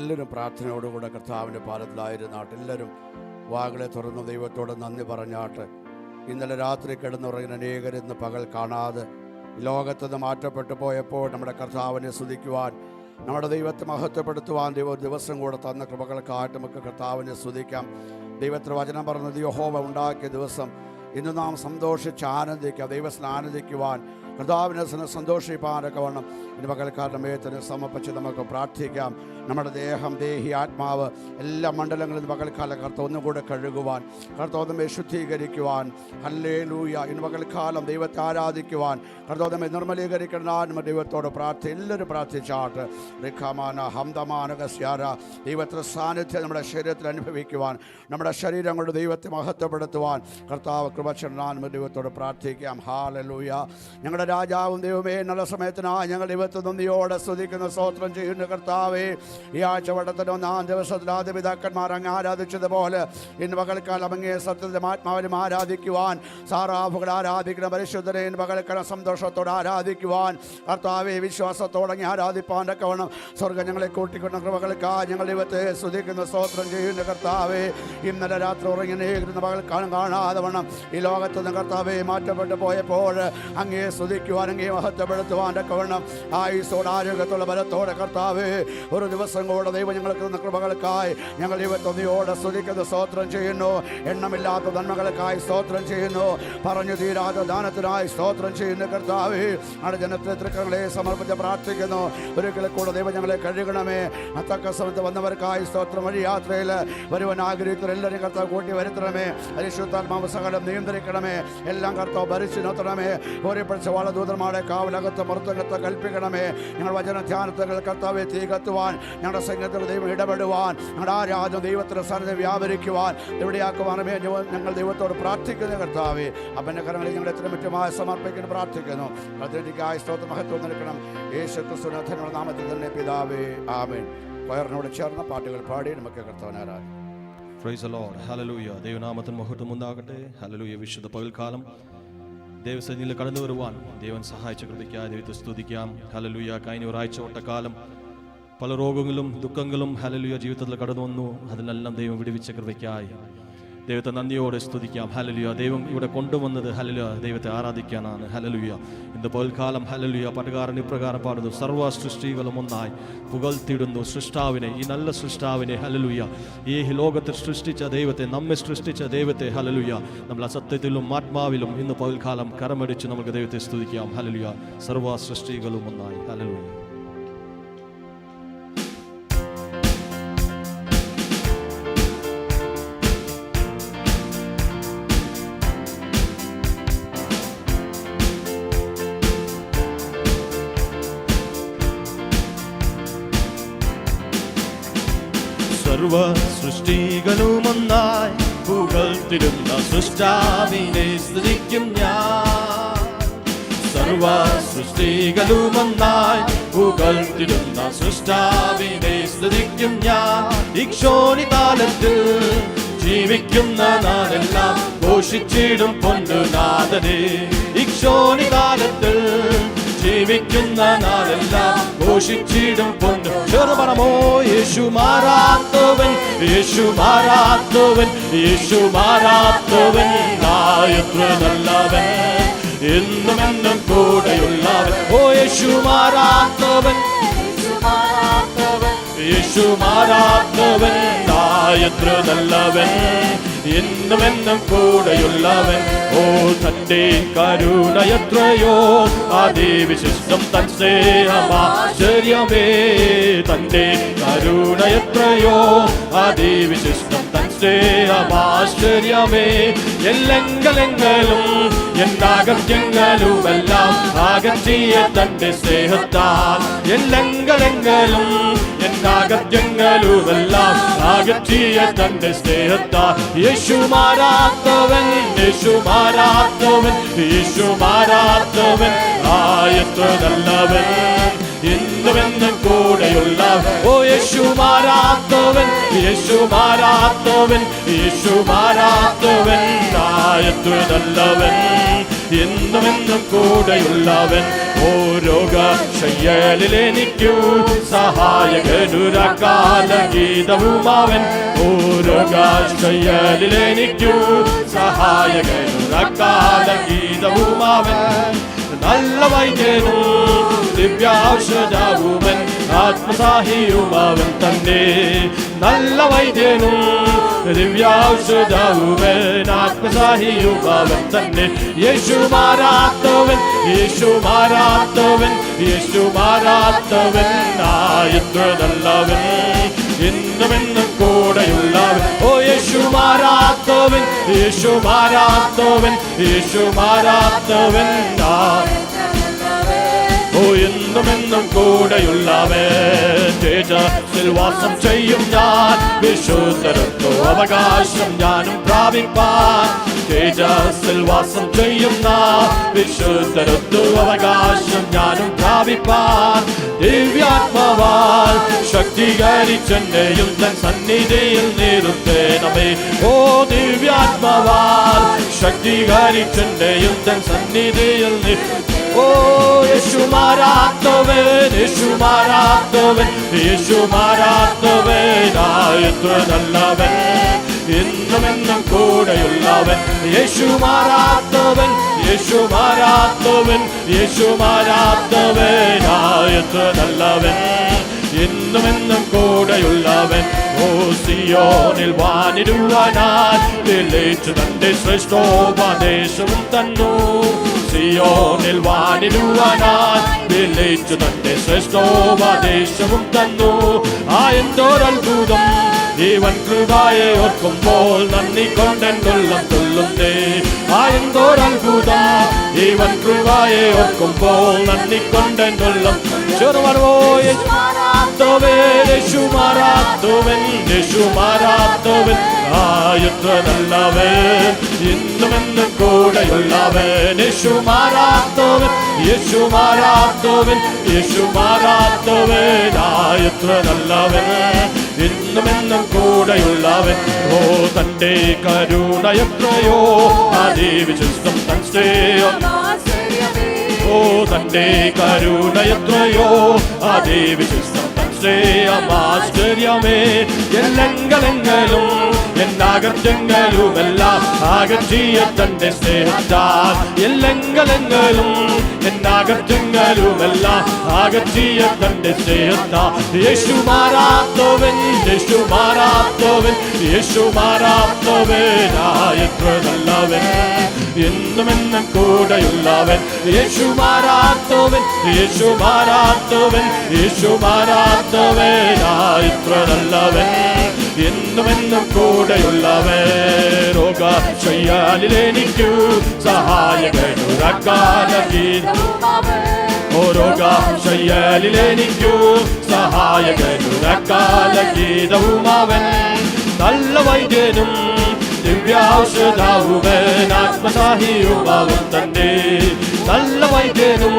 എല്ലാവരും പ്രാർത്ഥനയോടുകൂടെ കർത്താവിൻ്റെ പാദത്തിലായിരുന്നാട്ട്. എല്ലാവരും വാകളെ തുറന്ന് ദൈവത്തോട് നന്ദി പറഞ്ഞാട്ട്. ഇന്നലെ രാത്രി കിടന്നുറങ്ങുന്ന അനേകരിന്ന് പകൽ കാണാതെ ലോകത്തുനിന്ന് മാറ്റപ്പെട്ടു പോയപ്പോൾ നമ്മുടെ കർത്താവിനെ സ്തുതിക്കുവാൻ, നമ്മുടെ ദൈവത്തെ മഹത്വപ്പെടുത്തുവാൻ ദൈവം ഒരു ദിവസം കൂടെ തന്ന കൃപകൾക്കായിട്ട് നമുക്ക് കർത്താവിനെ സ്തുതിക്കാം. ദൈവത്തിന് വചനം പറഞ്ഞത് യഹോവ ഉണ്ടാക്കിയ ദിവസം ഇന്ന് നാം സന്തോഷിച്ച് ആനന്ദിക്കുക, ദൈവത്തിന് ആനന്ദിക്കുവാൻ, കർത്താവിനെ സന്തോഷിപ്പാനൊക്കെ വേണം. ഇനി പകൽക്കാരുടെ മേത്തിന് സമർപ്പിച്ച് നമുക്ക് പ്രാർത്ഥിക്കാം. നമ്മുടെ ദേഹം, ദേഹി, ആത്മാവ് എല്ലാ മണ്ഡലങ്ങളിൽ പകൽക്കാലം കർത്താവ് ഒന്നുകൂടെ കഴുകുവാൻ, കർത്താവ് ശുദ്ധീകരിക്കുവാൻ. ഹല്ലേലൂയ. ഇനി പകൽക്കാലം ദൈവത്തെ ആരാധിക്കുവാൻ, കർത്താവ് നിർമ്മലീകരിക്കണം. ദൈവത്തോട് എല്ലാവരും പ്രാർത്ഥിച്ചാട്ട്. റിഖമാന ഹംദമാനകസ്യാര. ദൈവത്തിൻ്റെ സാന്നിധ്യം നമ്മുടെ ശരീരത്തിൽ അനുഭവിക്കുവാൻ, നമ്മുടെ ശരീരം കൊണ്ട് ദൈവത്തെ മഹത്വപ്പെടുത്തുവാൻ കർത്താവ് കൃപ ചെല്ലാൻ ദൈവത്തോട് പ്രാർത്ഥിക്കാം. ഹാലലൂയ. ഞങ്ങളുടെ രാജാവും ദൈവമേ, നല്ല സമയത്തിനായി ഞങ്ങൾ ദൈവത്തെ നന്ദിയോടെ സ്തുതിക്കുന്ന സ്തോത്രം ചെയ്യുന്ന കർത്താവേ, ഈ ആഴ്ച വട്ടത്തിന് 1-ാം ദിവസത്തിൽ ആദ്യ പിതാക്കന്മാർ അങ്ങ് ആരാധിച്ചതുപോലെ ഇന്ന് പകൽക്കാലം അങ്ങേ സത്യത്തിലും ആത്മാവിലും ആരാധിക്കുവാൻ, സാറാഫുകൾ ആരാധിക്കുന്ന പരിശുദ്ധനെ ഇന്ന് പകൽക്കാലം സന്തോഷത്തോടെ ആരാധിക്കുവാൻ, കർത്താവെ വിശ്വാസത്തോടെ അങ്ങ് ആരാധിപ്പാനൊക്കെ വേണം. സ്വർഗ്ഗം ഞങ്ങളെ കൂട്ടിക്കൊണ്ട കൃപകൾക്കായി ഞങ്ങൾ ദൈവത്തെ സ്തുതിക്കുന്ന സ്തോത്രം ചെയ്യുന്ന കർത്താവേ, ഇന്നലെ രാത്രി ഉറങ്ങിയിരുന്ന പകൽക്കാലം കാണാതെ വേണം ഈ ലോകത്ത് നിന്ന് കർത്താവെ മാറ്റപ്പെട്ടു പോയപ്പോൾ അങ്ങേ സ്തുതിക്കുവാൻ, അങ്ങേ മഹത്വപ്പെടുത്തുവാനൊക്കെ വേണം. ആയുസ്സോടെ ആരോഗ്യത്തോടെ ബലത്തോടെ കർത്താവേ, ഒരു ദിവസം കൂടെ ദൈവം ഞങ്ങൾക്ക് തന്ന കൃപകൾക്കായി ഞങ്ങൾ ദൈവത്തൊന്നിയോടെ സ്തുതിക്കുന്ന സ്തോത്രം ചെയ്യുന്നു. എണ്ണമില്ലാത്ത നന്മകൾക്കായി സ്തോത്രം ചെയ്യുന്നു. പറഞ്ഞു തീരാത്ത ദാനത്തിനായി സ്തോത്രം ചെയ്യുന്ന കർത്താവേ, നമ്മുടെ ജനത്തെ തൃക്കങ്ങളെ സമർപ്പിച്ച് പ്രാർത്ഥിക്കുന്നു. ഒരിക്കലും കൂടെ ദൈവം ഞങ്ങളെ കഴുകണമേ. അത്തക്ക സമയത്ത് വന്നവർക്കായി സ്തോത്രം. വഴി യാത്രയിൽ വരുവാൻ ആഗ്രഹിക്കുന്ന എല്ലാവരും കർത്താവ് കൂട്ടി വരുത്തണമേ. പരിശുദ്ധാത്മാവ് സകലം നിയന്ത്രിക്കണമേ. എല്ലാം കർത്താവ് ഭരിച്ചു നിർത്തണമേ. ഓരോ പഠിച്ച വളദൂതന്മാരുടെ കാവലകത്ത് മർത്തകത്ത് കൽപ്പിക്കണമേ. ഞങ്ങൾ വചന ധ്യാനത്തിൽ കർത്താവെ തീ കത്തുവാൻ, ഞങ്ങളുടെ സംഘത്തിൽ ദൈവം ഇടപെടുവാൻ, ഞങ്ങളുടെ ആരാധന ദൈവത്തിൻ്റെ സാന്നിധ്യം വ്യാപരിക്കുവാൻ എവിടെയാക്കുവാനമേ ഞങ്ങൾ ദൈവത്തോട് പ്രാർത്ഥിക്കുന്ന കർത്താവെ. അപ്പൻ്റെ കരങ്ങളിൽ ഞങ്ങൾ എത്ര മറ്റുമായി സമർപ്പിക്കുന്നു പ്രാർത്ഥിക്കുന്നു. അതിൻ്റെക്കായി സ്തോത്രം മഹത്വം നൽകണം. യേശു ക്രിസ്തുവിന്റെ നാമത്തിൽ തന്നെ പിതാവേ, ആമേൻ. വയറിനോട് ചേർന്ന പാട്ടുകൾ പാടി നമുക്ക് കർത്താവിനാരായി. Praise the Lord. ഹല്ലേലൂയ. ദൈവനാമത്തിന് മഹത്വം ഉണ്ടാകട്ടെ. ഹല്ലേലൂയ. വിശുദ്ധ പകൽക്കാലം ദൈവസന്നിധിയിൽ കടന്നു വരുവാൻ ദൈവൻ സഹായിച്ച കൃപയ്ക്കായി ദൈവത്തെ സ്തുതിക്കാം. ഹല്ലേലൂയ. കഴിഞ്ഞ ഒരാഴ്ച ഒട്ടക്കാലം പല രോഗങ്ങളും ദുഃഖങ്ങളും ഹല്ലേലൂയ ജീവിതത്തിൽ കടന്നു വന്നു. അതിനെല്ലാം ദൈവം വിടുവിച്ച കൃപയ്ക്കായി ദൈവത്തെ നന്ദിയോടെ സ്തുതിക്കാം. ഹല്ലേലൂയ. ദൈവം ഇവിടെ കൊണ്ടുവന്നത് ഹല്ലേലൂയ ദൈവത്തെ ആരാധിക്കാനാണ്. ഹല്ലേലൂയ. ഇന്ന് പകൽക്കാലം ഹല്ലേലൂയ പാട്ടുകാരൻ ഇപ്രകാരം പാടുന്നു: സർവ്വ സൃഷ്ടികളും ഒന്നായി പുകഴ്ത്തിടുന്നു സൃഷ്ടാവിനെ, ഈ നല്ല സൃഷ്ടാവിനെ. ഹല്ലേലൂയ. ഈ ലോകത്തെ സൃഷ്ടിച്ച ദൈവത്തെ, നമ്മെ സൃഷ്ടിച്ച ദൈവത്തെ ഹല്ലേലൂയ നമ്മൾ അസത്യത്തിലും ആത്മാവിലും ഇന്ന് പകൽക്കാലം കരമടിച്ച് നമുക്ക് ദൈവത്തെ സ്തുതിക്കാം. ഹല്ലേലൂയ. സർവ്വ സൃഷ്ടികളും ഒന്നായി. ഹല്ലേലൂയ. സർവ സൃഷ്ടികളുമൊന്നായി പുകഴ്ത്തിടുന്ന സൃഷ്ടാവിനെ സ്തുതിക്കും ഞാൻ. സർവ സൃഷ്ടികളുമൊന്നായി പുകഴ്ത്തിടുന്ന സൃഷ്ടാവിനെ സ്തുതിക്കും ഞാൻ. ഇക്ഷോണിതാലത്തിൽ ജീവിക്കുന്ന നാടെല്ലാം ഘോഷിച്ചിടും പൊന്നുനാഥനെ. ഇക്ഷോണിതാലത്തിൽ ജീവിക്കുന്ന നാളെല്ലാം ഘോഷിച്ചിടും പൊന്നു. ചെറുപണമോ യേശു മാറാത്തവൻ, യേശു മാറാത്തവൻ, യേശു മാറാത്തവൻ, എത്ര നല്ലവൻ, എന്നും എന്നും കൂടെയുള്ളവൻ. ഓ യേശു മാറാത്തവൻ, യേശു മാറാത്തവൻ, എത്ര നല്ലവൻ, എന്നും എന്നും കൂടെയുള്ളവൻ. ഓ തന്റെ കരുണ എത്രയോ അതിവിശിഷ്ടം, തൻ സ്നേഹമാശ്ചര്യമേ. തന്റെ കരുണ എത്രയോ അതിവിശിഷ്ടം, തൻ സ്നേഹമാശ്ചര്യമേ. എല്ലെങ്കലെങ്കിലും എന്നാകത്യങ്ങളുമെല്ലാം അകറ്റിയ തന്റെ സ്നേഹത്താൽ. എല്ലെങ്കലെങ്കിലും എന്നാകത്യങ്ങളുമെല്ലാം അകറ്റിയ തന്റെ സ്നേഹത്താൽ. യേശു മാറാത്തവൻ, യേശു മാറാത്തവൻ, യേശു മാറാത്തവൻ, എത്ര നല്ലവൻ, എന്നുമെന്നും കൂടെയുള്ളവൻ. ഓ യേശു മാറാത്തവൻ, യേശു മാറാത്തവൻ, യേശു മാറാത്തവൻ, എത്ര നല്ലവൻ, എന്നുമെന്നും കൂടെയുള്ളവൻ. ഓ രോഗശയ്യലിലെനിക്കു സഹായകനുരകാല ഗീതവുമാവൻ. ഓ രോഗശയ്യലിലെനിക്കു സഹായകനുരകാല ഗീതവുമാവൻ. നല്ല വൈദ്യനും ദിവ്യാഔഷധവുമൻ ആത്മസാഹിയുമാവൻ തന്നെ. നല്ല വൈദ്യനും ദിവ്യാഔഷധവുമൻ ആത്മസാഹിയുമാവൻ തന്നെ. യേശു മാറാത്തവൻ, യേശു മാറാത്തവൻ, യേശു മാറാത്തവൻ. എത്ര നല്ലവൻ, എന്നുമെന്നും കൂടെയുള്ളവൻ. ഓ യേശു മാറാത്തവൻ, യേശു മാറാത്തവൻ, യേശു മാറാത്തവൻ. ഓ എന്നുമെന്നും കൂടെയുള്ളവൻ. തേജസ്സിൽ വാസം ചെയ്യും ഞാൻ, വിശുദ്ധരത്വ അവകാശം ഞാനും പ്രാപിപ്പാൻ. തേജസ്സിൽ വാസം ചെയ്യുന്ന വിശുദ്ധരത്വ അവകാശം ഞാനും പ്രാപിപ്പാൻ. ദിവ്യാത്മാവാൽ ശക്തീകരിച്ചെന്നെയും തൻ സന്നിധിയിൽ നിർത്തേണമേ. ഓ ദിവ്യാത്മാവാൽ ശക്തീകരിച്ചെന്നെയും തൻ സന്നിധിയിൽ ഓ യേശു മാറാത്തവൻ, യേശു മാറാത്തവൻ, യേശു മാറാത്തവൻ. എത്ര നല്ലവൻ, എന്നുമെന്നും കൂടെയുള്ളവൻ. യേശു മാറാത്തവൻ, യേശു മാറാത്തവൻ, യേശു മാറാത്തവൻ. എത്ര നല്ലവൻ, എന്നുമെന്നും കൂടെയുള്ളവൻ. ഓ സിയോനിൽ വാനിടുവാനായി തെളിച്ചു തന്റെ ശ്രേഷ്ഠോപദേശവും തന്നു. സിയോനിൽ വാനിടുവാനായി തെളിച്ചു തന്റെ ശ്രേഷ്ഠോപദേശവും തന്നു. എന്തോരത്ഭുതം ജീവൻ കൃപയെ ഓർക്കുമ്പോൾ നന്ദി കൊണ്ടെന്നുള്ളം തുള്ളുന്നേ. എന്തോരത്ഭുതം ജീവൻ കൃപയെ ഓർക്കുമ്പോൾ നന്ദി കൊണ്ടെന്നുള്ളം ചെറുവരവോ. യേശു മാറാത്തവൻ, യേശു മാറാത്തവൻ. എത്ര നല്ലവൻ, എന്നുമെന്നും കൂടെയുള്ളവൻ. യേശു മാറാത്തവൻ, യേശു മാറാത്തവൻ, യേശു മാറാത്തവൻ. എത്ര നല്ലവൻ, എന്നുമെന്നും കൂടെയുള്ളവൻ. ഓ തന്റെ കരുണ എത്രയോ അതിവിശിഷ്ടം തൻ സ്നേഹം. ഓ തന്റെ കരുണ എത്രയോ അതിവിശിഷ്ടം തൻ സ്നേഹം. ആശ്ചര്യമേ എല്ലെങ്കലെങ്കിലും എന്നാകറ്റങ്ങളുമെല്ലാം അകറ്റിയ തന്റെ സ്നേഹത്താൽ. എല്ലെങ്കലെങ്കിലും എന്നാകറ്റങ്ങളുമെല്ലാം അകറ്റിയ തന്റെ സ്നേഹത്താൽ. യേശു മാറാത്തവൻ, യേശു മാറാത്തവൻ, യേശു മാറാത്തവൻ. എത്ര നല്ലവൻ, എന്നുമെന്നും കൂടെയുള്ളവൻ. യേശു മാറാത്തവൻ, യേശു മാറാത്തവൻ, യേശു മാറാത്തവൻ. എത്ര നല്ലവൻ, എന്നുമെന്നും കൂടെയുള്ളവൻ. രോഗശയ്യലിലെനിക്കു സഹായകനുരകാല ഗീതവുമാവൻ. ഓ രോഗശയ്യലിലെനിക്കു സഹായകനുരകാല ഗീതവുമാവൻ. നല്ല വൈദ്യനും ദിവ്യാഔഷധവുമൻ ആത്മസാഹിയുമാവൻ തന്നെ. നല്ല വൈദ്യനും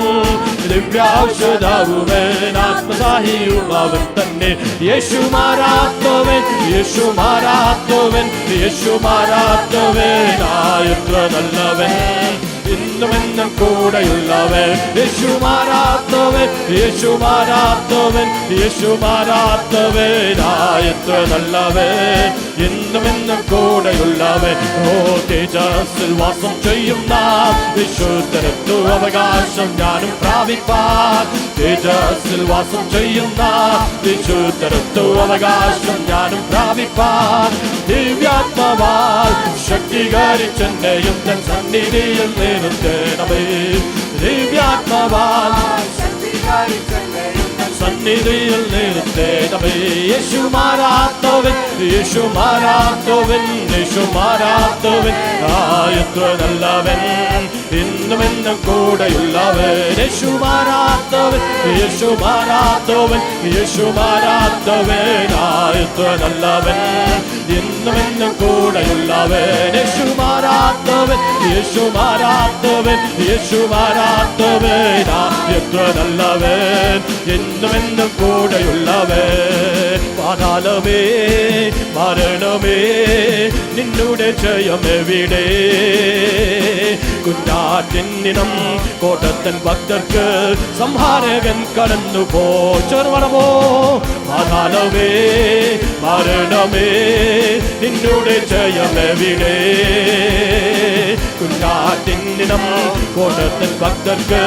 ദിവ്യാഔഷധവുമൻ ആത്മസാഹിയുമാവൻ തന്നെ. യേശു മാറാത്തവൻ, യേശു മാറാത്തവൻ, യേശു മാറാത്തവൻ. എത്ര നല്ലവൻ, എന്നുമെന്നും കൂടെയുള്ളവൻ. യേശു മാറാത്തവൻ, യേശു മാറാത്തവൻ, യേശു മാറാത്തവൻ. എത്ര നല്ലവൻ, എന്നുമെന്നും കൂടെയുള്ളവൻ. ഓ തേജസ്സിൽ വാസം ചെയ്യുന്ന വിശുദ്ധരത്വ അവകാശം ഞാനും പ്രാപിപ്പാൻ. തേജസ്സിൽ വാസം ചെയ്യുന്ന വിശുദ്ധരത്വ അവകാശം ഞാനും പ്രാപിപ്പാൻ. ദിവ്യാത്മാവാൽ ശക്തീകരിച്ചെന്നെയും തൻ സന്നിധിയിൽ നിർത്തേണമേ. ദിവ്യാത്മാവാൽ സന്നിധിയിൽ നിർത്തേണമേ. യേശു മാറാത്തവൻ, യേശു മാറാത്തവൻ, യേശു മാറാത്തവൻ. എത്ര നല്ലവൻ, എന്നുമെന്നും കൂടെയുള്ളവൻ. യേശു മാറാത്തവൻ, യേശു മാറാത്തവൻ, യേശു മാറാത്തവൻ. എത്ര നല്ലവൻ, എന്നുമെന്നും കൂടെയുള്ളവൻ. യേശു മാറാത്തവൻ, യേശു മാറാത്തവൻ, യേശു മാറാത്തവൻ. എത്ര നല്ലവൻ, എന്നുമെന്നും കൂടെയുള്ളവൻ. പാതാളമേ മരണമേ നിന്നുടെ ജയമെവിടെ? കുഞ്ഞാറ്റിന്നിനം കോട്ടത്തൻ ഭക്തർക്ക് സംഹാരകൻ കടന്നു പോ. ചെറുവണമോ പാതാളമേ മരണമേ നിന്നുടെ ജയമെവിടെ? കുഞ്ഞാറ്റിന്നിനം കോട്ടത്തൻ ഭക്തർക്ക്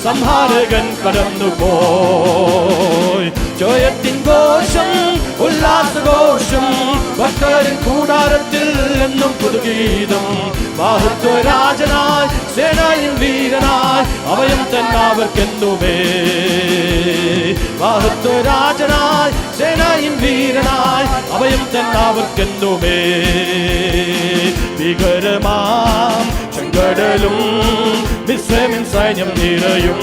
സംഹാരകൻ കടന്നു പോയി. ജയത്തിൻ ഘോഷം ഉല്ലാസഘോഷം ഭക്തരിൻ കൂടാരത്തിൽ എന്നും പുതുഗീതം. മഹത്വരാജനായി സേനായിൻ വീരനായി അഭയം തന്നവർക്കെന്നുമേ. മഹത്വരാജനായി സേനായിൻ വീരനായി അഭയം തന്നവർക്കെന്നുമേ. ഭീകരമാം ചെങ്കടലും മിസ്രൈമിൻ സൈന്യം നിറയും.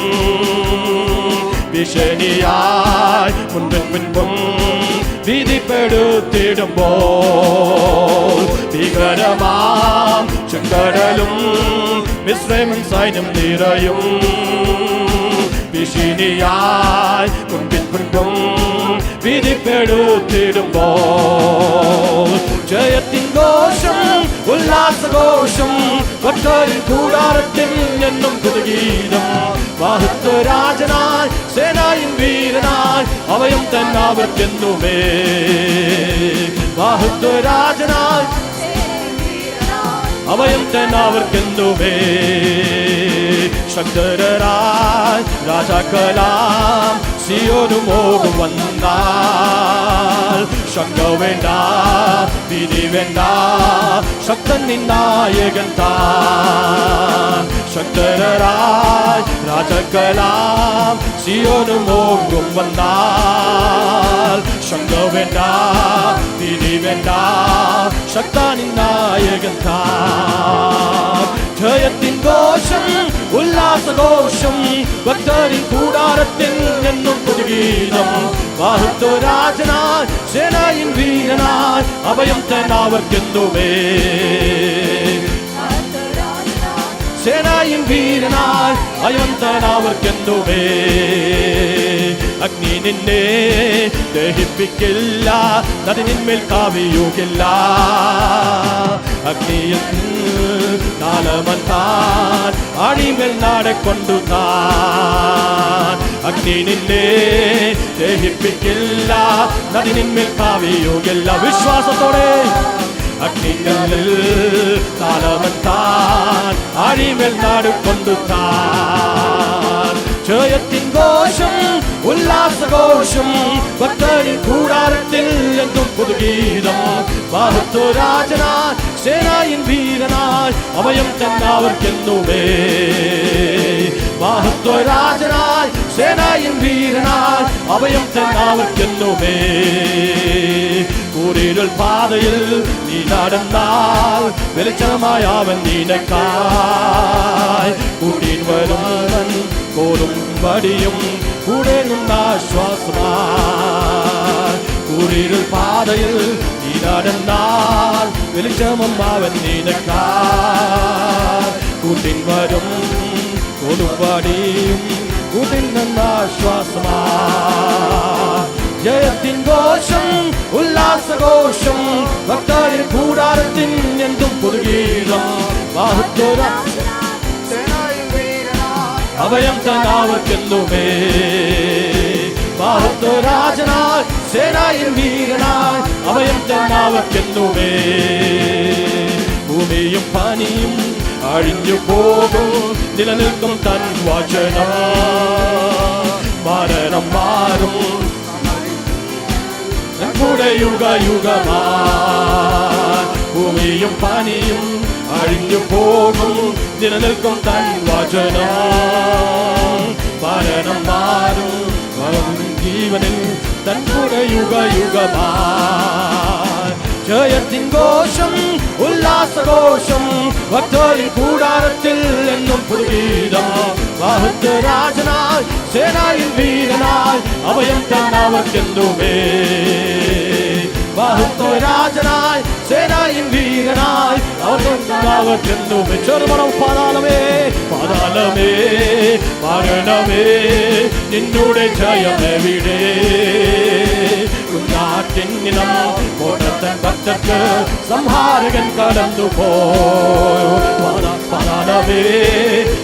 ഭീഷണിയായി മുൻപിൻ പിൻപും വിധിപ്പെടുത്തിടുമ്പോൾ. ഭീകരമാം ചെങ്കടലും മിസ്രൈമിൻ സൈന്യം നിറയും. ഭീഷണിയായി മുൻപിൻ പിൻപും വിധിപ്പെടുത്തിടുമ്പോൾ. ജയത്തിൻ ഘോഷം ഉല്ലാസഘോഷം ഭക്തരിൻ കൂടാരത്തിൽ എന്നും പുതുഗീതം. മഹത്വരാജനായി സേനായിൻ വീരനായി അഭയം തന്നവർക്കെന്നുമേ. മഹത്വരാജനായി അഭയം തന്നവർക്കെന്നുമേ. ശക്തരായി രാജാക്കലാം സിയോനു മോഹം വന്നാൽ. ശങ്ക വേണ്ട വിധി വേണ്ട ശക്തൻ നിന്നായകൻ താൻ. ശക്തരായി രാജാക്കലാം സിയോനു മോഹം വന്നാൽ. ശങ്ക വേണ്ട വിധി വേണ്ട ശക്തൻ നിന്നായകൻ താൻ. ജയത്തിൻ ഘോഷം ഉല്ലാസഘോഷം ഭക്തരിൻ കൂടാരത്തിൽ എന്നും പുതുഗീതം. മഹത്വരാജനായി സേനായിൻ വീരനായി അഭയം തന്നവർക്കെന്നുമേ. സേനായിൻ വീരനായി അഭയം തന്നവർക്കെന്നുമേ. അഗ്നി നിന്നെ ദഹിപ്പിക്കില്ല, നദി നിന്മേൽ കാവിയുകില്ല. അഗ്നിയിൽ കാലമൻ താൻ അടിമേൽ നാടെ കൊണ്ടു താൻ. അഗ്നി നിന്നെ ദഹിപ്പിക്കില്ല, നദി നിന്മേൽ കാവിയുകില്ല. വിശ്വാസത്തോടെ അഗ്നികളിൽ കാലമൻ താൻ അടിമേൽ നാട് കൊണ്ടു താൻ. ജയത്തിൻ ഘോഷം ഉല്ലാസഘോഷം ഭക്തരിൻ കൂടാരത്തിൽ എന്നും പുതുഗീതം. മഹത്വരാജനായി സേനായിൻ വീരനായി അഭയം തന്നവർക്കെന്നുമേ. മഹത്വരാജനായി സേനായിൻ വീരനായി അഭയം തന്നവർക്കെന്നുമേ. കൂരിരുൾ പാതയിൽ നീ നടന്നാൽ വെളിച്ചമായ അവൻ നിനക്കായി കൂട്ടിൻ വരുന്നവൻ കോലും വടിയും കൂടെ നിന്നാശ്വാസമായി. കൂരിരുൾ പാതയിൽ നീ നടന്നാൽ വെളിച്ചമും അവൻ നിനക്കായി കൂട്ടിൻ വരും കോലും വടിയും കൂട്ടിൻ നിന്നാശ്വാസമായി. ജയത്തിൻ ഘോഷം ഉല്ലാസഘോഷം ഭക്തരിൻ കൂടാരത്തിൻ എന്തും പുതുഗീതം. അഭയം തന്നവർക്കെന്നുമേ. മഹത്വരാജനായി സേനായിൻ വീരനായി അഭയം തന്നവർക്കെന്നുമേ. ഭൂമിയും പനിയും അഴിഞ്ഞു പോകും, നിലനിൽക്കും തൻ വചനം. മരണം മാറും കൂടെ യുഗ യുഗമായി. ഭൂമിയും പനിയും അഴിഞ്ഞു പോകും, നിലനിൽക്കും തൻ വചനം. മരണം മാറും ജീവനിൽ തൻ കൂടെ യുഗ യുഗമായി. ജയത്തിൻ ഘോഷം ഉല്ലാസഘോഷം ഭക്തരിൻ കൂടാരത്തിൽ എന്നും പുതുഗീതം. മഹത്വരാജനായി സേനായിൻ വീരനായി അഭയം തന്നവർക്കെന്നുമേ. മഹത്വരാജനായി സേനായിൻ വീരനായി അഭയം തന്നവർക്കെന്നുമേ. ചെറുമണം പാതാളമേ പാതാളമേ മരണമേ നിന്നുടെ ജയമെവിടെ? കുഞ്ഞാട്ടിന്നിനം കോട്ടത്തൻ ഭക്തർക്ക് സംഹാരകൻ കടന്നുപോയി. മരണമേ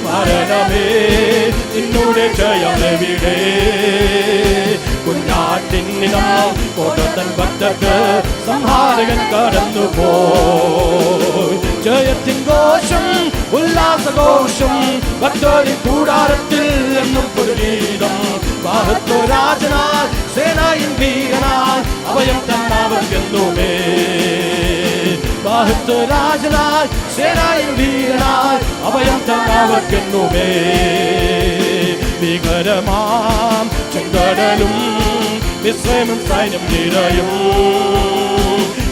മരണമേ നിന്നുടെ ജയമെവിടെ? കുഞ്ഞാട്ടിന്നിനം കോട്ടത്തൻ ഭക്തർക്ക് സംഹാരകൻ കടന്നുപോയി. ജയത്തിൻ ഘോഷം ഉല്ലാസഘോഷം ഭക്തരി കൂടാരത്തിൽ എന്നും പുതുഗീതം. മഹത്വരാജനാൽ സേനായിൻ വീരനാൽ അഭയം തന്നവർക്കെന്നുമേ. മഹത്വരാജനാൽ സേനായിൻ വീരനാൽ അഭയം തന്നവർക്കെന്നുമേ. ഭീകരമാം ചെങ്കടലും മിസ്രൈമും സൈന്യം നിറയും.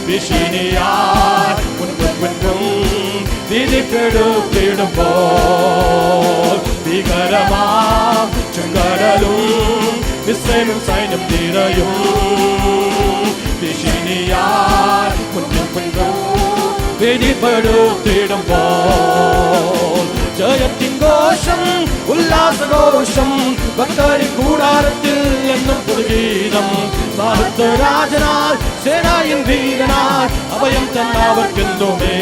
വിശിനിയാൽ മുൻപും വിധിപ്പെടുത്തിടുമ്പോൾ. ഭീകരമാം ചെങ്കടലും മിസ്രൈമും സൈന്യം നിറയും. വിശിനിയാൽ മുൻപും വിധിപ്പെടുത്തിടുമ്പോൾ. ജയത്തിൻ ഘോഷം ഉല്ലാസഘോഷം ഭക്തരി കൂടാരത്തിൽ എന്നും പുതുഗീതം. മഹത്വരാജനാൽ സേനായിൻ വീരനാൽ അഭയം തന്നവർക്കെന്നുമേ.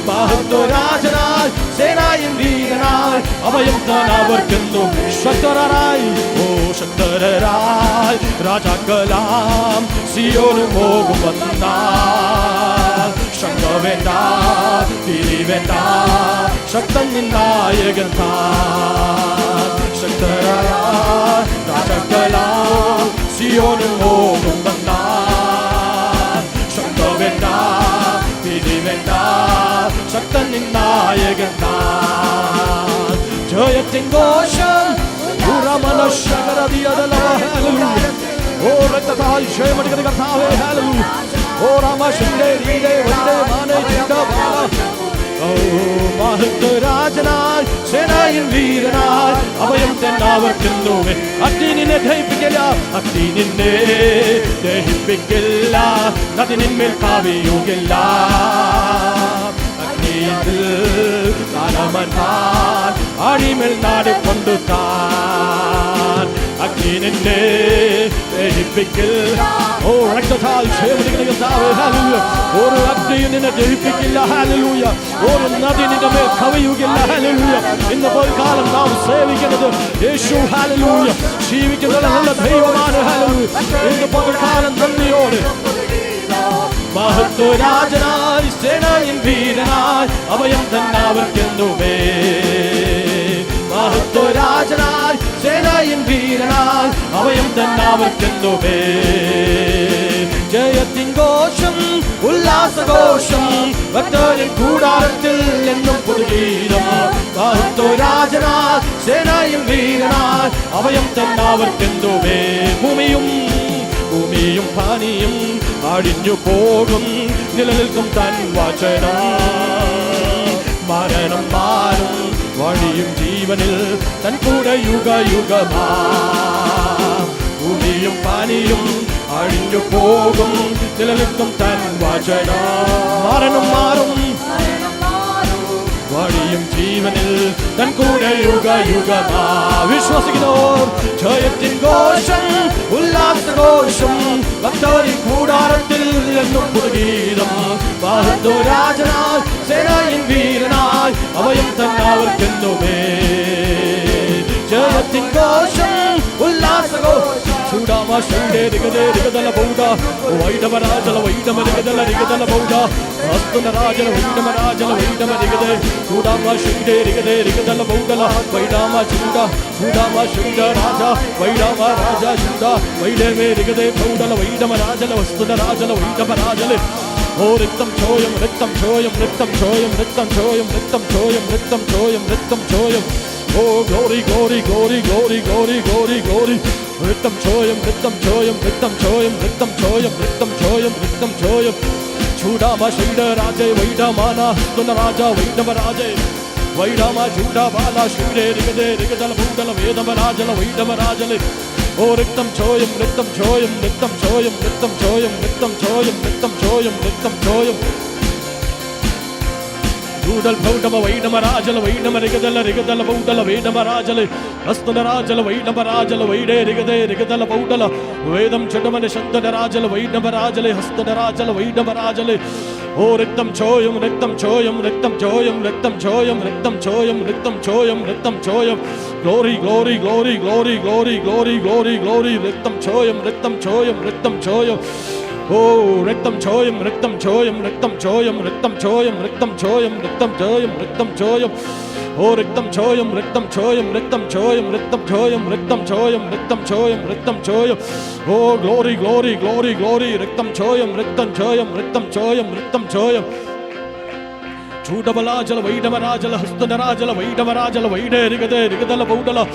മഹത്വരാജനാൽ സേനായിൻ വീരനാൽ അഭയം തന്നവർക്കെന്നും. ശക്തരായി ഓ ശക്തരായി രാജാക്കലാം സിയോന് പോകുമെന്നാൽ. ശങ്ക വേണ്ട തിരി വേണ്ട ശക്തൻ നായകൻ താൻ. ശക്തരായ രാജാക്കലാം സിയോന് പോകുമെന്നാൽ. ശങ്ക വേണ്ട തിരി വേണ്ട ശക്തൻ നായകൻ താൻ. ജയത്തിൻ ഘോഷം ഓ രക്തത്താൽ ജയമെടുക്കുന്ന കർത്താവേ ഹല്ലേലൂയ. ഓ രാമശിവേ നീതേ വന്ദേ മാനേ ചിന്തപാല. ഓ മഹത്വരാജനാൽ സേനായിൻ വീരനാൽ അഭയം തന്നവർക്കെന്നുമേ. അഗ്നി നിന്നെ ദഹിപ്പിക്കില്ല, അഗ്നി നിന്നെ ദഹിപ്പിക്കില്ല, നദി നിന്മേൽ കവിയുകില്ല. അഗ്നിയിൽ കാലമന്മാൻ അടിമേൽ നാട് കൊണ്ടു താൻ. അഗ്നി നിന്നെ ദഹിപ്പിക്കില്ല. ഓ രക്തത്താൽ ക്ഷേമനിക്കുന്ന കർത്താവേ ഹല്ലേലൂയ. ഒരു അഗ്നിയും നിന്നെ ദഹിപ്പിക്കില്ല ഹല്ലേലൂയ. ഒരു നദി നിന്റെ മേൽ കവിയുകില്ല ഹല്ലേലൂയ. ഇന്ന് പോൽക്കാലം നാം സേവിക്കുന്നത് യേശു ഹല്ലേലൂയ. ജീവിക്കുന്ന നല്ല ദൈവമാണ് ഹല്ലേലൂയ. ഇന്ന് പോൽക്കാലം നന്ദിയോടെ മഹത്വരാജനായി സേനായിൻ വീരനായി അഭയം തന്നവർക്കെന്നുമേ. മഹത്വരാജനായി സേനായിൻ വീരനായി അഭയം തന്നവർക്കെന്നുമേ. ജയത്തിൻ ഘോഷം ഉല്ലാസഘോഷം ഭക്തരിൻ കൂടാരത്തിൽ എന്നും പുതുഗീതം. മഹത്വരാജനായി സേനായിൻ വീരനായി അഭയം തന്നവർക്കെന്നുമേ. ഭൂമിയും പാനിയും അടിഞ്ഞു പോകും, നിലനിൽക്കും തൻ വചനം. മരണം മാറും വഴിയും ജീവനിൽ തൻ കൂടെ യുഗയുഗമാ. ഭൂമിയും പാനിയും അടിഞ്ഞു പോകും, നിലനിൽക്കും തൻ വചനം. മരണം മാറും വഴിയും ജീവനിൽ തൻ കൂടെ യുഗയുഗമാ. വിശ്വസിക്കുന്നു ജയത്തിൻ ഘോഷം ഉല്ലാസഘോഷം ഭക്തരിൻ കൂടാരത്തിൽ എന്നും പുതുഗീതം. മഹത്വരാജനാൽ സേനായിൻ വീരനായി അഭയം തന്നവർക്കെന്നുമേ. ജയത്തിൻ ഘോഷം ഉല്ലാസഘോഷം ചൂടാമ ശൂടേ ദിഗദേ ദിഗദല ബൗഡ വൈഡമരാജല വൈഡമരിഗദല ദിഗദല ബൗഡ അസ്തുനരാജല വൈഡമരാജല വൈഡമരിഗദേ ചൂടാമ ശൂടേ ദിഗദേ ദിഗദല ബൗഡല വൈഡാമ ചൂട ചൂടാമ ശൂട രാജ വൈഡാമ രാജ ചൂട വൈഡമേ ദിഗദേ ബൗഡല വൈഡമരാജല വസ്തുനരാജല വൈഡമരാജല. ഓ രക്തം ചോയം രക്തം ചോയം രക്തം ചോയം രക്തം ചോയം രക്തം ചോയം രക്തം ചോയം രക്തം ചോയം. Oh glory glory glory glory glory glory glory. രക്തം ചോയം രക്തം ചോയം രക്തം ചോയം രക്തം ചോയം രക്തം ചോയം രക്തം ചോയം. ചൂടാമ ശൈഡ രാജേ വൈഡമാന സ്തുനരാജ വൈഡമരാജേ വൈഡാമ ചൂട ബാല ശൂരേ രിഗദേ രിഗദല ഭൂദല വേദമരാജല വൈഡമരാജലെ. ഓ രക്തം ചോയം രക്തം ചോയം രക്തം ചോയം രക്തം ചോയം രക്തം ചോയം രക്തം ചോയം രക്തം ചോയം. Udal Paudama Vaidama Rajala Vaidama Rigadala Rigadala Paudala Vaidama Rajale Astana Rajala Vaidama Rajala Vaide Rigade Rigadala Paudala Vedam Chadamana Shantana Rajala Vaidama Rajale Hastana Rajala Vaidama Rajale Oh Riktam Choyam Riktam Choyam Riktam Choyam Riktam Choyam Riktam Choyam Riktam Choyam Riktam Choyam Glory Glory Glory Glory Glory Glory Glory Glory Riktam Choyam Riktam Choyam Riktam Choyam Oh, Riktam Choyam, Riktam Choyam, Riktam Choyam, Riktam Choyam, Riktam Choyam, Riktam Choyam, Riktam Choyam. Oh, Riktam Choyam, Riktam Choyam, Riktam Choyam, Riktam Choyam, Riktam Choyam, Riktam Choyam, Riktam Choyam. Oh, glory, glory, glory, glory, Riktam Choyam, Riktam Choyam, Riktam Choyam, Riktam Choyam. Chudabalajala, Vaidamarajala, Hastanarajala, Vaidamarajala, Vaide, Rigade, Rigadala, Paudala,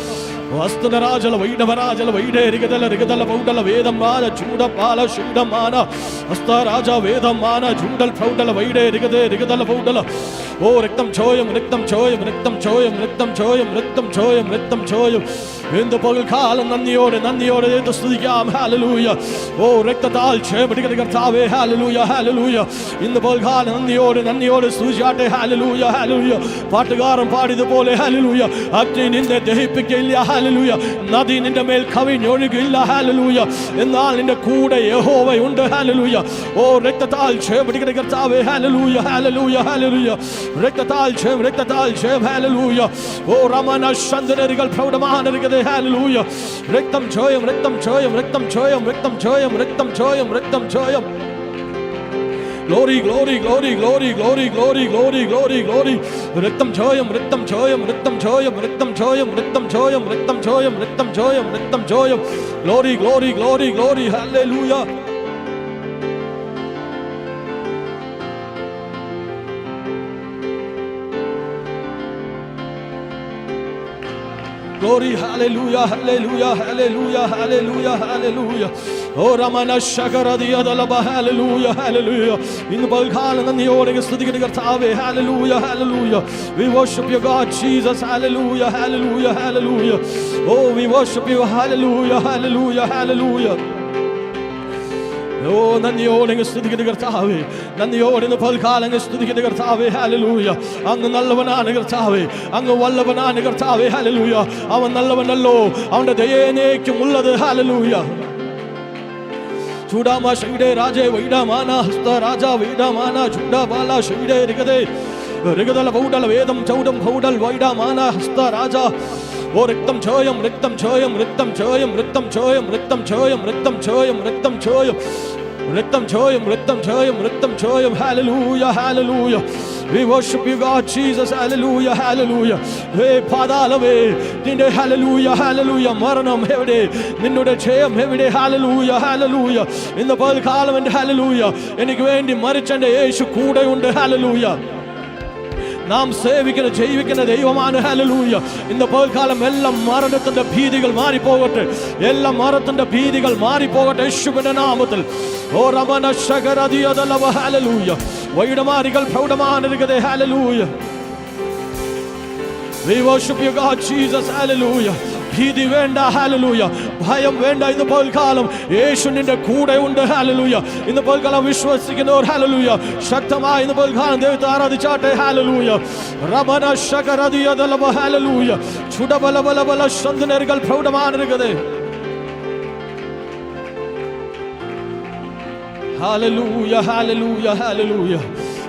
Hastanarajala, Vaidamarajala, Vaide, Rigadala, Rigadala, Paudala, Vedamana, Chudapala, Shudamana, Hastaraja, Vedamana, Judal, Paudala, Vaide, Rigade, Rigadala, Paudala. Oh, Riktam Choyam, Riktam Choyam, Riktam Choyam, Riktam Choyam, Riktam Choyam, Riktam Choyam. In the Pogakal and Naniore, the Studiyam, hallelujah. Oh, Rektatal, Chebadigatave, hallelujah, hallelujah. In the Pogakal and Naniore, Sujate, hallelujah, hallelujah. Patagaram, Party the Pole, hallelujah. Acting in the Dehipikilia, hallelujah. Nothing in the Mel Kavin, Yorigilla, hallelujah. In all in the Kuda, Yehovah, under hallelujah. Oh, Rektatal, Chebadigatave, hallelujah, hallelujah, hallelujah. Rektatal, Chem, hallelujah. Oh, Ramana Shandarigal, Prodamana, hallelujah. Riktam Choyam, Riktam Choyam, Riktam Choyam, Riktam Choyam, Riktam Choyam, Riktam Choyam. Glory, glory, glory, glory, glory, glory, glory, glory, glory. Riktam Choyam, Riktam Choyam, Riktam Choyam, Riktam Choyam, Riktam Choyam, Riktam Choyam, Riktam Choyam, Riktam Choyam. Glory, glory, glory, glory, hallelujah. Glory, hallelujah, hallelujah, hallelujah, hallelujah, hallelujah. Oh, Ramana Shakaradia Dalaba, hallelujah, hallelujah. In the Balkan and the Oregon Studigatave, hallelujah, hallelujah. We worship you, God, Jesus, hallelujah, hallelujah, hallelujah. Oh, we worship you, hallelujah, hallelujah, hallelujah. Oh, Naniore is to the Gertave, Naniore in the Polkalang is to the Gertave, hallelujah. And the Nalavana Gertave, and the Wallavana Gertave, hallelujah. Our Nalavanalo, on the Dayane Kumula, hallelujah. Chudama Shide Raja, Vidamana, Hasta Raja, Vidamana, Chudabala, Shide, Rigade, Rigadala Budal, Vedam, Chodam, Hodal, Vidamana, Hasta Raja. Oh, Riktam Choyam, Riktam Choyam, Riktam Choyam, Riktam Choyam, Riktam Choyam, Riktam Choyam, Riktam Choyam, Riktam Choyam, Riktam Choyam, Riktam Choyam, hallelujah, hallelujah. We worship you, God, Jesus, hallelujah, hallelujah. Hey, Padalave, Ninde, hallelujah, hallelujah, Maranam, every day, Nindude Chayam, every day, hallelujah, hallelujah. In the Balkalam and hallelujah. In the Gwendi, Marichand, Eshu Kuda, hallelujah. Nam Sevikana Javikana Devamana, hallelujah. In the Polkalam, Ella Marathon, the Pedigal Mari Pogat, Ella Marathon, the Pedigal Mari Pogat, Shubana. Oh, Ramana Shagaradia, the Lava, hallelujah. Vaidamarigal Prodamana, hallelujah. We worship you, God, Jesus, hallelujah. Hidi Venda, hallelujah. Bhayam Venda in the Polkalam, Yeshun in the Kuda under, hallelujah. In the Polkalam Vishwasikanor, hallelujah. Shaktama in the Polkalam, Devtara the Chate, hallelujah. Ramana Shakaradia the Lava, hallelujah. Chudabala Bala Shandanerigal Prodamana. Hallelujah, hallelujah, hallelujah.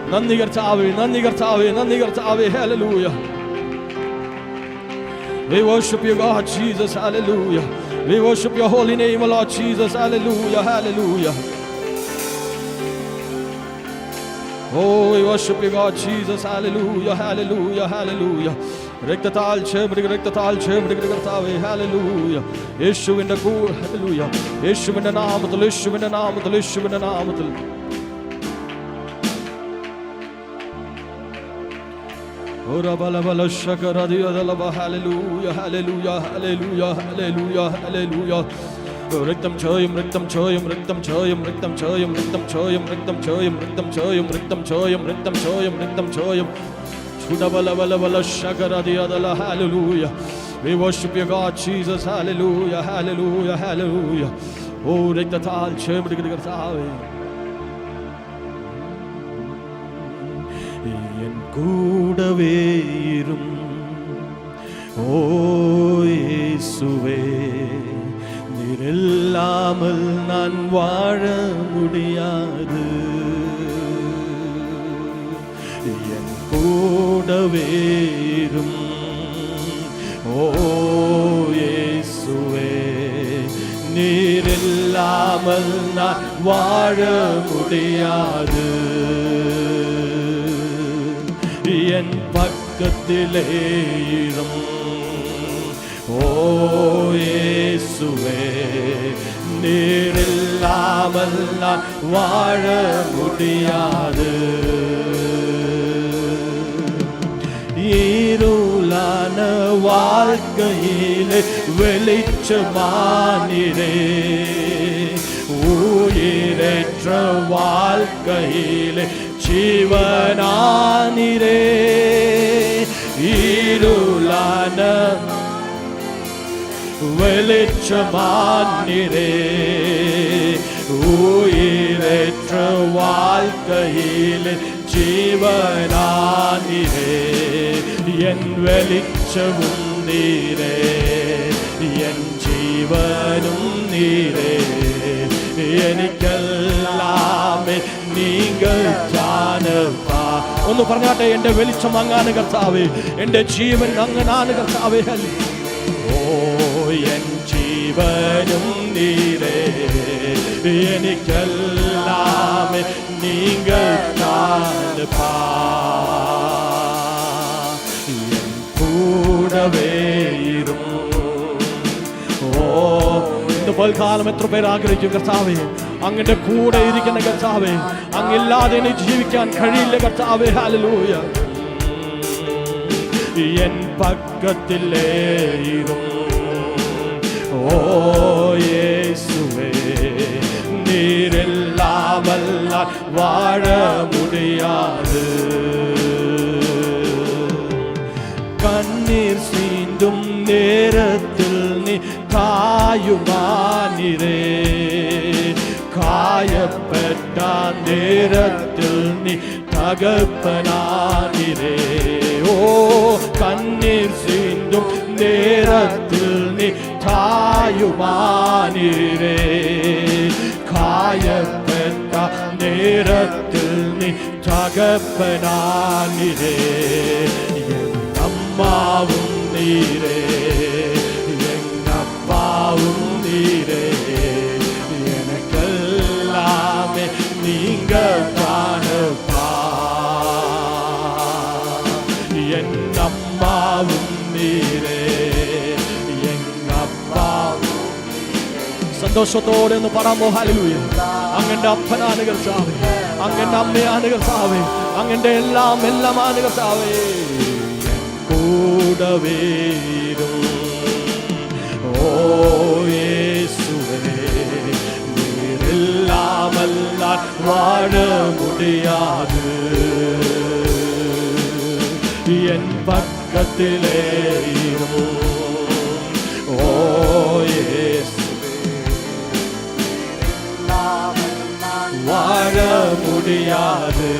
Nandigartave, Nandigartave, Nandigartave, hallelujah. We worship you, God, Jesus, hallelujah. We worship your holy name, Lord Jesus, hallelujah, hallelujah. Oh, we worship you, God, Jesus, hallelujah, hallelujah, hallelujah. Rektatal Chem, hallelujah. Yeshu in the Kur, hallelujah. Yeshu in the Namatal, Yeshu in the Namatal, Yeshu in the Namatal. Hallelujah, hallelujah, hallelujah, hallelujah, hallelujah. Riktam Choyam, Riktam Choyam, Riktam Choyam, Riktam Choyam, Riktam Choyam, Riktam Choyam, Riktam Choyam, Riktam Choyam, Riktam Choyam, Riktam Choyam. Chudabala Shagaradia, hallelujah. We worship you, God, Jesus, hallelujah, hallelujah, hallelujah. Oh, Riktatal Chem, Riktatal. கூடவே இரும். ஓ இயேசுவே, நீர் இல்லாமல் நான் வாழ முடியாது. என் கூடவே இரும். ஓ இயேசுவே, நீர் இல்லாமல் நான் வாழ முடியாது. என் பக்கத்திலே இரும். ஓ இயேசுவே, நீர் இல்லாமல் நான் வாழ முடியாது. இருளான வாழ்க்கையிலே வெளிச்சமானிரே, உயிரற்ற வாழ்க்கையிலே ஜீவனானிரே. இருளான வெளிச்சமானிரே, உயிரற்ற வாழ்க்கையிலே ஜீவனானிரே. என் வெளிச்சமும் நீரே, என் ജീവനും നീരേ, എനിക്കെല്ലാമേ നിങ്ങൾ ജാനപ്പാ. ഒന്ന് പറഞ്ഞാട്ടെ, എൻ്റെ വെളിച്ചം അങ്ങാണ് കർത്താവേ, എൻ്റെ ജീവൻ അങ്ങനാണ് കർത്താവേ. ഓ എൻ ജീവനും നീരേ, എനിക്കെല്ലാമേ നിങ്ങൾ ജാനപ്പാ. എൻ കൂടവേ ഇരും. ഇന്ന് പൽക്കാലം എത്ര പേർ ആഗ്രഹിക്കും കർത്താവേ, അങ്ങയുടെ കൂടെ ഇരിക്കുന്ന കർത്താവേ, അങ്ങില്ലാതെ എനിക്ക് ജീവിക്കാൻ കഴിയില്ല കർത്താവേ. ഹല്ലേലൂയ. എൻ പക്കത്തിലേ ഇരും. ഓ യേശുവേ, നീരില്ലാமல் வாழ முடியாது. கண்ணீர் சீந்தும் நேரத்தில் நீ தாயுமானிரே, காயப்பட்ட நேரத்தில் நீ தகப்பனானிரே. ஓ கண்ணீர் சீந்தும் நேரத்தில் நீ தாயுமானிரே, காயப்பட்ட நேரத்தில் நீ தகப்பனானிரே. அம்மாவும் நீரே, எங்கப்பாவும் நீரே, எனக்கெல்லாமே நீங்க தானப்பா. என் அம்மாவும் நீரே, എങ്ങപ്പാവും. സന്തോഷത്തോടെ ഒന്ന് പറയാമോ? ഹല്ലേലൂയ. അങ്ങന്റെ അപ്പനാണ് കർത്താവേ, അങ്ങന്റെ അമ്മയാണ് കർത്താവേ, അങ്ങന്റെ എല്ലാമാണ് കർത്താവേ. കൂടവേ ഇരും. ഓ യേശുവേ, നീരില്ലാமல் நான் வாழ முடியாது. என் பக்கத்திலே இரும். ஓ இயேசுவே, வாழ முடியாது.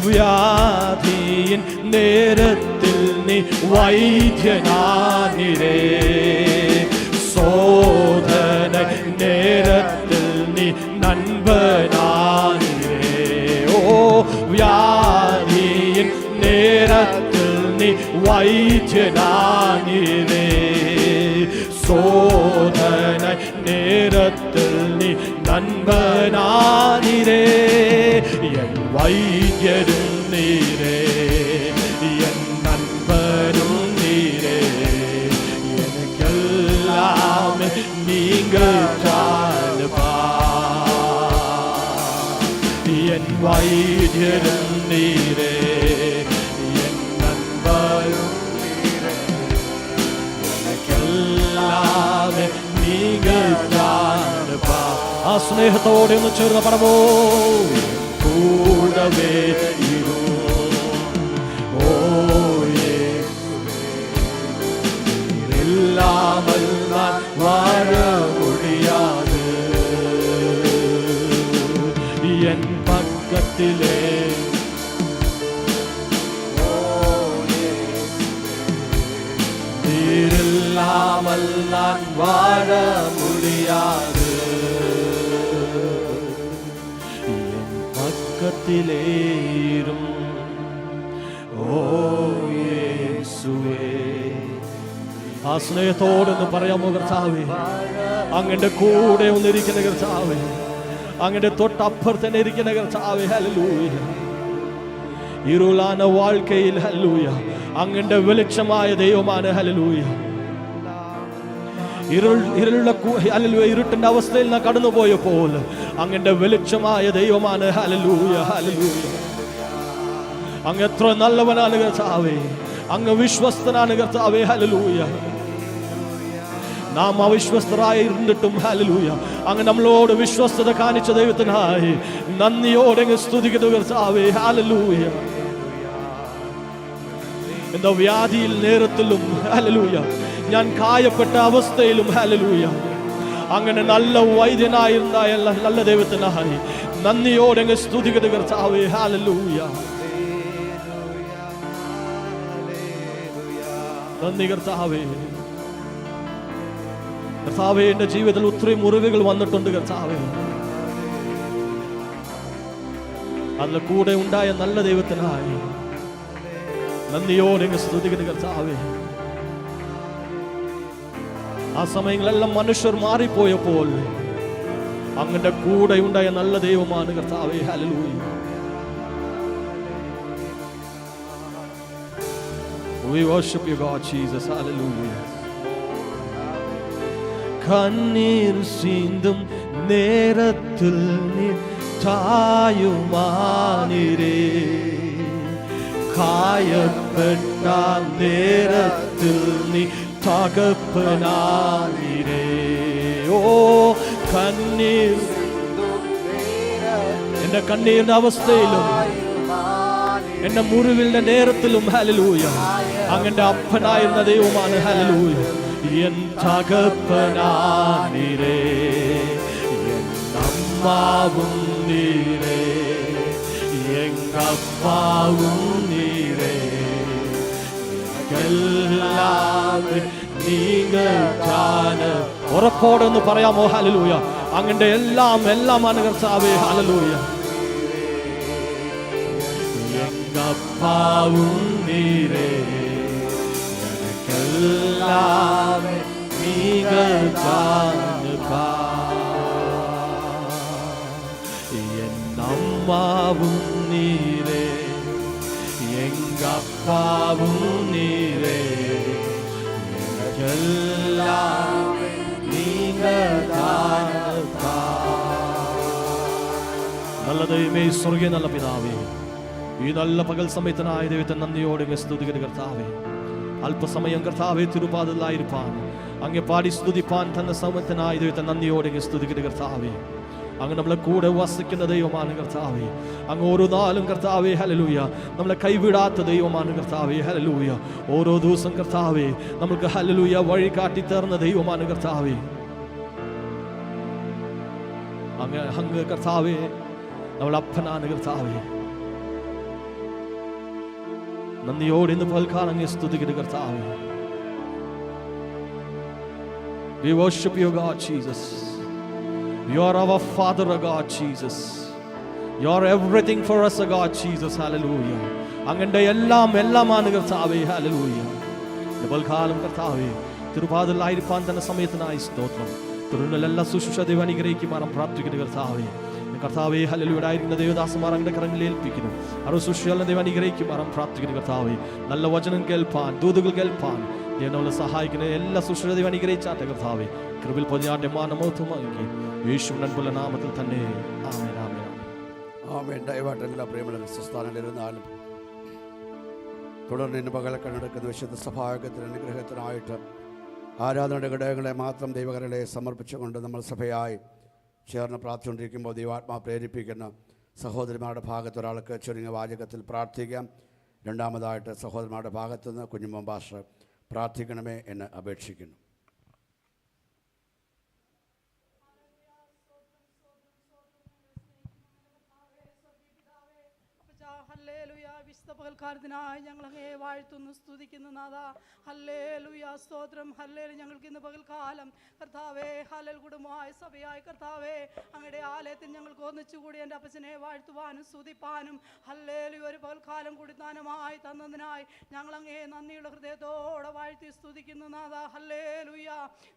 വ്യാധിயின் നേരത്തിൽ നീ വൈദ്യനാനിരേ, സോദന നേരത്തിൽ നീ നൻപനാനിരേ. ഓ വ്യാധിயின் നേരത്തിൽ നീ വൈദ്യനാനിരേ, സോദന നേരത്തിൽ നീ നൻപനാനിരേ. എൻ വൈദ്യരും നീരേ, എൻ നൻപരും നീരേ, എനിക്കെല്ലാം നിങ്ങൾ ജാനപ്പാ. എൻ വൈദ്യരും നീരേ, എൻ നൻപരും നീരേ, എനിക്കെല്ലാം നിങ്ങൾ ജാനപ്പാ. ആ സ്നേഹത്തോടെ ഒന്ന് ചേർന്ന് പറമോ? കൂടവേ ഇരും. ഓ യേശുവേ, നീരില്ലാமல் நான் வாழ முடியாது. என் பக்கத்திலே இல்லாமல் நான் வாழ முடியாது. என் பக்கத்திலே இரும் ഓ യേശുവേ. ആ സ്നേഹത്തോടൊന്ന് പറയാമോ കർത്താവേ? അങ്ങന്റെ കൂടെ ഒന്നിരിക്കുന്ന കർത്താവേ, അങ്ങന്റെ തൊട്ടപ്പുറത്ത് തന്നെ ഇരിക്കുന്ന കർത്താവേ. ഹല്ലേലൂയ. ഇരുളാன வாழ்க்கைയിൽ ഹല്ലേലൂയ അങ്ങന്റെ വെളിച്ചമായ ദൈവമാണ്. ഹല്ലേലൂയ. ഇരുട്ടിന്റെ അവസ്ഥയിൽ നാം കടന്നു പോയപ്പോൾ അങ്ങന്റെ വെളിച്ചമായ ദൈവമാണ്. ഹല്ലേലൂയ. ഹല്ലേലൂയ. അങ്ങ് എത്ര നല്ലവനാണ് കർത്താവേ, അങ്ങ് വിശ്വസ്തനാണ് കർത്താവേ. ഹല്ലേലൂയ. നാം അവിശ്വസ്തരായി ഇരുന്നിട്ടും ഹല്ലേലൂയ അങ്ങ് നമ്മളോട് വിശ്വസ്തത കാണിച്ച ദൈവത്തിനായി നന്ദിയോടെ സ്തുതിക്കുന്നു കർത്താവേ. ഹല്ലേലൂയ. എന്താ വ്യാധിയിൽ നേരത്തിലും ഹല്ലേലൂയ, ഞാൻ കായപ്പെട്ട അവസ്ഥയിലും ഹല്ലേലൂയ അങ്ങനെ നല്ല വൈദ്യനായിരുന്ന നല്ല ദൈവത്തിനായി നന്ദിയോടെ സ്തുതിക്കുന്നു കർത്താവേ. ഹല്ലേലൂയ. നന്ദി കർത്താവേ. കർത്താവേ, എന്റെ ജീവിതത്തിൽ ഒത്തിരി മുറിവുകൾ വന്നിട്ടുണ്ട് കർത്താവേ. അതിൽ കൂടെ ഉണ്ടായ നല്ല ദൈവത്തിനായി നന്ദിയോടെ സ്തുതിക്കുന്നു കർത്താവേ. ആ സമയങ്ങളെല്ലാം മനുഷ്യർ മാറിപ്പോയപ്പോൾ അങ്ങന്റെ കൂടെ ഉണ്ടായ നല്ല ദൈവമാണ് കർത്താവേ. Hallelujah. We worship you, God, Jesus. Hallelujah. கண்ணீர் சிந்தும் நேரத்தில் நீ தாயுமானீரே, காயப்பட்ட நேரத்தில் நீ தகப்பனானீரே. ഓ കണ്ണീർ, എന്റെ കണ്ണീരിന്റെ അവസ്ഥയിലും എന്റെ മുറിവിന്റെ നേരത്തിലും ഹല്ലേലൂയ അങ്ങന്റെ അപ്പനായിരുന്ന ദൈവമാണ്. ഹല്ലേലൂയ. എൻ തകപ്പനാനീരേ, എൻ അമ്മാവും നീരേ, എങ്കപ്പാവും നീരേ, എല്ലാവരും നീങ്ങാണ്. ഉറപ്പോടെ ഒന്ന് പറയാമോ? ഹല്ലേലൂയ. അങ്ങന്റെ എല്ലാം എല്ലാമാണ് കർത്താവേ. ഹല്ലേലൂയ. എങ്കപ്പാവും നീരേ, എല്ലാം നീങ്ങാണ്. എൻ അമ്മാവും നീരേ, എങ്കപ്പാവും നീരേ, എല്ലാം നീങ്ങാണ്. നല്ല ദൈവമേ, സ്വർഗീയ നല്ല പിതാവേ, ഈ നല്ല പകൽ സമയത്തിനായ ദൈവത്തെ നന്ദിയോടെ സ്തുതിക്കുന്ന കർത്താവേ, അല്പസമയം കർത്താവേ തിരുപാതിലായിരിക്കാൻ അങ്ങ് പാടി സ്തുതിപ്പാൻ തന്ന സമയത്തിനായ ദൈവത്തെ നന്ദിയോടെ സ്തുതിക്കുന്ന കർത്താവേ. അങ്ങ് നമ്മളെ കൂടെ വസിക്കുന്ന ദൈവമാണ് കർത്താവേ. അങ്ങ് ഓരോ നാളും കർത്താവേ ഹല്ലേലൂയ നമ്മളെ കൈവിടാത്ത ദൈവമാണ് കർത്താവേ. ഹല്ലേലൂയ. ഓരോ ദിവസം കർത്താവേ നമുക്ക് ഹല്ലേലൂയ വഴി കാട്ടി തരുന്ന ദൈവമാണ് കർത്താവേ. അങ്ങ് കർത്താവേ നമ്മളെ അപ്പനാണ് കർത്താവേ. നന്ദിയോടെ ഇന്ന് പൽക്കാലം അങ്ങ് സ്തുതിക്കുന്ന കർത്താവേ. We worship you, God, Jesus. You are our Father, God, Jesus. You are everything for us, God, Jesus. Hallelujah. അങ്ങന്റെ എല്ലാമാണ് കർത്താവേ. ഹല്ലേലൂയ. പൽക്കാലം കർത്താവേ തിരുപാതിലായിരിക്കാൻ തന്നെ സമയത്തിനായി സ്തോത്രം. തുടർന്നെല്ലാ ശുശ്രൂഷ ദൈവം അനുഗ്രഹിക്കുമാറാൻ പ്രാർത്ഥിക്കുന്ന കർത്താവേ. കർത്താവേ ഹല്ലേലൂയ ആയിരിക്കുന്ന ദേവദാസന്മാർ അങ്ങയുടെ കരങ്ങളിൽ ഏൽപ്പിക്കുന്നു. അവരുടെ ശുശ്രൂഷകളെ ദൈവം അനുഗ്രഹിക്കുമാറാൻ പ്രാർത്ഥിക്കുന്ന കർത്താവേ. നല്ല വചനം കേൾപ്പാൻ, ദൂതുകൾ കേൾപ്പാൻ ദൈവം നമ്മളെ സഹായിക്കുന്ന എല്ലാ ശുശ്രൂഷ ദൈവം അനുഗ്രഹിച്ചാട്ടെ കർത്താവേ. കൃപയിൽ പൊതിയാട്ടെ മാനമോത്വമാക്കി യേശുവിൻ അൻപുള്ള നാമത്തിൽ തന്നെ ആമേൻ. ആമേൻ. ആമേൻ. ദയവായിട്ട് എല്ലാ പ്രിയമുള്ള സ്ഥാനങ്ങളിരുന്നാലും തുടർന്ന് ഇന്ന് പകൽ കണ്ടെടുക്കുന്ന വിശുദ്ധ സഭായോഗത്തിന് അനുഗ്രഹത്തിനായിട്ട് ആരാധനയുടെ ഘടകങ്ങളെ മാത്രം ദൈവകരങ്ങളെ സമർപ്പിച്ചുകൊണ്ട് നമ്മൾ സഭയായി ചേർന്ന് പ്രാർത്ഥിച്ചുകൊണ്ടിരിക്കുമ്പോൾ ദൈവാത്മാ പ്രേരിപ്പിക്കുന്ന സഹോദരിമാരുടെ ഭാഗത്ത് ഒരാൾക്ക് ചുരുങ്ങിയ വാചകത്തിൽ പ്രാർത്ഥിക്കാം. രണ്ടാമതായിട്ട് സഹോദരന്മാരുടെ ഭാഗത്തുനിന്ന് കുഞ്ഞുമോൻ പാസ്റ്റർ പ്രാർത്ഥിക്കണമേ എന്ന് അപേക്ഷിക്കുന്നു. ഹല്ലേലൂയ. വിശുദ്ധ പകൽക്കാലത്തിനായി ഞങ്ങൾ അങ്ങേ വാഴ്ത്തുന്നു, സ്തുതിക്കുന്നു നാഥാ. ഹല്ലേലൂയ. സ്തോത്രം. ഹല്ലേലൂയ. ഞങ്ങൾക്ക് ഇന്ന് പകൽക്കാലം കർത്താവേ ഹല്ലേൽ കുടുംബമായ സഭയായി കർത്താവേ അങ്ങയുടെ ആലയത്തിൽ ഞങ്ങൾക്ക് ഒന്നിച്ചുകൂടി എൻ്റെ അപ്പച്ചനെ വാഴ്ത്തുവാനും സ്തുതിപ്പാനും ഹല്ലേലൂയ ഒരു പകൽക്കാലം കൂടി ദാനമായി തന്നതിനായി ഞങ്ങൾ അങ്ങേ നന്ദിയുള്ള ഹൃദയത്തോടെ വാഴ്ത്തി സ്തുതിക്കുന്നു നാഥാ. ഹല്ലേലൂയ.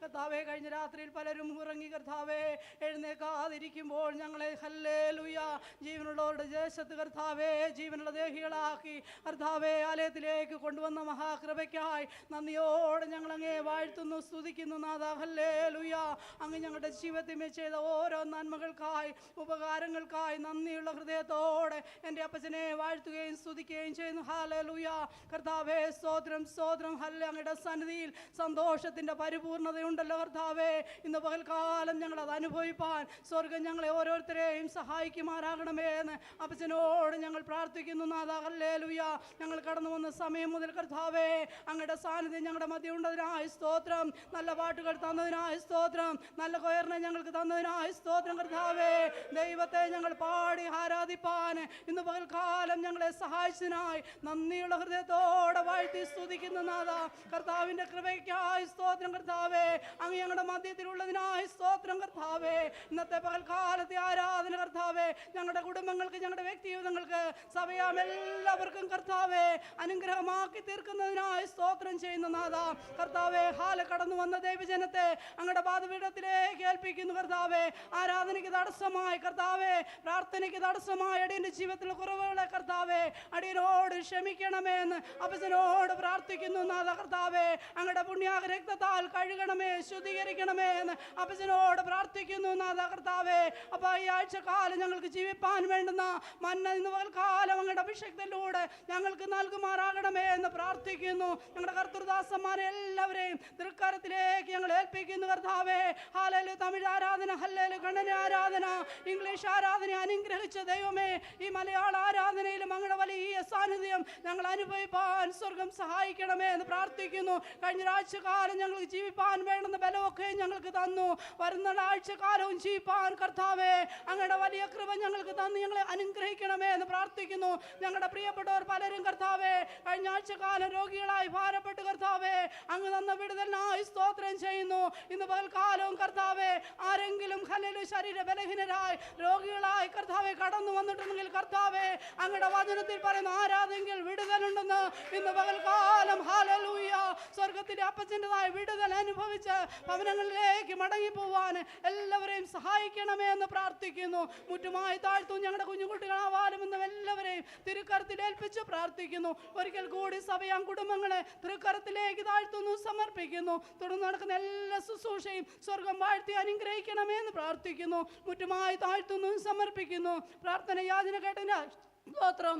കർത്താവേ കഴിഞ്ഞ രാത്രിയിൽ പലരും ഉറങ്ങി കർത്താവേ എഴുന്നേക്കാതിരിക്കുമ്പോൾ ഞങ്ങളെ ഹല്ലേലൂയ ജീവനുള്ളവരുടെ ദേശത്ത് കർത്താവേ ജീവനുള്ള ദേഹികളാക്കി കർത്താവേ ആലയത്തിലേക്ക് കൊണ്ടുവന്ന മഹാകൃപയ്ക്കായി നന്ദിയോടെ ഞങ്ങൾ അങ്ങേ വാഴ്ത്തുന്നു സ്തുതിക്കുന്നു നാഥാ. ഹല്ലേലൂയ. അങ്ങ് ഞങ്ങളുടെ ജീവിതത്തിൽ ചെയ്ത ഓരോ നന്മകൾക്കായി ഉപകാരങ്ങൾക്കായി നന്ദിയുള്ള ഹൃദയത്തോടെ എൻ്റെ അപ്പച്ചനെ വാഴ്ത്തുകയും സ്തുതിക്കുകയും ചെയ്യുന്നു. ഹല്ലേലൂയ. കർത്താവേ സ്തോത്രം സ്തോത്രം. ഹല്ലേലൂയ. അങ്ങയുടെ സന്നിധിയിൽ സന്തോഷത്തിൻ്റെ പരിപൂർണതയുണ്ടല്ലോ കർത്താവേ. ഇന്ന് പകൽക്കാലം ഞങ്ങളത് അനുഭവിപ്പാൻ സ്വർഗം ഞങ്ങളെ ഓരോരുത്തരെയും സഹായിക്കുമാറാകണമേ എന്ന് അപ്പച്ചനോട് ഞങ്ങൾ പ്രാർത്ഥിക്കുന്നു നാഥാ. ഹല്ലേലൂയ. ഞങ്ങൾ കടന്നു വന്ന സമയം മുതൽ കർത്താവേ അങ്ങയുടെ സാന്നിധ്യം ഞങ്ങളുടെ മധ്യ ഉണ്ടതിനായി സ്തോത്രം. നല്ല പാട്ടുകൾ തന്നതിനായി സ്തോത്രം. നല്ല കൊയറിനെ ഞങ്ങൾക്ക് തന്നതിനായി സ്തോത്രം കർത്താവേ. ദൈവത്തെ ഞങ്ങൾ പാടി ആരാധിപ്പാൻ ഇന്ന് പകൽക്കാലം ഞങ്ങളെ സഹായിച്ചതിനായി നന്ദിയുള്ള ഹൃദയത്തോടെ വാഴ്ത്തി സ്തുതിക്കുന്നു നാഥാ. കർത്താവിൻ്റെ കൃപയ്ക്കായി സ്തോത്രം കർത്താവേ. അങ്ങ് ഞങ്ങളുടെ മധ്യത്തിലുള്ളതിനായി സ്തോത്രം കർത്താവേ. ഇന്നത്തെ പകൽക്കാലത്തെ ആരാധന കർത്താവേ ഞങ്ങളുടെ കുടുംബങ്ങൾക്ക് ഞങ്ങളുടെ വ്യക്തിജീവിതങ്ങൾക്ക് സഭയാം എല്ലാവർക്കും കർത്താവേ അനുഗ്രഹമാക്കി തീർക്കുന്നതിനായി സ്തോത്രം ചെയ്യുന്ന നാഥാ. കർത്താവേ ഹാല കടന്നു വന്ന ദൈവജനത്തെ അങ്ങയുടെ പാദപീഠത്തിലേക്ക് ഏൽപ്പിക്കുന്നു കർത്താവേ. ആരാധനയ്ക്ക് തടസ്സമായി കർത്താവേ പ്രാർത്ഥനയ്ക്ക് തടസ്സമായി അടിയൻ്റെ ജീവിതത്തിലെ കുറവുകളെ കർത്താവേ അടിയനോട് ക്ഷമിക്കണമേ എന്ന് അപ്പച്ചനോട് പ്രാർത്ഥിക്കുന്നു നാഥാ. കർത്താവേ അങ്ങയുടെ പുണ്യാക രക്തത്താൽ കഴുകണമേ ശുദ്ധീകരിക്കണമേ എന്ന് അപ്പച്ചനോട് പ്രാർത്ഥിക്കുന്നു നാഥാ. കർത്താവേ അപ്പോൾ ഈ ആഴ്ചക്കാലം ഞങ്ങൾക്ക് ജീവിപ്പാൻ വേണ്ടുന്ന മന്ന ഇന്ന് പകൽക്കാലം അങ്ങയുടെ അഭിഷേകത്തിലൂടെ ഞങ്ങൾക്ക് നൽകുമാറാകണമേ എന്ന് പ്രാർത്ഥിക്കുന്നു. ഞങ്ങളുടെ കർത്തൃദാസന്മാരെ എല്ലാവരെയും തൃക്കാരത്തിലേക്ക് ഞങ്ങൾ ഏൽപ്പിക്കുന്നു കർത്താവേ. ഹല്ലേലൂയ. തമിഴ് ആരാധന ഹല്ലേലൂയ. കണ്ണന ആരാധന ഇംഗ്ലീഷ് ആരാധന അനുഗ്രഹിച്ച ദൈവമേ ഈ മലയാള ആരാധനയിലും അങ്ങയുടെ വലിയ സാന്നിധ്യം ഞങ്ങൾ അനുഭവിപ്പാൻ സ്വർഗം സഹായിക്കണമേ എന്ന് പ്രാർത്ഥിക്കുന്നു. കഴിഞ്ഞ ആഴ്ചക്കാലം ഞങ്ങൾക്ക് ജീവിപ്പാൻ വേണ്ടുന്ന ബലമൊക്കെ ഞങ്ങൾക്ക് തന്നു. വരുന്ന ആഴ്ചക്കാലവും ജീവിപ്പാൻ കർത്താവേ അങ്ങയുടെ വലിയ കൃപ ഞങ്ങൾക്ക് തന്നു ഞങ്ങളെ അനുഗ്രഹിക്കണമേ എന്ന് പ്രാർത്ഥിക്കുന്നു. ഞങ്ങളുടെ പ്രിയപ്പെട്ടവർ പലരും കർത്താവേ കഴിഞ്ഞ ആഴ്ചക്കാലം രോഗികളായി ഭാരപ്പെട്ട് കർത്താവേ അങ്ങ് തന്ന വിടുതലിനായി സ്തോത്രം ചെയ്യുന്നു. ഇന്ന് പകൽക്കാലവും കർത്താവേ ആരെങ്കിലും ഹല്ലേലൂയ ശരീര ബലഹീനരായി രോഗികളായി കർത്താവേ കടന്നു വന്നിട്ടുണ്ടെങ്കിൽ കർത്താവേ അങ്ങയുടെ വചനത്തിൽ പറയുന്ന ആരാധെങ്കിൽ വിടുതലുണ്ടെന്ന് ഇന്ന് പകൽക്കാലം ഹല്ലേലൂയ സ്വർഗത്തിലെ അപ്പച്ചൻ്റെതായ വിടുതൽ അനുഭവിച്ച് ഭവനങ്ങളിലേക്ക് മടങ്ങിപ്പോവാൻ എല്ലാവരെയും സഹായിക്കണമേ എന്ന് പ്രാർത്ഥിക്കുന്നു. മുറ്റുമായി താഴ്ത്തു ഞങ്ങളുടെ കുഞ്ഞുകുട്ടികളാവാലും എന്നും എല്ലാവരെയും തിരുക്കരത്തിൽ ഏൽപ്പിച്ച് പ്രാർത്ഥിക്കുന്നു. ഒരിക്കൽ കൂടി സഭയാം കുടുംബങ്ങളെ തൃക്കരത്തിലേക്ക് താഴ്ത്തുന്നു സമർപ്പിക്കുന്നു. തുടർന്ന് നടക്കുന്ന എല്ലാ ശുശ്രൂഷയും സ്വർഗം വാഴ്ത്തി അനുഗ്രഹിക്കണമേ എന്ന് പ്രാർത്ഥിക്കുന്നു. മുറ്റുമായി താഴ്ത്തുന്നു സമർപ്പിക്കുന്നു. പ്രാർത്ഥന യാചന കേട്ടതിന് സ്തോത്രം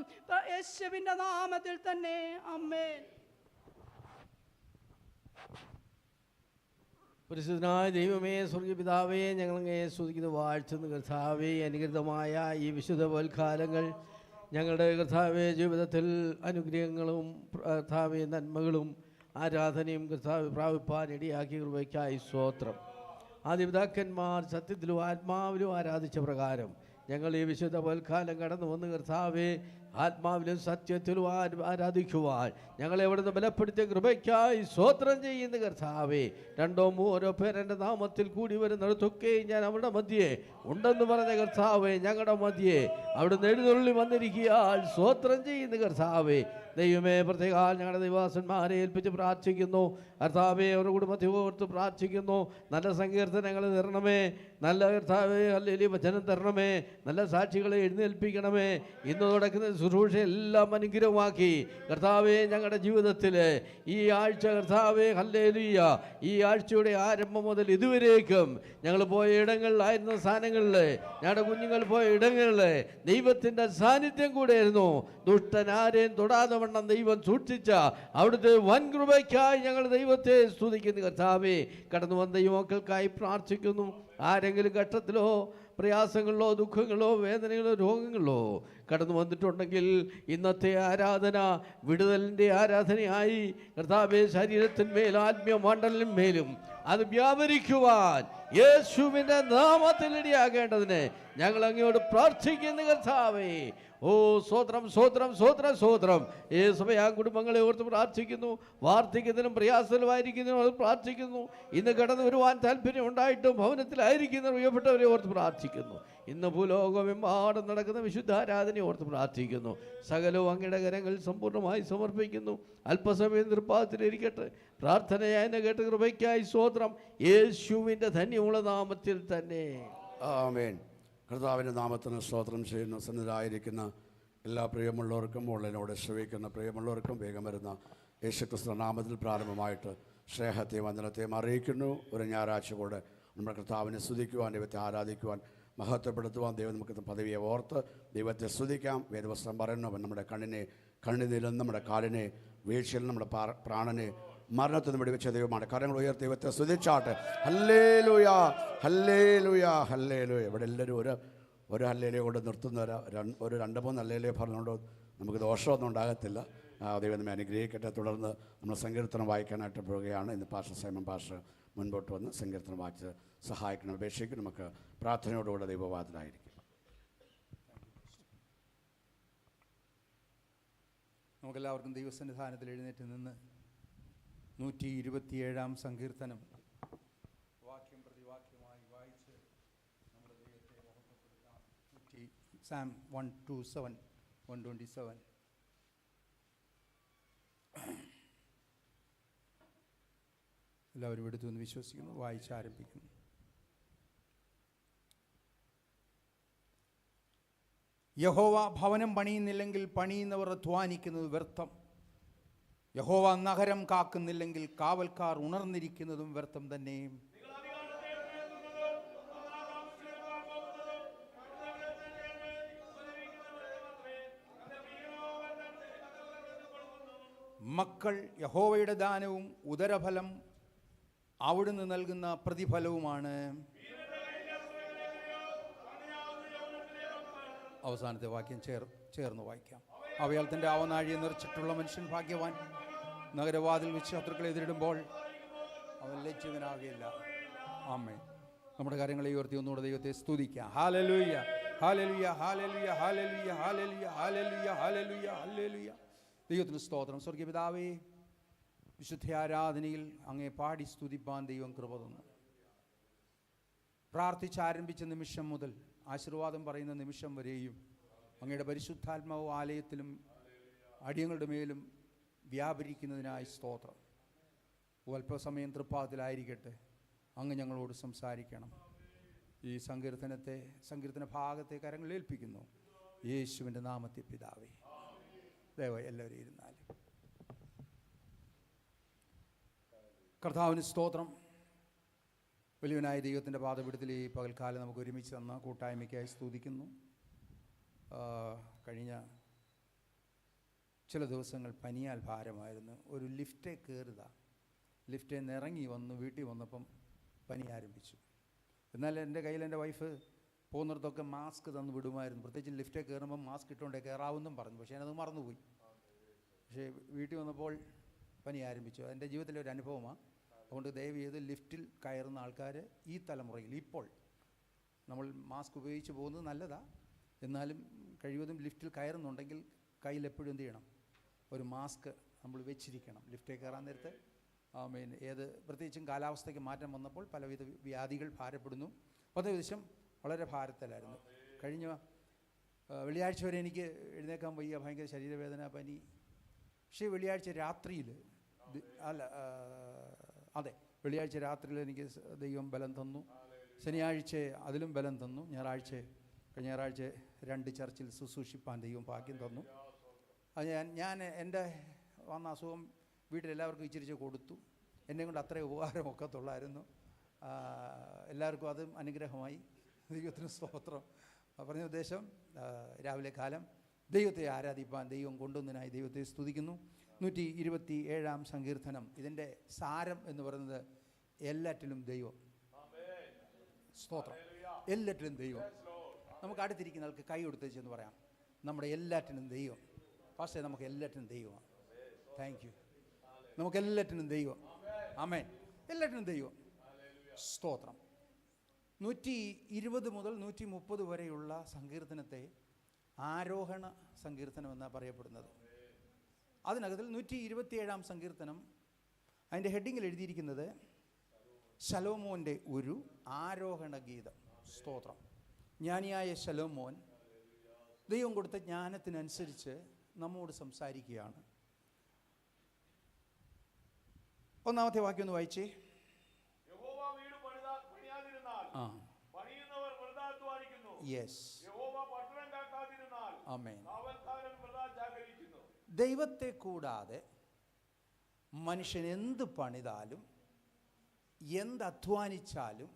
യേശുവിന്റെ നാമത്തിൽ തന്നെ ആമേൻ. പരിശുദ്ധനായ ദൈവമേ സ്വർഗീയ പിതാവേ ഞങ്ങളങ്ങേ സ്തുതിക്കുന്ന വാഴ്ത്തുന്ന കർത്താവേ അനുഗ്രഹമായ ഈ വിശുദ്ധ വൽക്കാലങ്ങൾ ഞങ്ങളുടെ കർത്താവേ ജീവിതത്തിൽ അനുഗ്രഹങ്ങളും കർത്താവേ നന്മകളും ആരാധനയും കർത്താവ് പ്രാപിപ്പാൻ ഇടയാക്കിയ കൃപയ്ക്കായി സ്തോത്രം. ആദിപിതാക്കന്മാർ സത്യത്തിലും ആത്മാവിലും ആരാധിച്ച പ്രകാരം ഞങ്ങൾ ഈ വിശുദ്ധ വൽക്കാലം കടന്നു വന്ന് കർത്താവേ ആത്മാവിലും സത്യത്തിലും ആരാധിക്കുവാൻ ഞങ്ങളെ അവിടുന്ന് ബലപ്പെടുത്തിയ കൃപയ്ക്കായി സ്തോത്രം ചെയ്യുന്ന കർത്താവേ. 2-3 പേർ എൻ്റെ നാമത്തിൽ കൂടി വരുന്നിടത്തൊക്കെ ഞാൻ അവിടെ മധ്യേ ഉണ്ടെന്ന് പറഞ്ഞ കർത്താവേ ഞങ്ങളുടെ മധ്യേ അവിടുന്ന് എഴുന്നള്ളി വന്നിരിക്കാൻ സ്തോത്രം ചെയ്യുന്ന കർത്താവേ. ദൈവമേ പ്രത്യേകം ഞങ്ങളുടെ ദൈവാസന്മാരെ ഏൽപ്പിച്ച് പ്രാർത്ഥിക്കുന്നു കർത്താവേ. അവരുടെ കുടുംബത്തെ ഓർത്ത് പ്രാർത്ഥിക്കുന്നു. നല്ല സങ്കീർത്തനങ്ങൾ തരണമേ. നല്ല കർത്താവേ ഹല്ലേലൂയ വചനം തരണമേ. നല്ല സാക്ഷികളെ എഴുന്നേൽപ്പിക്കണമേ. ഇന്ന് നടക്കുന്ന ശുശ്രൂഷയെല്ലാം അനുഗ്രഹമാക്കി കർത്താവേ ഞങ്ങളുടെ ജീവിതത്തിൽ ഈ ആഴ്ച കർത്താവേ ഹല്ലേലൂയ ഈ ആഴ്ചയുടെ ആരംഭം മുതൽ ഇതുവരേക്കും ഞങ്ങൾ പോയ ഇടങ്ങളിലായിരുന്ന സ്ഥാനങ്ങളിൽ ഞങ്ങളുടെ കുഞ്ഞുങ്ങൾ പോയ ഇടങ്ങളിൽ ദൈവത്തിൻ്റെ സാന്നിധ്യം കൂടെയായിരുന്നു. ദുഷ്ടനാരെയും തൊടാതെ വണ്ണം ദൈവം സൂക്ഷിച്ച അവിടുത്തെ വൻ കൃപയ്ക്കായി ഞങ്ങൾ ദൈവത്തെ സ്തുതിക്കുന്നു കർത്താവേ. കടന്നു വന്ന യുവാക്കൾക്കായി പ്രാർത്ഥിക്കുന്നു. ആരെങ്കിലും ഘട്ടത്തിലോ പ്രയാസങ്ങളിലോ ദുഃഖങ്ങളോ വേദനകളോ രോഗങ്ങളോ കടന്നു വന്നിട്ടുണ്ടെങ്കിൽ ഇന്നത്തെ ആരാധന വിടുതലിൻ്റെ ആരാധനയായി കർത്താവേ ശരീരത്തിന്മേലും ആത്മീയ മണ്ഡലിന്മേലും അത് വ്യാപരിക്കുവാൻ യേശുവിൻ്റെ നാമത്തിൽ ഇടയാകേണ്ടതിന് ഞങ്ങൾ അങ്ങയോട് പ്രാർത്ഥിക്കുന്നു കർത്താവേ. ഓ സ്വോത്രം സ്വോത്രം സ്വോത്രം സ്വോത്രം. ഈ സഭയാ കുടുംബങ്ങളെ ഓർത്ത് പ്രാർത്ഥിക്കുന്നു. വാർദ്ധക്യത്തിനും പ്രയാസത്തിലുമായിരിക്കുന്നതിനും അത് പ്രാർത്ഥിക്കുന്നു. ഇന്ന് കടന്നു വരുവാൻ താല്പര്യം ഉണ്ടായിട്ടും ഭവനത്തിലായിരിക്കുന്ന പ്രിയപ്പെട്ടവരെ ഓർത്ത് പ്രാർത്ഥിക്കുന്നു. ഇന്ന് ഭൂലോകമെമ്പാടും നടക്കുന്ന വിശുദ്ധാരാധനയെ ഓർത്ത് പ്രാർത്ഥിക്കുന്നു. സകലവും അങ്ങയുടെ കരങ്ങളിൽ സമ്പൂർണ്ണമായി സമർപ്പിക്കുന്നു. അല്പസമയം നിർപ്പാദത്തിലിരിക്കട്ടെ. പ്രാർത്ഥനയായി കേട്ട കൃപയ്ക്കായി സ്തോത്രം. യേശുവിൻ്റെ ധന്യമുള്ള നാമത്തിൽ തന്നെ ആമേൻ. കർത്താവിൻ്റെ നാമത്തിന് സ്തോത്രം ചെയ്യുന്നു. സന്നിധായിരിക്കുന്ന എല്ലാ പ്രിയമുള്ളവർക്കും ഓൺലൈനോടെ ശ്രവിക്കുന്ന പ്രിയമുള്ളവർക്കും വേഗം വരുന്ന യേശുക്രിസ്തു നാമത്തിൽ പ്രാരംഭമായിട്ട് സ്നേഹത്തെയും വന്ദനത്തെയും അറിയിക്കുന്നു. ഒരു ഞായറാഴ്ച കൂടെ നമ്മുടെ കർത്താവിനെ സ്തുതിക്കുവാൻ, ദൈവത്തെ ആരാധിക്കുവാൻ, മഹത്വപ്പെടുത്തുവാൻ ദൈവം നമുക്ക് പദവിയെ ഓർത്ത് ദൈവത്തെ സ്തുതിക്കാം. വേദവസ്ത്രം പറയുന്നു, അവൻ നമ്മുടെ കണ്ണിനിലും നമ്മുടെ കാലിനെ വീഴ്ചയിൽ നമ്മുടെ പ്രാണനെ മരണത്തിന് വെടിവെച്ച ദൈവമാണ്. കരങ്ങൾ ഉയർത്തി ദൈവത്തെ സ്തുതിച്ചാട്ടെ. Hallelujah hallelujah hallelujah. ഇവിടെ എല്ലാവരും ഒരു ഹല്ലേലൂയ കൊണ്ട് നിർത്തുന്ന ഒരു 2-3 ഹല്ലേലൂയ പറഞ്ഞുകൊണ്ട് നമുക്ക് ദോഷമൊന്നും ഉണ്ടാകത്തില്ല. ദൈവം നമ്മെ അനുഗ്രഹിക്കട്ടെ. തുടർന്ന് നമ്മൾ സങ്കീർത്തനം വായിക്കാനായിട്ട് പോവുകയാണ്. ഇന്ന് പാസ്റ്റർ സൈമൺ പാസ്റ്റർ മുൻപോട്ട് വന്ന് സങ്കീർത്തനം വായിച്ച് സഹായിക്കണം. അപേക്ഷിക്കും. നമുക്ക് പ്രാർത്ഥനയോടുകൂടെ ദൈവവാദനായിരിക്കും. നമുക്കെല്ലാവർക്കും ദൈവസന്നിധാനത്തിൽ എഴുന്നേറ്റ് നിന്ന് 127-ാം സങ്കീർത്തനം വാക്യം പ്രതിവാക്യമായി വായിച്ച് നമ്മുടെ ദൈവത്തെ മഹത്വപ്പെടുത്താം. സാം 127 127. എല്ലാവരും എടുത്തു എന്ന് വിശ്വസിക്കുന്നു. വായിച്ചാരംഭിക്കുന്നു. യഹോവ ഭവനം പണിയുന്നില്ലെങ്കിൽ പണിയുന്നവർ അധ്വാനിക്കുന്നത് വ്യർത്ഥം. യഹോവ നഗരം കാക്കുന്നില്ലെങ്കിൽ കാവൽക്കാർ ഉണർന്നിരിക്കുന്നതും വ്യർത്ഥം തന്നെ. മക്കൾ യഹോവയുടെ ദാനവും ഉദരഫലം അവിടുന്ന് നൽകുന്ന പ്രതിഫലവുമാണ്. അവസാനത്തെ വാക്യം ചേർന്ന് വായിക്കാം. അവയാൽ തൻ്റെ ആവനാഴിയെ നിറച്ചിട്ടുള്ള മനുഷ്യൻ ഭാഗ്യവാൻ. നഗരവാതിൽ വെച്ച് ശത്രുക്കളെ എതിരിടുമ്പോൾ അവൻ ലജ്ജിതനാകുകയില്ല. ആമേൻ. നമ്മുടെ കാര്യങ്ങളെ ഉയർത്തി ഒന്നുകൂടെ ദൈവത്തെ സ്തുതിക്കാം. Hallelujah hallelujah hallelujah hallelujah hallelujah hallelujah hallelujah hallelujah. ദൈവത്തിന് സ്തോത്രം. സ്വർഗ്ഗീയ പിതാവേ, വിശുദ്ധ ആരാധനയിൽ അങ്ങേ പാടി സ്തുതിപ്പാൻ ദൈവം കൃപ തന്നു. പ്രാർത്ഥിച്ചാരംഭിച്ച നിമിഷം മുതൽ ആശീർവാദം പറയുന്ന നിമിഷം വരെയും അങ്ങയുടെ പരിശുദ്ധാത്മാവ് ആലയത്തിലും അടിയങ്ങളുടെ മേലും വ്യാപരിക്കുന്നതിനായി സ്തോത്രം. അല്പസമയം തൃപ്പാദത്തിലായിരിക്കട്ടെ. അങ്ങ് ഞങ്ങളോട് സംസാരിക്കണം. ഈ സങ്കീർത്തന ഭാഗത്തെ കരങ്ങളിൽ ഏൽപ്പിക്കുന്നു. യേശുവിൻ്റെ നാമത്തിൽ പിതാവേ. ദയവായി എല്ലാവരും ഇരുന്നാലും. കർത്താവിന് സ്തോത്രം. വലിയവനായ ദൈവത്തിൻ്റെ പാദപീഠത്തിൽ ഈ പകൽക്കാലം നമുക്ക് ഒരുമിച്ച് തന്ന കൂട്ടായ്മയ്ക്കായി സ്തുതിക്കുന്നു. കഴിഞ്ഞ ചില ദിവസങ്ങൾ പനിയാൽ ഭാരമായിരുന്നു. ഒരു ലിഫ്റ്റേ ലിഫ്റ്റിൽ നിന്ന് ഇറങ്ങി വന്ന് വീട്ടിൽ വന്നപ്പം പനി ആരംഭിച്ചു. എന്നാൽ എൻ്റെ കയ്യിൽ എൻ്റെ വൈഫ് പോകുന്നിടത്തൊക്കെ മാസ്ക് തന്ന് വിടുമായിരുന്നു. പ്രത്യേകിച്ച് ലിഫ്റ്റിൽ കയറുമ്പം മാസ്ക് ഇട്ടുകൊണ്ടേ കയറാവുന്നും പറഞ്ഞു. പക്ഷേ ഞാനത് മറന്നുപോയി. പക്ഷേ വീട്ടിൽ വന്നപ്പോൾ പനി ആരംഭിച്ചു. എൻ്റെ ജീവിതത്തിലെ ഒരു അനുഭവമാണ്. അതുകൊണ്ട് ദയവ് ചെയ്ത് ലിഫ്റ്റിൽ കയറുന്ന ആൾക്കാർ ഈ തലമുറയിൽ ഇപ്പോൾ നമ്മൾ മാസ്ക് ഉപയോഗിച്ച് പോകുന്നത് നല്ലതാണ്. എന്നാലും കഴിവതും ലിഫ്റ്റിൽ കയറുന്നുണ്ടെങ്കിൽ കയ്യിൽ എപ്പോഴും എന്ത് ചെയ്യണം? ഒരു മാസ്ക് നമ്മൾ വെച്ചിരിക്കണം. ലിഫ്റ്റിൽ കയറാൻ നേരത്തെ പ്രത്യേകിച്ചും കാലാവസ്ഥയ്ക്ക് മാറ്റം വന്നപ്പോൾ പലവിധ വ്യാധികൾ ഭാരപ്പെടുന്നു. അതേ ദിവസം വളരെ ഭാരത്തിലായിരുന്നു. കഴിഞ്ഞ വെള്ളിയാഴ്ച വരെ എനിക്ക് എഴുന്നേക്കാൻ വയ്യ, ഭയങ്കര ശരീരവേദന, പനി. പക്ഷേ വെള്ളിയാഴ്ച രാത്രിയിൽ വെള്ളിയാഴ്ച രാത്രിയിൽ എനിക്ക് ദൈവം ബലം തന്നു. ശനിയാഴ്ച അതിലും ബലം തന്നു. കഴിഞ്ഞ ഞായറാഴ്ച 2 ചർച്ചിൽ ശുശ്രൂഷിപ്പാൻ ദൈവം ഭാഗ്യം തന്നു. അത് ഞാൻ എൻ്റെ വന്ന അസുഖം വീട്ടിലെല്ലാവർക്കും ഇച്ചിരിച്ച് കൊടുത്തു. എന്നെ കൊണ്ട് അത്രയും ഉപകാരമൊക്കത്തുള്ളായിരുന്നു. എല്ലാവർക്കും അതും അനുഗ്രഹമായി. ദൈവത്തിന് സ്തോത്രം. പറഞ്ഞ ഉദ്ദേശം രാവിലെ കാലം ദൈവത്തെ ആരാധിപ്പാൻ ദൈവം കൊണ്ടുവന്നതിനായി ദൈവത്തെ സ്തുതിക്കുന്നു. 127-ാം സങ്കീർത്തനം. ഇതിൻ്റെ സാരം എന്ന് പറയുന്നത് എല്ലാറ്റിലും ദൈവം. സ്തോത്രം. എല്ലാറ്റിലും ദൈവം. നമുക്ക് അടുത്തിരിക്കുന്ന ആൾക്ക് കൈ കൊടുത്തേച്ച് എന്ന് പറയാം. നമ്മുടെ എല്ലാറ്റിനും ദൈവം. പക്ഷേ നമുക്ക് എല്ലാറ്റിനും ദൈവമാണ്. Thank you. നമുക്കെല്ലാറ്റിനും ദൈവം. ആമേൻ. എല്ലാറ്റിനും ദൈവം. സ്തോത്രം. 120 മുതൽ 130 വരെയുള്ള സങ്കീർത്തനത്തെ ആരോഹണ സങ്കീർത്തനം എന്നാണ് പറയപ്പെടുന്നത്. അതിനകത്തിൽ 127-ാം സങ്കീർത്തനം അതിൻ്റെ ഹെഡിങ്ങിൽ എഴുതിയിരിക്കുന്നത് ശലോമോൻ്റെ ഒരു ആരോഹണ ഗീതം. സ്തോത്രം. ജ്ഞാനിയായ ശലോമോൻ ദൈവം കൊടുത്ത ജ്ഞാനത്തിനനുസരിച്ച് നമ്മോട് സംസാരിക്കുകയാണ്. ഒന്നാമത്തെ വാക്യം ഒന്ന് വായിച്ചേ. യെസ്. ആമേൻ. ദൈവത്തെ കൂടാതെ മനുഷ്യൻ എന്ത് പണിതാലും എന്ത് അധ്വാനിച്ചാലും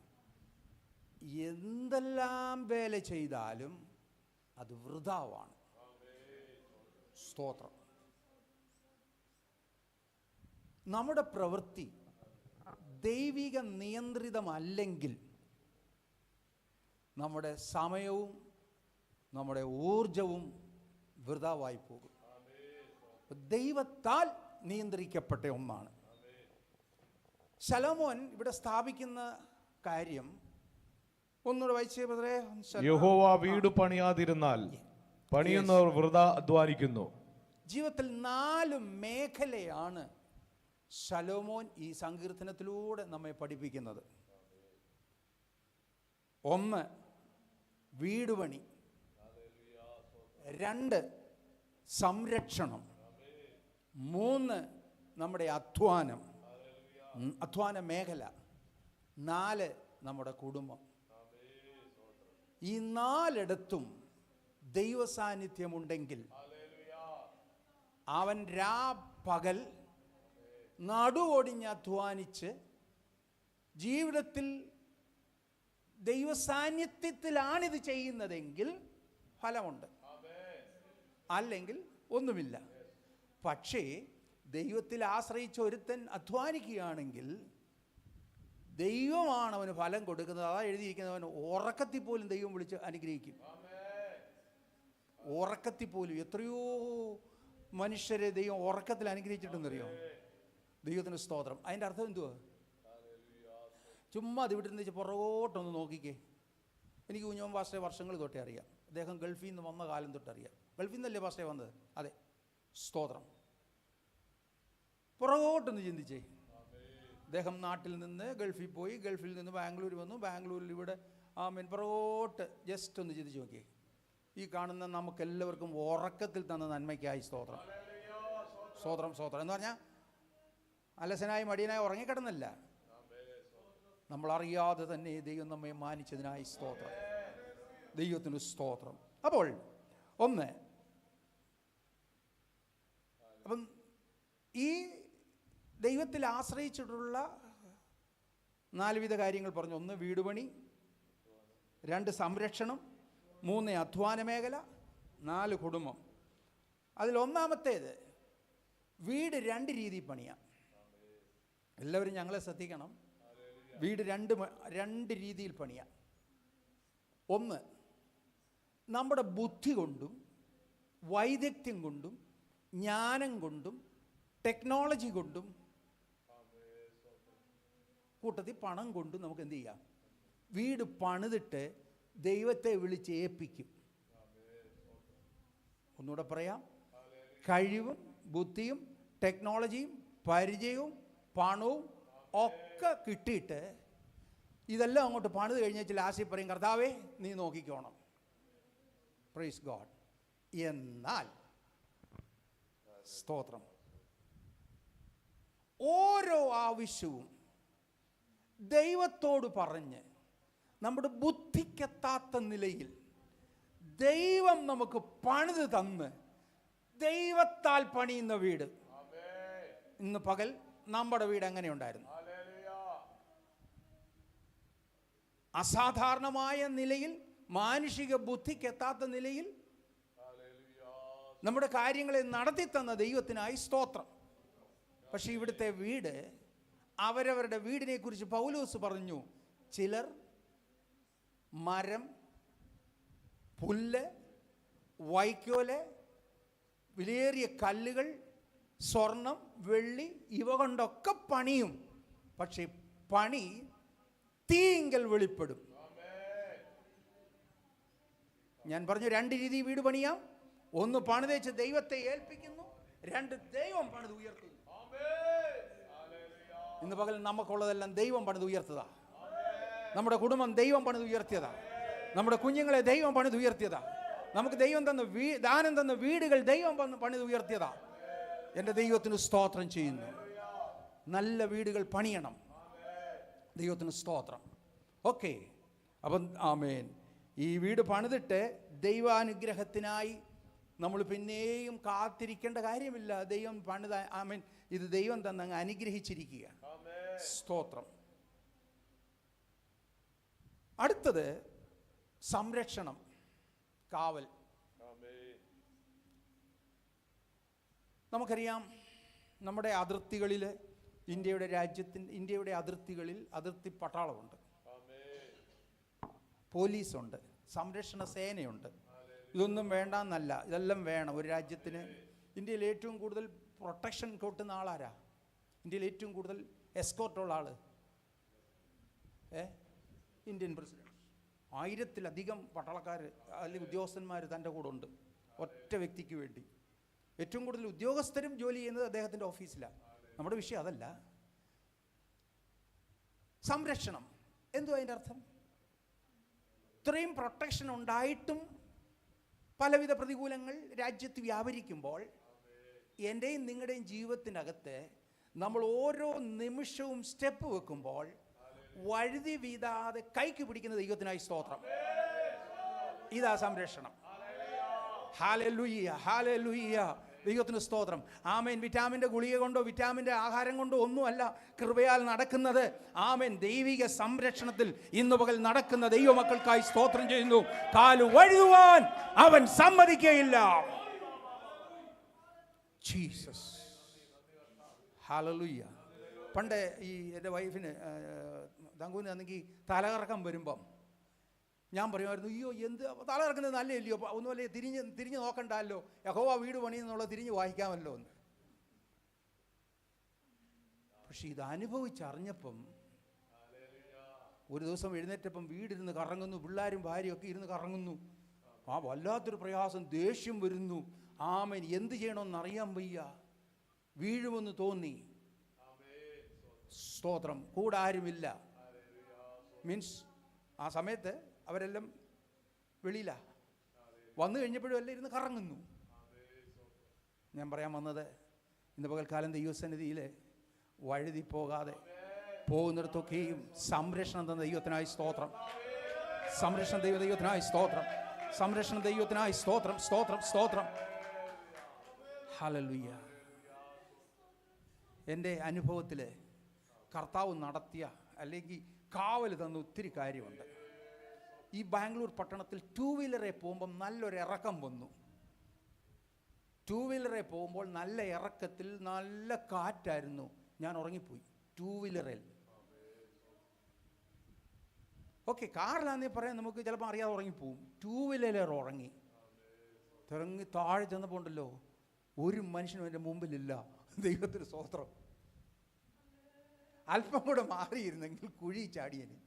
എന്തെല്ലാം വേല ചെയ്താലും അത് വൃഥാവാണ്. സ്തോത്രം. നമ്മുടെ പ്രവൃത്തി ദൈവിക നിയന്ത്രിതമല്ലെങ്കിൽ നമ്മുടെ സമയവും നമ്മുടെ ഊർജവും വൃഥാവായി പോകും. ദൈവത്താൽ നിയന്ത്രിക്കപ്പെട്ട ഒന്നാണ്. ശലോമോൻ ഇവിടെ സ്ഥാപിക്കുന്ന കാര്യം ഒന്നുകൂടെ വായിച്ചേ ബ്രദറേ. യഹോവ വീട് പണിയാതിരുന്നാൽ പണിയുന്നവർ വൃഥാ അധ്വാനിക്കുന്നു. ജീവിതത്തിൽ 4 മേഖലയാണ് ശലോമോൻ ഈ സങ്കീർത്തനത്തിലൂടെ നമ്മെ പഠിപ്പിക്കുന്നത്. 1 വീട് പണി, 2 സംരക്ഷണം, 3 നമ്മുടെ അധ്വാന മേഖല, 4 നമ്മുടെ കുടുംബം. ഈ 4ഇടത്തും ദൈവസാന്നിധ്യമുണ്ടെങ്കിൽ അവൻ പകൽ നടുവൊടിഞ്ഞ് അധ്വാനിച്ച് ജീവിതത്തിൽ ദൈവസാന്നിധ്യത്തിലാണിത് ചെയ്യുന്നതെങ്കിൽ ഫലമുണ്ട്, അല്ലെങ്കിൽ ഒന്നുമില്ല. പക്ഷേ ദൈവത്തിൽ ആശ്രയിച്ച് ഒരുത്തൻ അധ്വാനിക്കുകയാണെങ്കിൽ ദൈവമാണ് അവന് ഫലം കൊടുക്കുന്നത്. അതാ എഴുതിയിരിക്കുന്നവൻ ഉറക്കത്തിൽ പോലും ദൈവം വിളിച്ച് അനുഗ്രഹിക്കും. ഉറക്കത്തിൽ പോലും എത്രയോ മനുഷ്യരെ ദൈവം ഉറക്കത്തിൽ അനുഗ്രഹിച്ചിട്ടെന്നറിയോ? ദൈവത്തിന് സ്തോത്രം. അതിൻ്റെ അർത്ഥം എന്തുവാ? ചുമ്മാ അത് വിട്ടിരുന്ന് പുറകോട്ടൊന്ന് നോക്കിക്കേ. എനിക്ക് കുഞ്ഞോൻ പാസ്റ്ററെ വർഷങ്ങൾ തൊട്ടേ അറിയാം. അദ്ദേഹം ഗൾഫിൽ നിന്ന് വന്ന കാലം തൊട്ടറിയാം. ഗൾഫിൽ നിന്നല്ലേ പാസ്റ്ററെ വന്നത്? അതെ. സ്തോത്രം. പുറകോട്ടൊന്ന് ചിന്തിച്ചേ. അദ്ദേഹം നാട്ടിൽ നിന്ന് ഗൾഫിൽ പോയി, ഗൾഫിൽ നിന്ന് ബാംഗ്ലൂർ വന്നു, ബാംഗ്ലൂരിൽ ഇവിടെ പുറകോട്ട് ജസ്റ്റ് ഒന്ന് ചിന്തിച്ച് നോക്കിയേ. ഈ കാണുന്ന നമുക്കെല്ലാവർക്കും ഉറക്കത്തിൽ തന്ന നന്മയ്ക്കായി സ്തോത്രം. സ്തോത്രം സ്തോത്രം എന്ന് പറഞ്ഞാൽ അലസനായി മടിയനായി ഉറങ്ങിക്കിടന്നല്ല, നമ്മളറിയാതെ തന്നെ ദൈവം നമ്മെ മാനിച്ചതിനായി സ്തോത്രം. ദൈവത്തിന് സ്തോത്രം. അപ്പോൾ 1, അപ്പം ഈ ദൈവത്തിൽ ആശ്രയിച്ചിട്ടുള്ള 4 വിധ കാര്യങ്ങൾ പറഞ്ഞു. 1 വീട് പണി, 2 സംരക്ഷണം, 3 അധ്വാന മേഖല, 4 കുടുംബം. അതിൽ ഒന്നാമത്തേത് വീട് 2 രീതിയിൽ പണിയാം. എല്ലാവരും ഞങ്ങളെ ശ്രദ്ധിക്കണം. വീട് 2 രീതിയിൽ പണിയാം. 1, നമ്മുടെ ബുദ്ധി കൊണ്ടും വൈദഗ്ധ്യം കൊണ്ടും ജ്ഞാനം കൊണ്ടും ടെക്നോളജി കൊണ്ടും കൂട്ടത്തിൽ പണം കൊണ്ടും നമുക്ക് എന്ത് ചെയ്യാം? വീട് പണിതിട്ട് ദൈവത്തെ വിളിച്ച് ഏൽപ്പിക്കും. ഒന്നുകൂടെ പറയാം. കഴിവും ബുദ്ധിയും ടെക്നോളജിയും പരിചയവും പണവും ഒക്കെ കിട്ടിയിട്ട് ഇതെല്ലാം അങ്ങോട്ട് പണിത് കഴിഞ്ഞാൽ ലാസ്റ്റിൽ പറയും, കർത്താവേ നീ നോക്കിക്കോണം. Praise God. എന്നാൽ സ്തോത്രം, ഓരോ ആവശ്യവും ദൈവത്തോട് പറഞ്ഞ് നമ്മുടെ ബുദ്ധിക്കെത്താത്ത നിലയിൽ ദൈവം നമുക്ക് പണിത് തന്ന് ദൈവത്താൽ പണിയുന്ന വീട്. ഇന്ന് പകൽ നമ്മുടെ വീട് എങ്ങനെ ഉണ്ടായിരുന്നു? അസാധാരണമായ നിലയിൽ, മാനുഷിക ബുദ്ധിക്കെത്താത്ത നിലയിൽ നമ്മുടെ കാര്യങ്ങളെ നടത്തി തന്ന ദൈവത്തിനായി സ്തോത്രം. പക്ഷെ ഇവിടുത്തെ വീട്, അവരവരുടെ വീടിനെ കുറിച്ച് പൗലോസ് പറഞ്ഞു, ചിലർ മരം, പുല്ല്, വൈക്കോല്, വിലയേറിയ കല്ലുകൾ, സ്വർണം, വെള്ളി ഇവ കൊണ്ടൊക്കെ പണിയും. പക്ഷെ പണി തീങ്കൽ വെളിപ്പെടും. ഞാൻ പറഞ്ഞു 2 രീതി വീട് പണിയാം. 1 പണിതേച്ച് ദൈവത്തെ ഏൽപ്പിക്കുന്നു, 2 ദൈവം പണിത് ഉയർത്തുന്നു. ഇന്ന് പകൽ നമുക്കുള്ളതെല്ലാം ദൈവം പണിത് ഉയർത്തതാ. നമ്മുടെ കുടുംബം ദൈവം പണിത് ഉയർത്തിയതാ. നമ്മുടെ കുഞ്ഞുങ്ങളെ ദൈവം പണിത് ഉയർത്തിയതാ. നമുക്ക് ദൈവം തന്ന ദാനം തന്ന വീടുകൾ ദൈവം പണിത് ഉയർത്തിയതാ. എൻ്റെ ദൈവത്തിന് സ്തോത്രം ചെയ്യുന്നു. നല്ല വീടുകൾ പണിയണം. ദൈവത്തിന് സ്തോത്രം. ഓക്കെ, അപ്പം ആമേൻ. ഈ വീട് പണിതിട്ട് ദൈവാനുഗ്രഹത്തിനായി നമ്മൾ പിന്നെയും കാത്തിരിക്കേണ്ട കാര്യമില്ല. ദൈവം പണിത ആമേൻ, ഇത് ദൈവം തന്നെ അങ്ങ് അനുഗ്രഹിച്ചിരിക്കുക. സ്തോത്രം. അടുത്തത് സംരക്ഷണം, കാവൽ. നമുക്കറിയാം, നമ്മുടെ അതിർത്തികളിൽ, ഇന്ത്യയുടെ അതിർത്തികളിൽ അതിർത്തി പട്ടാളമുണ്ട്, പോലീസുണ്ട്, സംരക്ഷണ സേനയുണ്ട്. ഇതൊന്നും വേണ്ടെന്നല്ല, ഇതെല്ലാം വേണം ഒരു രാജ്യത്തിന്. ഇന്ത്യയിൽ ഏറ്റവും കൂടുതൽ പ്രൊട്ടക്ഷൻ കിട്ടുന്ന ആളാരാ? ഇന്ത്യയിൽ ഏറ്റവും കൂടുതൽ എസ്കോർട്ടുള്ള ആൾ ഇന്ത്യൻ പ്രസിഡന്റ്. 1000-ലധികം പട്ടാളക്കാർ അല്ലെങ്കിൽ ഉദ്യോഗസ്ഥന്മാർ തൻ്റെ കൂടെ ഉണ്ട്, ഒറ്റ വ്യക്തിക്ക് വേണ്ടി. ഏറ്റവും കൂടുതൽ ഉദ്യോഗസ്ഥരും ജോലി ചെയ്യുന്നത് അദ്ദേഹത്തിൻ്റെ ഓഫീസിലാണ്. നമ്മുടെ വിഷയം അതല്ല. സംരക്ഷണം എന്തുവാ അതിൻ്റെ അർത്ഥം? ഇത്രയും പ്രൊട്ടക്ഷൻ ഉണ്ടായിട്ടും പലവിധ പ്രതികൂലങ്ങൾ രാജ്യത്ത് വ്യാപരിക്കുമ്പോൾ എൻ്റെയും നിങ്ങളുടെയും ജീവിതത്തിനകത്ത് നമ്മൾ ഓരോ നിമിഷവും സ്റ്റെപ്പ് വെക്കുമ്പോൾ വഴുതി വീതാതെ കൈക്ക് പിടിക്കുന്ന ദൈവത്തിനായി സ്തോത്രം. ഇതാ സംരക്ഷണം. ഹല്ലേലൂയ, ഹല്ലേലൂയ, ദൈവത്തിന് സ്തോത്രം. ആമേൻ. വിറ്റാമിൻ്റെ ഗുളിക കൊണ്ടോ വിറ്റാമിൻ്റെ ആഹാരം കൊണ്ടോ ഒന്നുമല്ല കൃപയാൽ നടക്കുന്നത്. ആമേൻ. ദൈവിക സംരക്ഷണത്തിൽ ഇന്ന് പകൽ നടക്കുന്ന ദൈവമക്കൾക്കായി സ്തോത്രം ചെയ്യുന്നു. കാല് വഴുതുവാൻ അവൻ സമ്മതിക്കുകയില്ല. Jesus, hallelujah. പണ്ട് ഈ എൻ്റെ വൈഫിന് തങ്കൂന് അന്നെങ്കിൽ തലകറക്കം വരുമ്പം ഞാൻ പറയുമായിരുന്നു, അയ്യോ എന്ത് തലകറക്കുന്നത് നല്ലല്ലോ, ഒന്നുമല്ലേ തിരിഞ്ഞ് നോക്കണ്ടല്ലോ, യഹോവ വീട് പണിയെന്നുള്ളത് തിരിഞ്ഞ് വായിക്കാമല്ലോ എന്ന്. പക്ഷെ ഇത് അനുഭവിച്ചറിഞ്ഞപ്പം ഒരു ദിവസം എഴുന്നേറ്റപ്പം വീടിരുന്ന് കറങ്ങുന്നു, പിള്ളേരും ഭാര്യയൊക്കെ ഇരുന്ന് കറങ്ങുന്നു. വല്ലാത്തൊരു പ്രയാസം, ദേഷ്യം വരുന്നു. ആമേൻ. എന്ത് ചെയ്യണമെന്ന് അറിയാൻ വയ്യ, വീഴുമെന്ന് തോന്നി. സ്തോത്രം. കൂടെ ആരുമില്ല. മീൻസ് ആ സമയത്ത് അവരെല്ലാം വെളിയിലാ. വന്നു കഴിഞ്ഞപ്പോഴും എല്ലാം ഇരുന്ന് കറങ്ങുന്നു. ഞാൻ പറയാൻ വന്നത്, ഇന്ന് പകൽക്കാലം ദൈവസന്നിധിയിൽ വഴുതി പോകാതെ പോകുന്നിടത്തൊക്കെയും സംരക്ഷണം തന്ന ദൈവത്തിനായി സ്തോത്രം. സംരക്ഷണം ദൈവത്തിനായി സ്തോത്രം. സംരക്ഷണം ദൈവത്തിനായി സ്തോത്രം, സ്തോത്രം, സ്തോത്രം. ഹല്ലേലൂയ. എൻ്റെ അനുഭവത്തിൽ കർത്താവ് നടത്തിയ അല്ലെങ്കിൽ കാവൽ തന്ന ഒത്തിരി കാര്യമുണ്ട്. ഈ ബാംഗ്ലൂർ പട്ടണത്തിൽ 2 വീലറെ പോകുമ്പം നല്ലൊരു ഇറക്കം വന്നു. 2 വീലറെ പോകുമ്പോൾ നല്ല ഇറക്കത്തിൽ നല്ല കാറ്റായിരുന്നു. ഞാൻ ഉറങ്ങിപ്പോയി 2 വീലറിൽ. ഓക്കെ, കാറിലാന്നേ പറയാൻ നമുക്ക് ചിലപ്പോൾ അറിയാതെ ഉറങ്ങിപ്പോവും. 2 വീലറിൽ ഉറങ്ങി താഴെ ചെന്നപ്പോൾ ഉണ്ടല്ലോ, ഒരു മനുഷ്യനും എൻ്റെ മുമ്പിലില്ല. ദൈവത്തിന് സ്തോത്രം. അല്പം കൂടെ മാറിയിരുന്നെങ്കിൽ കുഴി ചാടിയന്.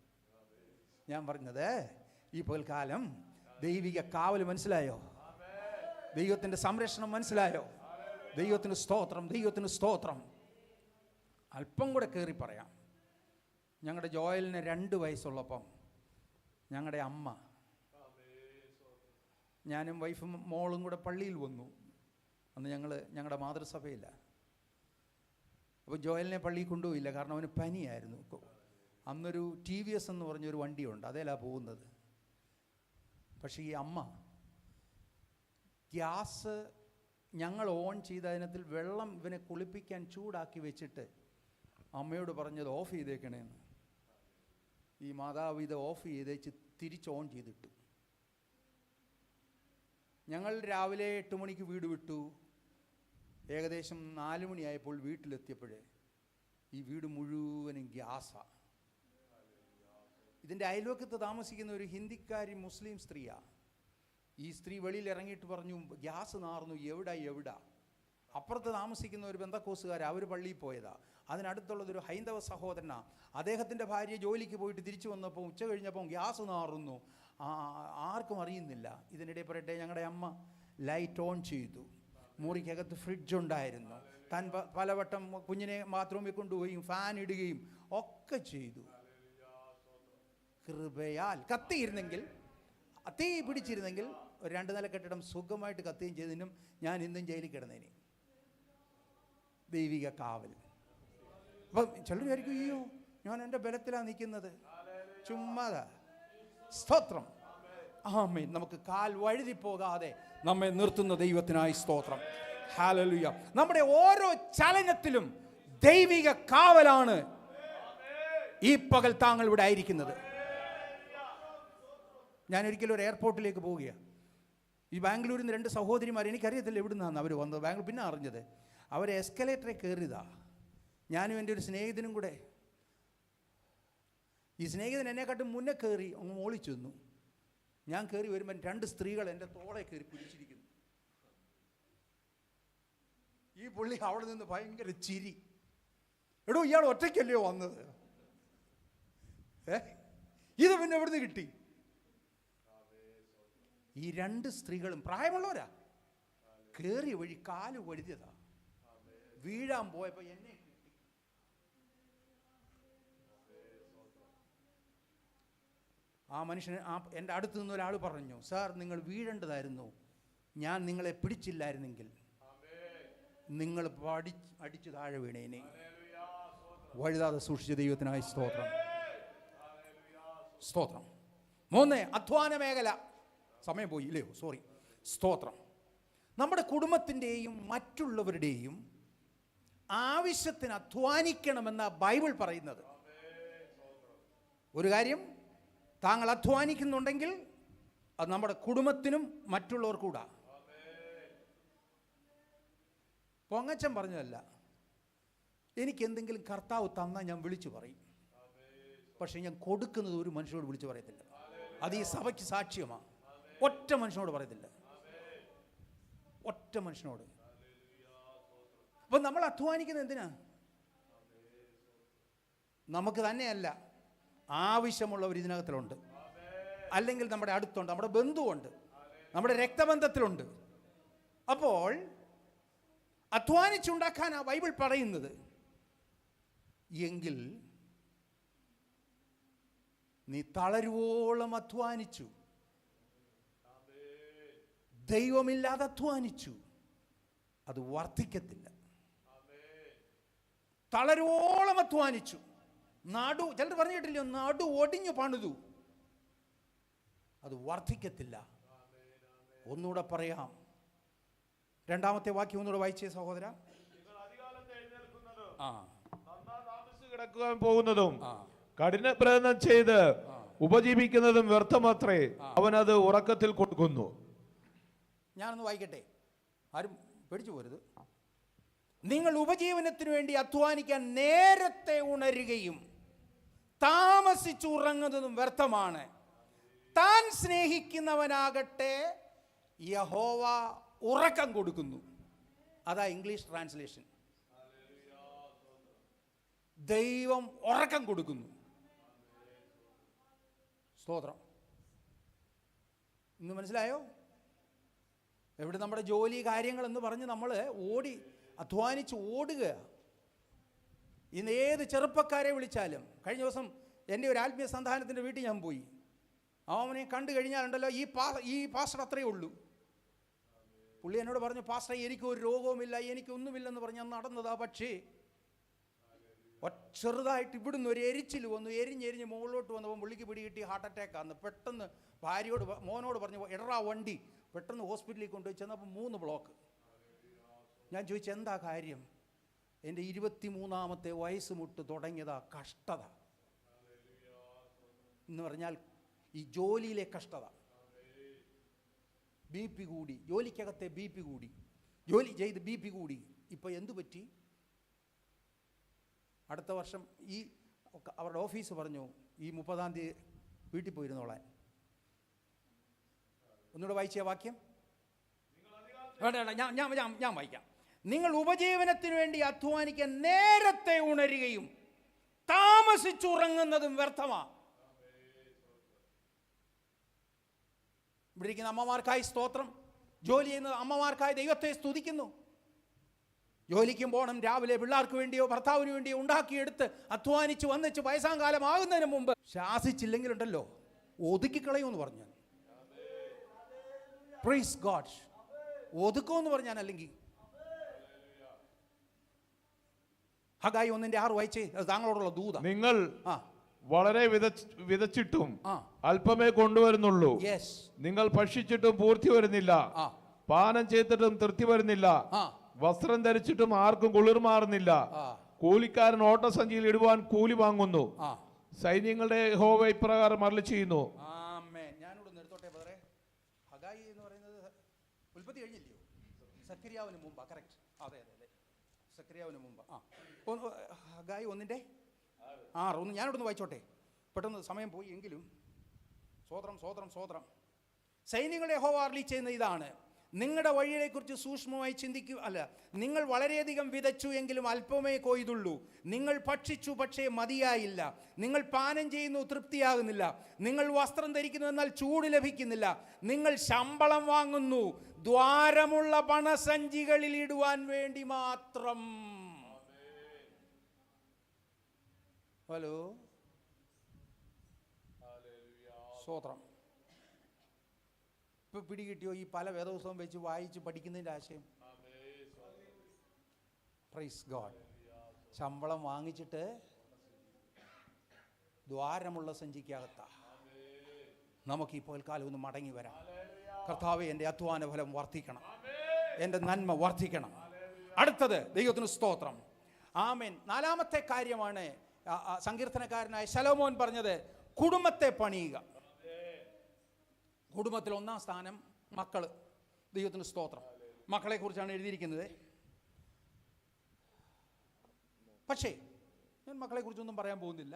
ഞാൻ പറഞ്ഞത്, ഈ പകൽക്കാലം ദൈവിക കാവൽ മനസ്സിലായോ? ദൈവത്തിൻ്റെ സംരക്ഷണം മനസ്സിലായോ? ദൈവത്തിന് സ്തോത്രം, ദൈവത്തിന് സ്തോത്രം. അല്പം കൂടെ കയറി പറയാം. ഞങ്ങളുടെ ജോയലിന് 2 വയസ്സുള്ളപ്പം ഞങ്ങളുടെ അമ്മ, ഞാനും വൈഫും മോളും കൂടെ പള്ളിയിൽ വന്നു. അന്ന് ഞങ്ങളുടെ മാതൃസഭയില്ല. അപ്പോൾ ജോയലിനെ പള്ളിയിൽ കൊണ്ടുപോയില്ല, കാരണം അവന് പനിയായിരുന്നു. അന്നൊരു TVS എന്ന് പറഞ്ഞൊരു വണ്ടിയുണ്ട്, അതേലാണ് പോകുന്നത്. പക്ഷേ ഈ അമ്മ ഗ്യാസ് ഞങ്ങൾ ഓൺ ചെയ്ത അതിനകത്തിൽ വെള്ളം ഇവനെ കുളിപ്പിക്കാൻ ചൂടാക്കി വെച്ചിട്ട് അമ്മയോട് പറഞ്ഞത് ഓഫ് ചെയ്തേക്കണേന്ന്. ഈ മാതാവ് ഇത് ഓഫ് ചെയ്തേച്ച് തിരിച്ച് ഓൺ ചെയ്തിട്ടു. ഞങ്ങൾ രാവിലെ 8 മണിക്ക് വീട് വിട്ടു. ഏകദേശം 4 മണിയായപ്പോൾ വീട്ടിലെത്തിയപ്പോഴേ ഈ വീട് മുഴുവനും ഗ്യാസാണ്. ഇതിൻ്റെ അയൽവക്കത്ത് താമസിക്കുന്ന ഒരു ഹിന്ദിക്കാരി മുസ്ലിം സ്ത്രീയാണ്. ഈ സ്ത്രീ വെളിയിൽ ഇറങ്ങിയിട്ട് പറഞ്ഞു, ഗ്യാസ് നാർന്നു, എവിടാ. അപ്പുറത്ത് താമസിക്കുന്ന ഒരു ബന്ധക്കോസുകാർ, അവർ പള്ളിയിൽ പോയതാ. അതിനടുത്തുള്ളതൊരു ഹൈന്ദവ സഹോദരനാണ്. അദ്ദേഹത്തിൻ്റെ ഭാര്യ ജോലിക്ക് പോയിട്ട് തിരിച്ചു വന്നപ്പോൾ ഉച്ച കഴിഞ്ഞപ്പോൾ ഗ്യാസ് നാറുന്നു, ആർക്കും അറിയുന്നില്ല. ഇതിനിടെ പറയട്ടെ, ഞങ്ങളുടെ അമ്മ ലൈറ്റ് ഓൺ ചെയ്തു. മുറിക്കകത്ത് ഫ്രിഡ്ജ് ഉണ്ടായിരുന്നു. താൻ പലവട്ടം കുഞ്ഞിനെ ബാത്റൂമിൽ കൊണ്ടുപോയും ഫാൻ ഇടുകയും ഒക്കെ ചെയ്തു. കൃപയാൽ കത്തിയിരുന്നെങ്കിൽ, തീ പിടിച്ചിരുന്നെങ്കിൽ ഒരു 2 നില കെട്ടിടം സുഖമായിട്ട് കത്തുകയും ചെയ്തതിനും ഞാൻ ഇന്നും ജയിലിൽ കിടന്നേനെ. ദൈവിക കാവൽ. അപ്പം ചിലർ വിചാരിക്കും, അയ്യോ ഞാൻ എൻ്റെ ബലത്തിലാണ് നിൽക്കുന്നത്. ചുമ്മാതാ. സ്തോത്രം. ആമേൻ. നമുക്ക് കാൽ വഴുതി പോകാതെ നമ്മെ നിർത്തുന്ന ദൈവത്തിനായി സ്തോത്രം. ഹല്ലേലൂയ. നമ്മുടെ ഓരോ ചലനത്തിലും ദൈവിക കാവലാണ് ഈ പകൽ താങ്കൾ ഇവിടെ ആയിരിക്കുന്നത്. ഞാൻ ഒരിക്കലും ഒരു എയർപോർട്ടിലേക്ക് പോവുകയാണ്. ഈ ബാംഗ്ലൂരിൽ നിന്ന് 2 സഹോദരിമാർ, എനിക്കറിയത്തില്ല എവിടെ നിന്നാണ് അവർ വന്നത്, ബാംഗ്ലൂർ പിന്നെ അറിഞ്ഞത്. അവർ എസ്കലേറ്ററിൽ കയറിയതാ. ഞാനും എൻ്റെ ഒരു സ്നേഹിതനും കൂടെ. ഈ സ്നേഹിതൻ എന്നെക്കാട്ടും മുന്നേ കയറി അങ്ങ് മോളിൽ ചെന്നു. ഞാൻ കയറി വരുമ്പോൾ 2 സ്ത്രീകൾ എൻ്റെ തോളെ കയറി പിടിച്ചിരിക്കുന്നു. ഈ പുള്ളി അവിടെ നിന്ന് ഭയങ്കര ചിരി. എടോ ഇയാൾ ഒറ്റയ്ക്കല്ലയോ വന്നത്? ഇത് പിന്നെ എവിടുന്ന് കിട്ടി? ഈ 2 സ്ത്രീകളും പ്രായമുള്ളവരാ. കയറിയ വഴി കാല് വഴുതിയതാ. വീഴാൻ പോയപ്പോൾ എന്നെ കിട്ടി. ആ മനുഷ്യന് എൻ്റെ അടുത്ത് നിന്ന് ഒരാൾ പറഞ്ഞു, സാർ നിങ്ങൾ വീഴേണ്ടതായിരുന്നു, ഞാൻ നിങ്ങളെ പിടിച്ചില്ലായിരുന്നെങ്കിൽ നിങ്ങൾ അടിച്ചു താഴെ വീണേനെ. വഴുതാതെ സൂക്ഷിച്ച ദൈവത്തിനായി സ്തോത്രം. സ്തോത്രം. 3, അധ്വാന മേഖല. സമയം പോയി ഇല്ലയോ? സോറി. സ്തോത്രം. നമ്മുടെ കുടുംബത്തിൻ്റെയും മറ്റുള്ളവരുടെയും ആവശ്യത്തിന് അധ്വാനിക്കണമെന്ന ബൈബിൾ പറയുന്നത്. ഒരു കാര്യം, താങ്കൾ അധ്വാനിക്കുന്നുണ്ടെങ്കിൽ അത് നമ്മുടെ കുടുംബത്തിനും മറ്റുള്ളവർക്കൂടാ. പൊങ്ങച്ചൻ പറഞ്ഞതല്ല. എനിക്കെന്തെങ്കിലും കർത്താവ് തന്നാൽ ഞാൻ വിളിച്ചു പറയും. പക്ഷേ ഞാൻ കൊടുക്കുന്നത് ഒരു മനുഷ്യനോട് വിളിച്ചു പറയത്തില്ല. അത് ഈ സഭയ്ക്ക് സാക്ഷ്യമാണ്. ഒറ്റ മനുഷ്യനോട് പറയത്തില്ല. ഒറ്റ മനുഷ്യനോട്. അപ്പം നമ്മൾ അധ്വാനിക്കുന്നത് എന്തിനാ? നമുക്ക് തന്നെയല്ല, ആവശ്യമുള്ളവർ ഇതിനകത്തിലുണ്ട്. അല്ലെങ്കിൽ നമ്മുടെ അടുത്തുണ്ട്, നമ്മുടെ ബന്ധുവുണ്ട്, നമ്മുടെ രക്തബന്ധത്തിലുണ്ട്. അപ്പോൾ അധ്വാനിച്ചുണ്ടാക്കാനാണ് ബൈബിൾ പറയുന്നത്. എങ്കിൽ നീ തളരുവോളം അധ്വാനിച്ചു, ദൈവമില്ലാതെ അധ്വാനിച്ചു, അത് വർദ്ധിക്കത്തില്ല. തളരുവോളം അധ്വാനിച്ചു, ചിലർ പറഞ്ഞിട്ടില്ലയോ, നടു ഒടിഞ്ഞു പണിതു, അത് വർദ്ധിക്കത്തില്ല. ഒന്നുകൂടെ പറയാം. 2ാമത്തെ വാക്യം ഒന്നുകൂടെ വായിച്ചേ സഹോദര. കിടക്കാൻ പോകുന്നതും കഠിന പ്രയത്നം ചെയ്ത് ഉപജീവിക്കുന്നതും വ്യർത്ഥമത്രേ, അവൻ അത് ഉറക്കത്തിൽ കൊടുക്കുന്നു. ഞാനൊന്ന് വായിക്കട്ടെ, ആരും പേടിച്ചു പോരുത്. നിങ്ങൾ ഉപജീവനത്തിന് വേണ്ടി അധ്വാനിക്കാൻ നേരത്തെ ഉണരുകയും താമസിച്ചുറങ്ങുന്നതും വ്യർത്ഥമാണ്. താൻ സ്നേഹിക്കുന്നവനാകട്ടെ യഹോവ ഉറക്കം കൊടുക്കുന്നു. അതാ ഇംഗ്ലീഷ് ട്രാൻസ്ലേഷൻ. ദൈവം ഉറക്കം കൊടുക്കുന്നു. സ്തോത്രം. ഇന്ന് മനസ്സിലായോ? എവിടെ നമ്മുടെ ജോലി കാര്യങ്ങളെന്ന് പറഞ്ഞ് നമ്മൾ അധ്വാനിച്ച് ഓടുക. ഇന്ന് ഏത് ചെറുപ്പക്കാരെ വിളിച്ചാലും, കഴിഞ്ഞ ദിവസം എൻ്റെ ഒരു ആത്മീയ സന്താനത്തിൻ്റെ വീട്ടിൽ ഞാൻ പോയി. അവനെ കണ്ടു കഴിഞ്ഞാലുണ്ടല്ലോ, ഈ പാസ്റ്റർ അത്രയേ ഉള്ളൂ. പുള്ളി എന്നോട് പറഞ്ഞു, പാസ്റ്റർ എനിക്കൊരു രോഗവുമില്ല, എനിക്കൊന്നുമില്ലെന്ന് പറഞ്ഞ് ഞാൻ നടന്നതാ. പക്ഷേ ചെറുതായിട്ട് ഇവിടുന്ന് ഒരു എരിച്ചിൽ വന്നു, എരിഞ്ഞെരിഞ്ഞ് മുകളിലോട്ട് വന്നപ്പോൾ പുള്ളിക്ക് പിടികിട്ടി ഹാർട്ട് അറ്റാക്കാന്ന്. പെട്ടെന്ന് മോനോട് പറഞ്ഞു, എടറാ വണ്ടി, പെട്ടെന്ന് ഹോസ്പിറ്റലിൽ കൊണ്ടുപോയി. ചെന്നപ്പോൾ 3 ബ്ലോക്ക്. ഞാൻ ചോദിച്ചു, എന്താ കാര്യം? എൻ്റെ 23ാമത്തെ വയസ്സ് മുട്ട് തുടങ്ങിയതാ കഷ്ടത എന്ന് പറഞ്ഞാൽ ഈ ജോലിയിലെ കഷ്ടത. BP കൂടി, ജോലിക്കകത്തെ BP കൂടി, ജോലി ചെയ്ത് BP കൂടി. ഇപ്പോൾ എന്തു പറ്റി? അടുത്ത വർഷം അവരുടെ ഓഫീസ് പറഞ്ഞു, ഈ 30-ാം തീയതി വീട്ടിൽ പോയിരുന്നോളാൻ. ഒന്നുകൂടെ വായിച്ച വാക്യം. വേണ്ട, ഞാൻ വായിക്കാം. നിങ്ങൾ ഉപജീവനത്തിന് വേണ്ടി അധ്വാനിക്കാൻ നേരത്തെ ഉണരുകയും താമസിച്ചുറങ്ങുന്നതും വ്യർത്ഥമാണ്. ഇവിടെ ഇരിക്കുന്ന അമ്മമാർക്കായി സ്തോത്രം. ജോലി ചെയ്യുന്ന അമ്മമാർക്കായി ദൈവത്തെ സ്തുതിക്കുന്നു. ജോലിക്കും പോകണം, രാവിലെ പിള്ളേർക്ക് വേണ്ടിയോ ഭർത്താവിന് വേണ്ടിയോ ഉണ്ടാക്കിയെടുത്ത് അധ്വാനിച്ച് വന്നിച്ച് വയസ്സാം കാലം ആകുന്നതിന് മുമ്പ് ശാസിച്ചില്ലെങ്കിലുണ്ടല്ലോ ഒതുക്കിക്കളയുമെന്ന് പറഞ്ഞു. Praise God. ഒതുക്കുമെന്ന് പറഞ്ഞാൽ അല്ലെങ്കിൽ ഹഗായി 1:6 വായിച്ചേ, അത് താങ്കളോടുള്ള ദൂത. നിങ്ങൾ വളരെ വിതച്ചിട്ടും അല്പമേ കൊണ്ടുവരുന്നുള്ളൂ. നിങ്ങൾ ഭക്ഷിച്ചിട്ടും പൂർത്തി വരുന്നില്ല, പാനം ചെയ്തിട്ടും തൃപ്തി വരുന്നില്ല, വസ്ത്രം ധരിച്ചിട്ടും ആർക്കും കുളിർ മാറുന്നില്ല. കൂലിക്കാരൻ ഓട്ടസഞ്ചിയിൽ ഇടുവാൻ കൂലി വാങ്ങുന്നു. സൈന്യങ്ങളുടെ യഹോവ ഇപ്രകാരം അരുളി ചെയ്യുന്നു. ഞാനിവിടെ നിർത്തോട്ടെ ബ്രദറെ. ഹഗായി എന്ന് പറയുന്നത് ഉൽപ്പത്തി കഴിഞ്ഞില്ലയോ? സക്കരിയാവിന് മുമ്പ്. കറക്റ്റ്. അതെ അതെ അതെ, സക്കരിയാവിന് മുമ്പ്. ഹഗായി 1:6. ഞാനിവിടെ നിന്ന് വായിച്ചോട്ടെ, പെട്ടെന്ന് സമയം പോയി എങ്കിലും. സ്വോത്രം സ്വോത്രം സ്വോത്രം. സൈന്യങ്ങളുടെ യഹോവ അരുളി ചെയ്യുന്ന ഇതാണ്: നിങ്ങളുടെ വഴിയെക്കുറിച്ച് സൂക്ഷ്മമായി നിങ്ങൾ വളരെയധികം വിതച്ചു എങ്കിലും അല്പമേ കൊയ്തുള്ളൂ. നിങ്ങൾ ഭക്ഷിച്ചു പക്ഷേ മതിയായില്ല. നിങ്ങൾ പാനം ചെയ്യുന്നു, തൃപ്തിയാകുന്നില്ല. നിങ്ങൾ വസ്ത്രം ധരിക്കുന്നു, എന്നാൽ ചൂട് ലഭിക്കുന്നില്ല. നിങ്ങൾ ശമ്പളം വാങ്ങുന്നു, ദ്വാരമുള്ള പണസഞ്ചികളിൽ ഇടുവാൻ വേണ്ടി മാത്രം. ഹലോ, സ്തോത്രം. ഇപ്പൊ പിടികിട്ടിയോ ഈ പല വേദപുസ്തകം വെച്ച് വായിച്ച് പഠിക്കുന്നതിൻ്റെ ആശയം? Praise God. ശമ്പളം വാങ്ങിച്ചിട്ട് ദ്വാരമുള്ള സഞ്ചിക്കകത്ത. നമുക്ക് ഈ പോൽക്കാലം ഒന്ന് മടങ്ങി വരാം. കർത്താവേ, എൻ്റെ അധ്വാന ഫലം വർദ്ധിക്കണം, എൻ്റെ നന്മ വർദ്ധിക്കണം. അടുത്തത് ദൈവത്തിന് സ്തോത്രം. ആമേൻ. 4-ാമത്തെ കാര്യമാണ് സങ്കീർത്തനക്കാരനായ ശലോമോൻ പറഞ്ഞത്: കുടുംബത്തെ പണിയുക. കുടുംബത്തിൽ 1-ാം സ്ഥാനം മക്കൾ. ദൈവത്തിന് സ്തോത്രം. മക്കളെ കുറിച്ചാണ് എഴുതിയിരിക്കുന്നത്. പക്ഷേ ഞാൻ മക്കളെ കുറിച്ചൊന്നും പറയാൻ പോകുന്നില്ല.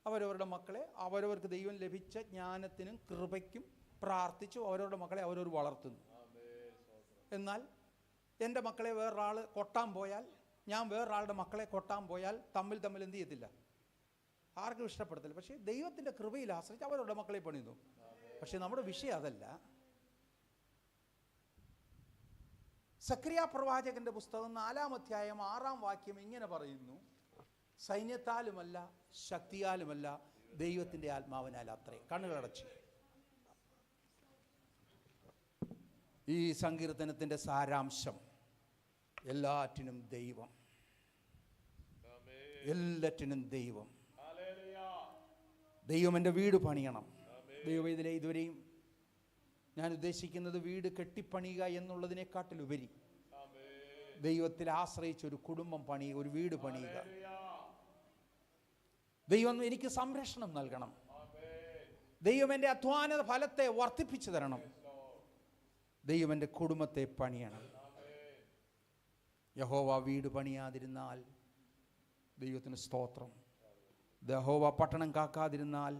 അവരവരുടെ മക്കളെ അവരവർക്ക് ദൈവം ലഭിച്ച ജ്ഞാനത്തിനും കൃപയ്ക്കും പ്രാർത്ഥിച്ചു അവരവരുടെ മക്കളെ അവരവർ വളർത്തുന്നു. എന്നാൽ എൻ്റെ മക്കളെ വേറൊരാൾ കൊട്ടാൻ പോയാൽ, ഞാൻ വേറൊരാളുടെ മക്കളെ കൊട്ടാൻ പോയാൽ തമ്മിൽ എന്ത് ചെയ്യത്തില്ല, ആർക്കും ഇഷ്ടപ്പെടത്തില്ല. പക്ഷേ ദൈവത്തിൻ്റെ കൃപയിൽ ആശ്രയിച്ച് അവരുടെ മക്കളെ പണിയുന്നു. പക്ഷെ നമ്മുടെ വിഷയം അതല്ല. സക്രിയ പ്രവാചകന്റെ പുസ്തകം 4-ാം അധ്യായം 6-ാം വാക്യം ഇങ്ങനെ പറയുന്നു: സൈന്യത്താലുമല്ല ശക്തിയാലുമല്ല ദൈവത്തിൻ്റെ ആത്മാവിനാൽ അത്രേ. കണ്ണുകളടച്ച് ഈ സങ്കീർത്തനത്തിൻ്റെ സാരാംശം: എല്ലാറ്റിനും ദൈവം, എല്ലാറ്റിനും ദൈവം. ദൈവം എൻ്റെ വീട് പണിയണം. ദൈവം ഇതുവരെയും ഞാൻ ഉദ്ദേശിക്കുന്നത് വീട് കെട്ടിപ്പണിയുക എന്നുള്ളതിനെക്കാട്ടിലുപരി ദൈവത്തിൽ ആശ്രയിച്ചൊരു കുടുംബം പണിയുക, ഒരു വീട് പണിയുക. ദൈവം എനിക്ക് സംരക്ഷണം നൽകണം. ദൈവം എൻ്റെ അധ്വാന ഫലത്തെ വർദ്ധിപ്പിച്ചു തരണം. ദൈവം എൻ്റെ കുടുംബത്തെ പണിയണം. യഹോവ വീട് പണിയാതിരുന്നാൽ ദൈവത്തിന് സ്തോത്രം. യഹോവ പട്ടണം കാക്കാതിരുന്നാൽ,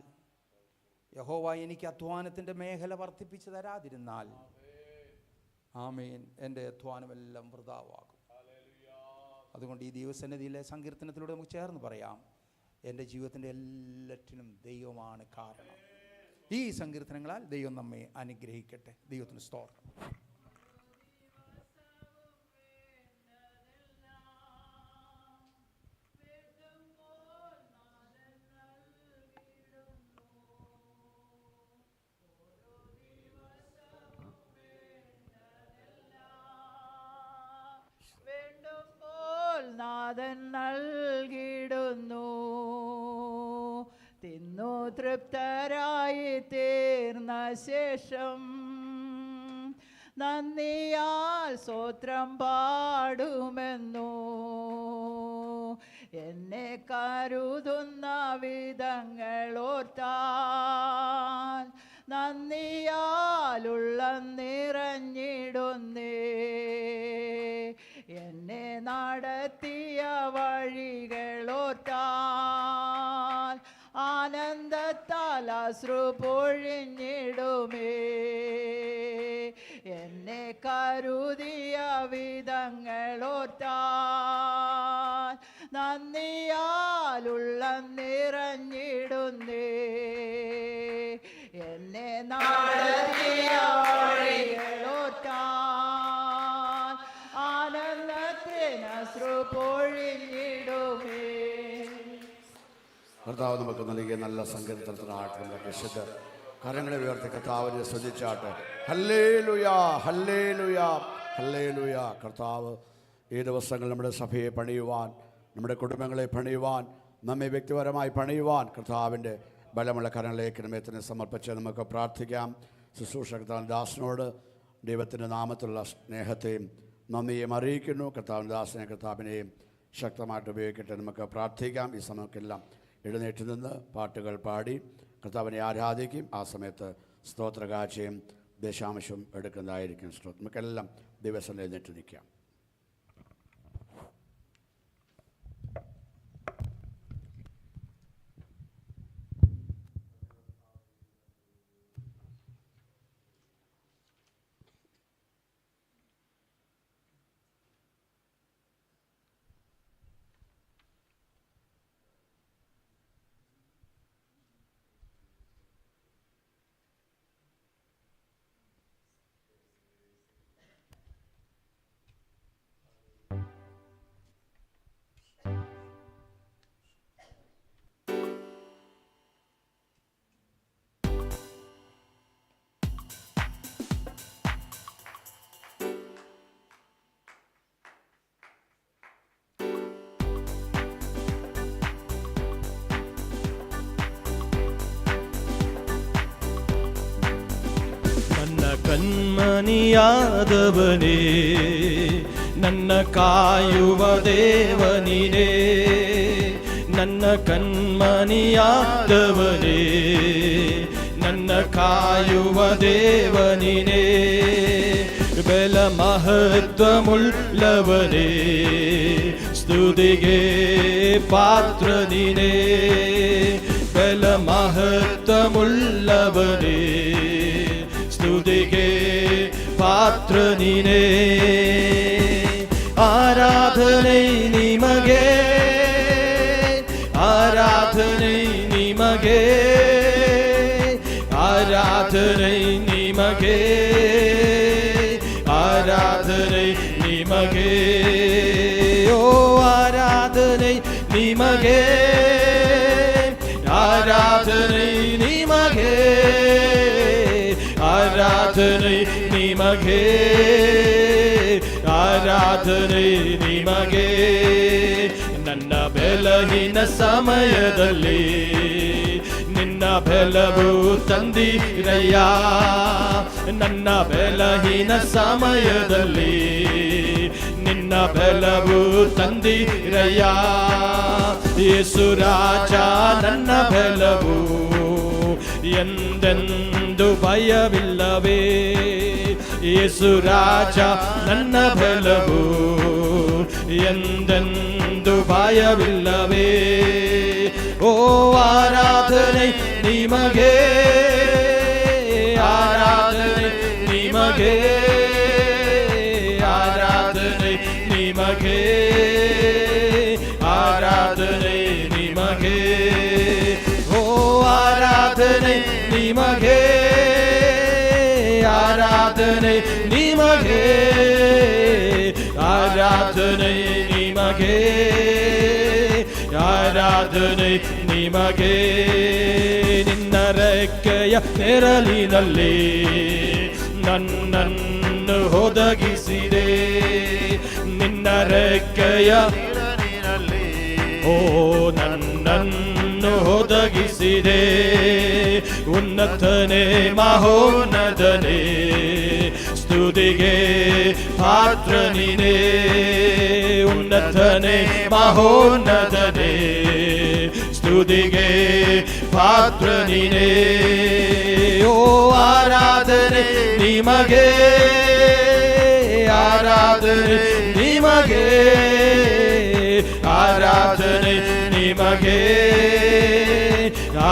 യഹോവ എനിക്ക് അധ്വാനത്തിൻ്റെ മേഖല വർദ്ധിപ്പിച്ചു തരാതിരുന്നാൽ, ആമേൻ, എൻ്റെ അധ്വാനമെല്ലാം വൃഥാവാകും. അതുകൊണ്ട് ഈ ദൈവസന്നിധിയിലെ സങ്കീർത്തനത്തിലൂടെ നമുക്ക് ചേർന്ന് പറയാം: എൻ്റെ ജീവിതത്തിൻ്റെ എല്ലാറ്റിനും ദൈവമാണ് കാരണം. ഈ സങ്കീർത്തനങ്ങളാൽ ദൈവം നമ്മെ അനുഗ്രഹിക്കട്ടെ. ദൈവത്തിന് സ്തോത്രം. നാഥൻ നൽകിടുന്നു. തിന്നു തൃപ്തരായി തീർന്ന ശേഷം നന്ദിയാൽ സ്തോത്രം പാടുമെന്നു. എന്നെ കരുതുന്ന വിധങ്ങൾ ഓർത്താൽ നന്ദിയാലുള്ള നിറഞ്ഞിടുന്നേ. എന്നെ നടത്തിയ വഴികളോർത്താൽ ആനന്ദത്താൽ അശ്രു പൊഴിഞ്ഞിടുമേ. എന്നെ കരുതി വിധങ്ങളോർത്താൽ നന്ദിയാലുള്ളം നിറഞ്ഞിടുന്നേ. എന്നെ നടത്തിയ വഴികളോർത്താൽ ആനന്ദത്തിന് അശ്രു പൊഴിഞ്ഞിടുമേ. കർത്താവ് നമുക്ക് നൽകിയ നല്ല സങ്കീർത്തനത്തിനായിട്ട് നമ്മുടെ വിശുദ്ധ കരങ്ങളെ ഉയർത്തി കർത്താവിനെ സ്തുതിച്ചാട്ടെ. Hallelujah, hallelujah, hallelujah. കർത്താവ് ഈ ദിവസങ്ങൾ നമ്മുടെ സഭയെ പണിയുവാൻ, നമ്മുടെ കുടുംബങ്ങളെ പണിയുവാൻ, നമ്മെ വ്യക്തിപരമായി പണിയുവാൻ കർത്താവിൻ്റെ ബലമുള്ള കരങ്ങളിലേക്ക് നമ്മെ സമർപ്പിച്ച് നമുക്ക് പ്രാർത്ഥിക്കാം. ശുശ്രൂഷ കർത്താവിൻ ദാസനോട് ദൈവത്തിൻ്റെ നാമത്തിലുള്ള സ്നേഹത്തെയും നന്ദിയും അറിയിക്കുന്നു. കർത്താവിൻ ദാസനെ കർത്താവിനെയും ശക്തമായിട്ട് ഉപയോഗിക്കട്ടെ. നമുക്ക് പ്രാർത്ഥിക്കാം. ഈ സമയത്തെല്ലാം എഴുന്നേറ്റ് നിന്ന് പാട്ടുകൾ പാടി കർത്താവിനെ ആരാധിക്കും. ആ സമയത്ത് സ്തോത്രകാഴ്ചയും ദശാംശവും എടുക്കുന്നതായിരിക്കും. നമുക്കെല്ലാം ദിവസം എഴുന്നേറ്റ് നിൽക്കാം. ಕಣ್ಮಣಿಯಾದವನೇ ನನ್ನ ಕಾಯುವ ದೇವನಿನೇ, ನನ್ನ ಕಣ್ಮಣಿಯಾದವನೇ ನನ್ನ ಕಾಯುವ ದೇವನಿನೇ, ಬೆಲ ಮಹತ್ವമുള്ളവನೇ ಸ್ತುತಿಗೆ ಪಾತ್ರನಿನೇ, ಬೆಲ ಮಹತ್ವമുള്ളവನೇ ಸ್ತುತಿಗೆ ಪಾತ್ರನಿನೇ. ಆರಾಧನೆ ನಿಮಗೆ, ಆರಾಧನೆ ನಿಮಗೆ, ಆರಾಧನೆ ನಿಮಗೆ, ಆರಾಧನೆ ನಿಮಗೆ, ಓ ಆರಾಧನೆ ನಿಮಗೆ, ಆರಾಧನೆ ನಿಮಗೆ, ಆರಾಧನೆ ನಿಮಗೆ, ಆರಾಧನೆ ನಿಮಗೆ. ನನ್ನ ಬಲಹೀನ ಸಮಯದಲ್ಲಿ ನಿನ್ನ ಬಲವು ತಂದಿರಯ್ಯ, ನನ್ನ ಬಲಹೀನ ಸಮಯದಲ್ಲಿ ನಿನ್ನ ಬಲವು ತಂದಿರಯ್ಯ. ಯೇಸು ರಾಜ ನನ್ನ ಬಲವು, ಎಂದೆಂದು ಭಯವಿಲ್ಲವೇ. ಯೇಸು ರಾಜ ನನ್ನ ಬಲವು, ಎಂದೆಂದು ಭಯವಿಲ್ಲವೇ. ಓ ಆರಾಧನೆ ನಿಮಗೆ, ಆರಾಧನೆ ನಿಮಗೆ, ಆರಾಧನೆ ನಿಮಗೆ, ಆರಾಧನೆ ನಿಮಗೆ, ಓ ಆರಾಧನೆ ನಿಮಗೆ, ಆರಾಧನೆ ನಿಮಗೆ, ಆರಾಧನೆ ನಿಮಗೆ, ಆರಾಧನೆ ನಿಮಗೆ. ನಿನ್ನ ರೆಕ್ಕೆಯ ನೆರಳಿನಲ್ಲಿ ನನ್ನನ್ನು ಒದಗಿಸಿದೆ, ನಿನ್ನ ರೆಕ್ಕೆಯ ನೆರಳಿನಲ್ಲಿ ಓ ನನ್ನನ್ನು ಒದಗಿಸಿದೆ. ಉನ್ನತನೇ ಮಹೋನ್ನತನೇ ಸ್ತುತಿಗೆ ಪಾತ್ರನಿನೇ, ಉನ್ನತನೇ ಮಹೋನ್ನತನೇ ಸ್ತುತಿಗೆ ಪಾತ್ರನಿನೇ. ಓ ಆರಾಧನೆ ನಿಮಗೆ, ಆರಾಧನೆ ನಿಮಗೆ, ಆರಾಧನೆ ನಿಮಗೆ,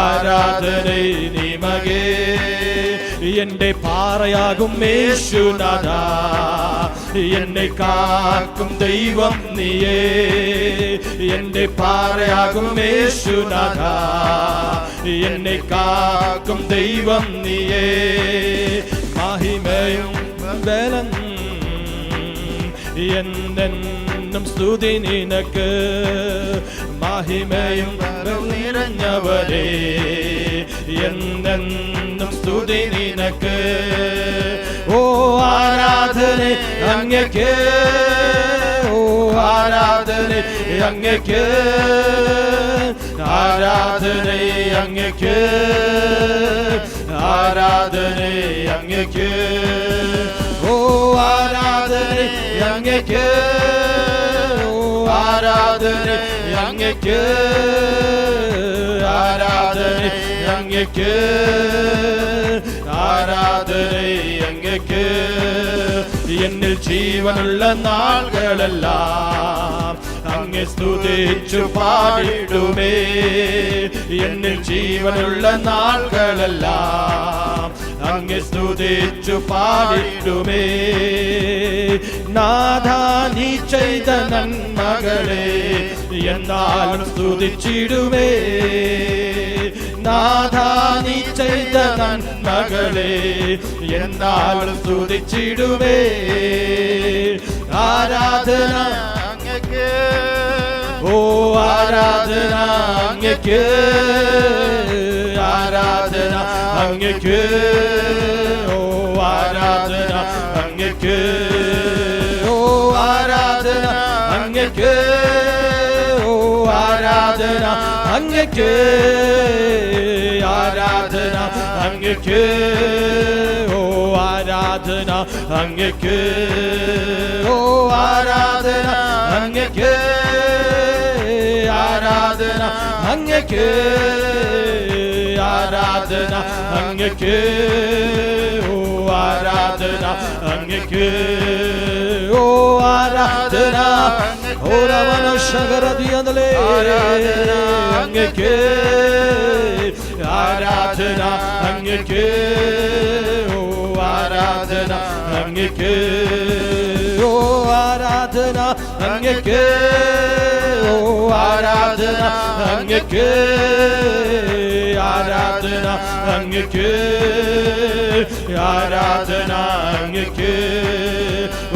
ಆರಾಧನೆ ನಿಮಗೆ. എൻ്റെ പാറയാകും യേശുനാഥ, എന്നെ കാക്കും ദൈവം നീയേ, എന്റെ പാറയാകും യേശുനാഥ, എന്നെ കാക്കും ദൈവം നീയേ. മഹിമയും ബലം എന്നെന്നും സ്തുതി നിനക്ക്, മഹിമയും നിറഞ്ഞവരേ എന്നെന്നും സ്തുതി നിനക്ക്. ഓ ആരാധന അങ്ങയ്ക്ക്, ഓ ആരാധന അങ്ങയ്ക്ക്, ആരാധന അങ്ങയ്ക്ക്, ആരാധന അങ്ങയ്ക്ക്. ഓ ആരാധന അങ്ങയ്ക്ക്, ഓ ആരാധന അങ്ങയ്ക്ക്, ആരാധന അങ്ങയ്ക്ക്, ആരാധന അങ്ങയ്ക്ക്. എന്നിൽ ജീവനുള്ള നാളുകളെല്ലാം അങ്ങെ സ്തുതിച്ചു പാടിടുമേ, എന്നിൽ ജീവനുള്ള നാളുകളെല്ലാം അങ്ങെ സ്തുതിച്ചു പാടിടുമേ. നാഥാ നീ ചെയ്ത നന്മകളെ എന്നാലും സ്തുതിച്ചിടുമേ, നാഥാ നീ ചെയ്ത നന്മകളെ എന്നാലും സ്തുതിച്ചിടുമേ. ആരാധന അങ്ങയ്ക്ക്, ഓ ആരാധന അങ്ങയ്ക്ക്, ആരാധന അങ്ങയ്ക്ക്, ഓ ആരാധന അങ്ങയ്ക്ക്, ഓ ആരാധന അങ്ങയ്ക്ക്, ഓ ആരാധന അങ്ങയ്ക്ക്, ആരാധന അങ്ങയ്ക്ക്, ഓ ആരാധന അങ്ങയ്ക്ക്, ഓ ആരാധന അങ്ങയ്ക്ക്, ആരാധന അങ്ങയ്ക്ക്, ആരാധന അങ്ങയ്ക്ക്, ഓ ആരാധന അങ്ങയ്ക്ക്, ഓ ആരാധന. ഓരവനശകരതിയതലേ അങ്ങയ്ക്ക്, ആരാധന അങ്ങയ്ക്ക്, ഓ ആരാധന അങ്ങയ്ക്ക്, ഓ ആരാധന അങ്ങയ്ക്ക്, ഓ ആരാധന അങ്ങയ്ക്ക്, ആരാധന അങ്ങയ്ക്ക്, ആരാധന അങ്ങയ്ക്ക്,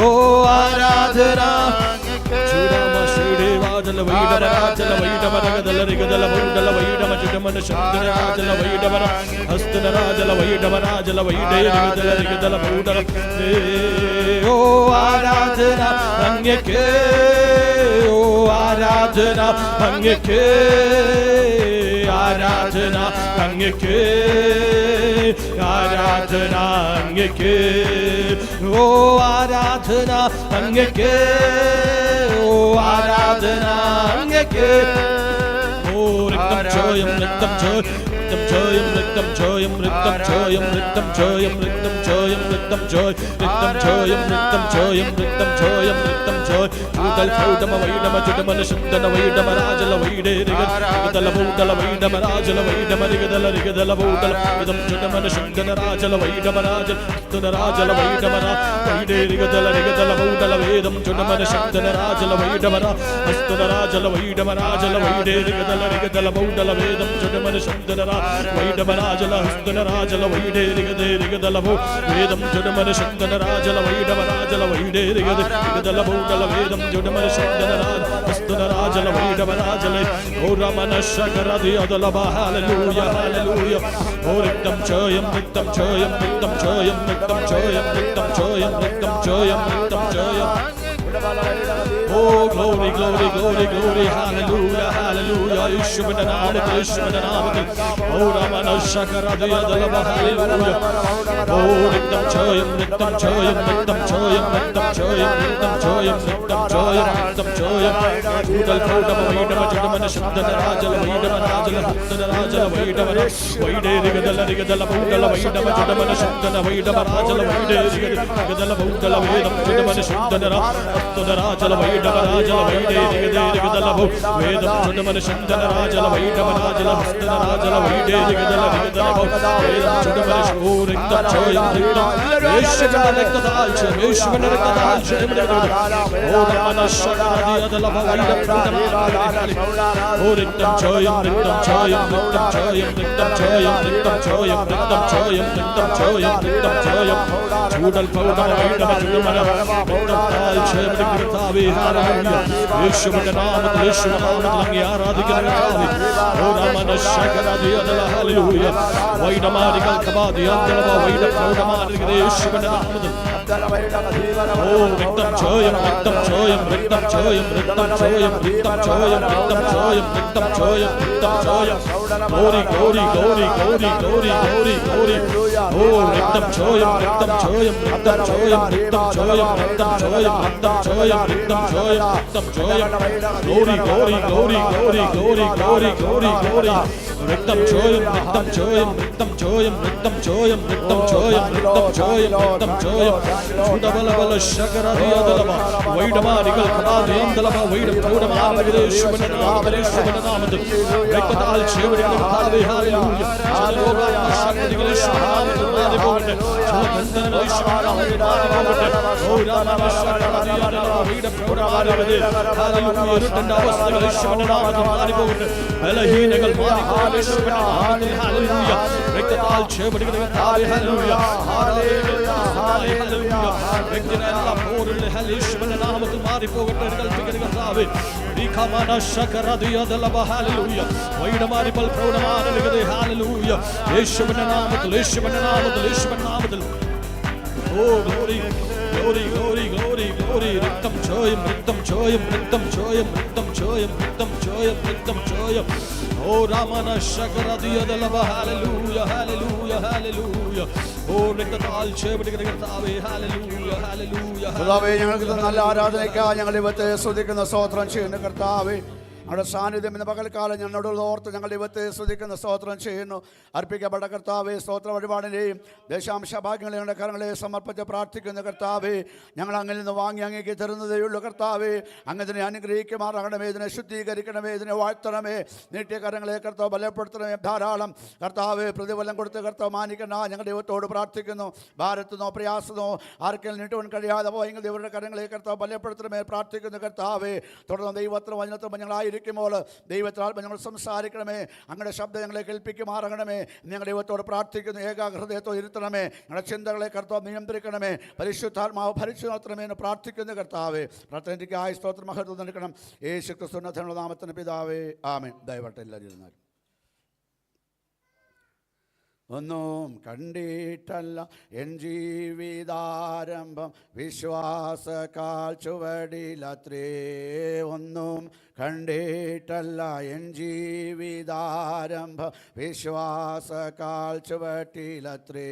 ഓ ആരാധന അങ്ങയ്ക്ക്. ചുടമ വൈഡമരാജല വൈഡമരഗദല റിഗദല വൈഡല വൈഡമ ചുടമന ശബ്ദരാജല വൈഡമര ഹസ്തനരാജല വൈഡമരാജല വൈഡേ റിഗദല റിഗദല വൈഡല. ഓ ആരാധന അങ്ങയ്ക്ക്, ഓ ആരാധന അങ്ങയ്ക്ക്, ആരാധന അങ്ങയ്ക്ക്, ആരാധന അങ്ങയ്ക്ക്, ഓ ആരാധന അങ്ങയ്ക്ക്, ഓ ആരാധന അങ്ങയ്ക്ക്. ഓ രക്തം ചോയം രക്തം ചോയം രക്തം ചോയം രക്തം ചോയം രക്തം ചോയം രക്തം ചോയം രക്തം ചോയം രക്തം ചോയം രക്തം ചോയം രക്തം ചോയം രക്തം ചോയം രക്തം ചോയം. ൂതൽ ഫൗഡമ വൈഡമ ചുടമന ശബ്ദന വൈഡമ രാജല വൈഡേ റിഗദല ബൗഡല വൈഡമ രാജല വൈഡമ റിഗദല റിഗദല ബൗഡല ഇദം ചുടമന ശബ്ദന രാജല വൈഡമ രാജല സ്തുന രാജല വൈഡമ വൈഡേ റിഗദല റിഗദല ബൗഡല വേദം ചുടമന ശബ്ദന രാജല വൈഡമ സ്തുന രാജല വൈഡമ രാജല വൈഡേ റിഗദല റിഗദല ബൗഡല വേദം ചുടമന ശബ്ദന വൈഡമ രാജല സ്തുന രാജല വൈഡേ റിഗദേ റിഗദല ബൗ വേദം ചുടമന ശബ്ദന രാജല വൈഡമ രാജല വൈഡേ റിഗദേ റിഗദല ബൗഡല വേദം ചുടമന ശബ്ദന സ്തുന രാജല വൈഡമ രാജല. ഓ രമന ശകരതി അദലബ ഹല്ലേലൂയ ഹല്ലേലൂയ. ഓ രക്തം ചോയം രക്തം ചോയം രക്തം ചോയം രക്തം ചോയം രക്തം ചോയം രക്തം ചോയം രക്തം ചോയം. Oh glory glory glory glory hallelujah hallelujah. യേശുവിന്റെ നാമത്തിൽ യേശുവിന്റെ നാമത്തിൽ. ഓ രമന ശകരതി അദലബ ഹല്ലേലൂയ. ഓ രക്തം ചോയം രക്തം ചോയം രക്തം ചോയം രക്തം ചോയം രക്തം ചോയം രക്തം ചോയം രക്തം ചോയം. ൂതൽ ഫൗഡമ വൈഡമ ചുടമന ശബ്ദന രാജല വൈഡമ രാജല ഭക്തന രാജല വൈഡമ വൈഡേ റിഗദല റിഗദല ബൗഡല വൈഡമ ചുടമന ശബ്ദന വൈഡമ രാജല വൈഡേ റിഗദല ബൗഡല വേദം ചുടമന ശബ്ദന രാജല വൈഡമ వైడమరాజల వైడేదిగదేదిగదలభు వేదం చుడమన శందన రాజల వైడమరాజల హస్తన రాజల వైడేదిగదలభు వేదం చుడమన శూరిక్తం చోయం రిక్తం యేషువన రక్తదాల్చ యేషువన రక్తదాల్చ ఓ రమణ శక్తి అదలభ వైడమరాజల ఓ రిక్తం చోయం రిక్తం చోయం రిక్తం చోయం రిక్తం చోయం రిక్తం చోయం రిక్తం చోయం రిక్తం చోయం రిక్తం చోయం చూడల్ పౌడమ వైడమ చుడమన യേശുവിന്റെ നാമത്തിൽ യേശുവിന്റെ നാമത്തിൽ അങ്ങേ ആരാധിക്കുന്ന ഓ രമണ ശകരതി അദല ഹല്ലേലൂയ വൈഡമാരികൾ കബാദി അദല വൈഡ പ്രൗഢമാരികൾ യേശുവിന്റെ നാമത്തിൽ ഓ രക്തം ചോയം രക്തം ചോയം രക്തം ചോയം രക്തം ചോയം രക്തം ചോയം രക്തം ചോയം രക്തം ചോയം രക്തം ചോയം ഗൗരി ഗൗരി ഗൗരി ഗൗരി ഗൗരി ഗൗരി ഗൗരി ഓ രക്തം ചോയം രക്തം ചോയം രക്തം ചോയം രക്തം ചോയം രക്തം ചോയം രക്തം ചോയം രക്തം ചോയം രക്തം ചോയം ഗൗരി ഗൗരി ഗൗരി ഗൗരി ഗൗരി ഗൗരി ഗൗരി ഗൗരി രക്തം ചോയം രക്തം ചോയം രക്തം ചോയം രക്തം ചോയം രക്തം ചോയം രക്തം ചോയം രക്തം ചോയം ചുടബലബല ശകരദിയദലബ വൈഡമാരികൾ കബാദിയദലബ വൈഡ പ്രൗഢമാരികൾ യേശുവിന്റെ നാമത്തിൽ യേശുവിന്റെ നാമത്തിൽ രക്തത്താൽ ചേവടികൾ കർത്താവേ ഹല്ലേലൂയ ചലലോക ശക്തികൾ യേശുവിന്റെ നാമത്തിൽ മാറി പോകട്ടെ ചലബന്ധനങ്ങൾ യേശുവിന്റെ നാമത്തിൽ മാറി പോകട്ടെ ഓ രാമ ശകരദിയദലബ വൈഡ പ്രൗഢമാരികൾ ഹല്ലേലൂയ ഇരുട്ടന്റെ അവസ്ഥകൾ യേശുവിന്റെ നാമത്തിൽ മാറി പോകട്ടെ ബലഹീനകൾ മാറി പോകട്ടെ യേശുവിന്റെ നാമത്തിൽ ഹല്ലേലൂയ രക്തത്താൽ ചേവടികൾ കർത്താവേ ഹല്ലേലൂയ ഹല്ലേലൂയ വ്യക്തികളെല്ലാം പോരിൽ യേശുവിന്റെ നാമത്തിൽ മാറിപ്പോകട്ടെ കൽപ്പിക്കുന്ന കർത്താവേ ദീഖമാന ശകരദിയദലബ ഹല്ലേലൂയ വൈഡമാരിബൽ പ്രൗഢമാരികൾ ഹല്ലേലൂയ യേശുവിന്റെ നാമത്തിൽ യേശുവിന്റെ നാമത്തിൽ യേശുവിന്റെ നാമത്തിൽ ഓ glory glory glory glory glory രക്തം ചോയം രക്തം ചോയം രക്തം ചോയം രക്തം ചോയം രക്തം ചോയം രക്തം ചോയം ഓ രാമന ശകരദിയദലബ ഹല്ലേലൂയ ഹല്ലേലൂയ ഹല്ലേലൂയ ഓ രക്തത്താൽ ചേവടിക്കുന്ന കർത്താവേ ഹല്ലേലൂയ ഹല്ലേലൂയ കർത്താവേ ഞങ്ങൾക്ക് നല്ല ആരാധനയ്ക്കായി ഞങ്ങൾ ദൈവത്തെ സ്തുതിക്കുന്ന സ്തോത്രം ചെയ്യുന്നു കർത്താവേ ഞങ്ങളുടെ സാന്നിധ്യം ഇന്ന് പകൽക്കാലം ഞങ്ങളോട് ഓർത്ത് ഞങ്ങൾ ദൈവത്തെ സ്തുതിക്കുന്ന സ്തോത്രം ചെയ്യുന്നു അർപ്പിക്കപ്പെട്ട കർത്താവേ സ്തോത്ര വഴിപാടിനെയും ദേശാംശ ഭാഗ്യങ്ങളെ ഞങ്ങളുടെ കരങ്ങളെ സമർപ്പിച്ച് പ്രാർത്ഥിക്കുന്ന കർത്താവേ ഞങ്ങൾ അങ്ങിൽ നിന്ന് വാങ്ങി അങ്ങേക്ക് തരുന്നതേ ഉള്ളൂ കർത്താവേ അങ്ങതിനെ അനുഗ്രഹിക്കുമാറാകണമേ ഇതിനെ ശുദ്ധീകരിക്കണമേ ഇതിനെ വാഴ്ത്തണമേ നീട്ടിയ കരങ്ങളെ കർത്താവ് ബലപ്പെടുത്തണമേ ധാരാളം കർത്താവേ പ്രതിഫലം കൊടുത്ത് കർത്താവ് മാനിക്കണ ഞങ്ങൾ ദൈവത്തോട് പ്രാർത്ഥിക്കുന്നു ഭാരത്തുനിന്നോ പ്രയാസമോ ആർക്കെങ്കിലും നീട്ടുവാൻ കഴിയാതെ പോയെങ്കിൽ ദൈവങ്ങളുടെ കരങ്ങളെ കർത്താവ് ബലപ്പെടുത്തണമേ പ്രാർത്ഥിക്കുന്നു കർത്താവേ തുടർന്ന് ദൈവത്തിന് വചനത്തിൽ ഞങ്ങളായിരിക്കും ദൈവത്താൽ ഞങ്ങൾ സംസാരിക്കണമേ അങ്ങയുടെ ശബ്ദം ഞങ്ങളെ കേൾപ്പിക്കുമാറങ്ങണമേ ഞങ്ങൾ ദൈവത്തോട് പ്രാർത്ഥിക്കുന്നു ഏകാഗ്രഹത്തോടെ ഇരുത്തണമേ ഞങ്ങളുടെ ചിന്തകളെ കർത്താവ് നിയന്ത്രിക്കണമേ പരിശുദ്ധാത്മാവ് ഭരിച്ചു നടത്തണമേ എന്ന് പ്രാർത്ഥിക്കുന്നു കർത്താവേ പ്രാർത്ഥനയ്ക്ക് ആയ സ്തോത്രം മഹത്വം നൽകണം യേശു ക്രിസ്തുവിന്റെ നാമത്തിന് പിതാവേ ആമേൻ ദയവായിട്ട് എല്ലാവരും ഇരുന്നാൽ ഒന്നും കണ്ടിട്ടല്ല എൻ ജീവിതാരംഭം വിശ്വാസക്കാൽ ചുവടിലത്രേ ഒന്നും കണ്ടിട്ടല്ല എൻ ജീവിതാരംഭം വിശ്വാസക്കാൽ ചുവട്ടിലത്രേ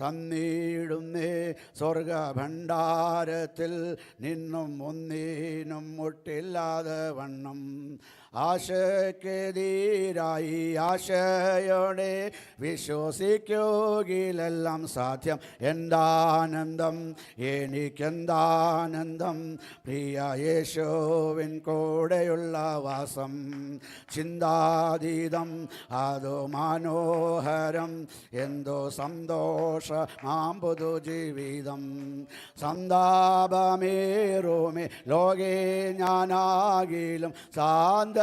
തന്നിടുന്നേ സ്വർഗഭണ്ഡാരത്തിൽ നിന്നും ഒന്നിനും മുട്ടില്ലാതെ വണ്ണം ആശയ്ക്കെതിരായി ആശയോടെ വിശ്വസിക്കുകിലെല്ലാം സാധ്യം എന്താനന്ദം എനിക്കെന്താനന്ദം പ്രിയ യേശുവിൻ കൂടെയുള്ള വാസം ചിന്താതീതം അതോ മനോഹരം എന്തോ സന്തോഷമാം പുതുജീവിതം സന്താപമേറുമേ ലോകേ ഞാനാകിലും സാന്ത്വനം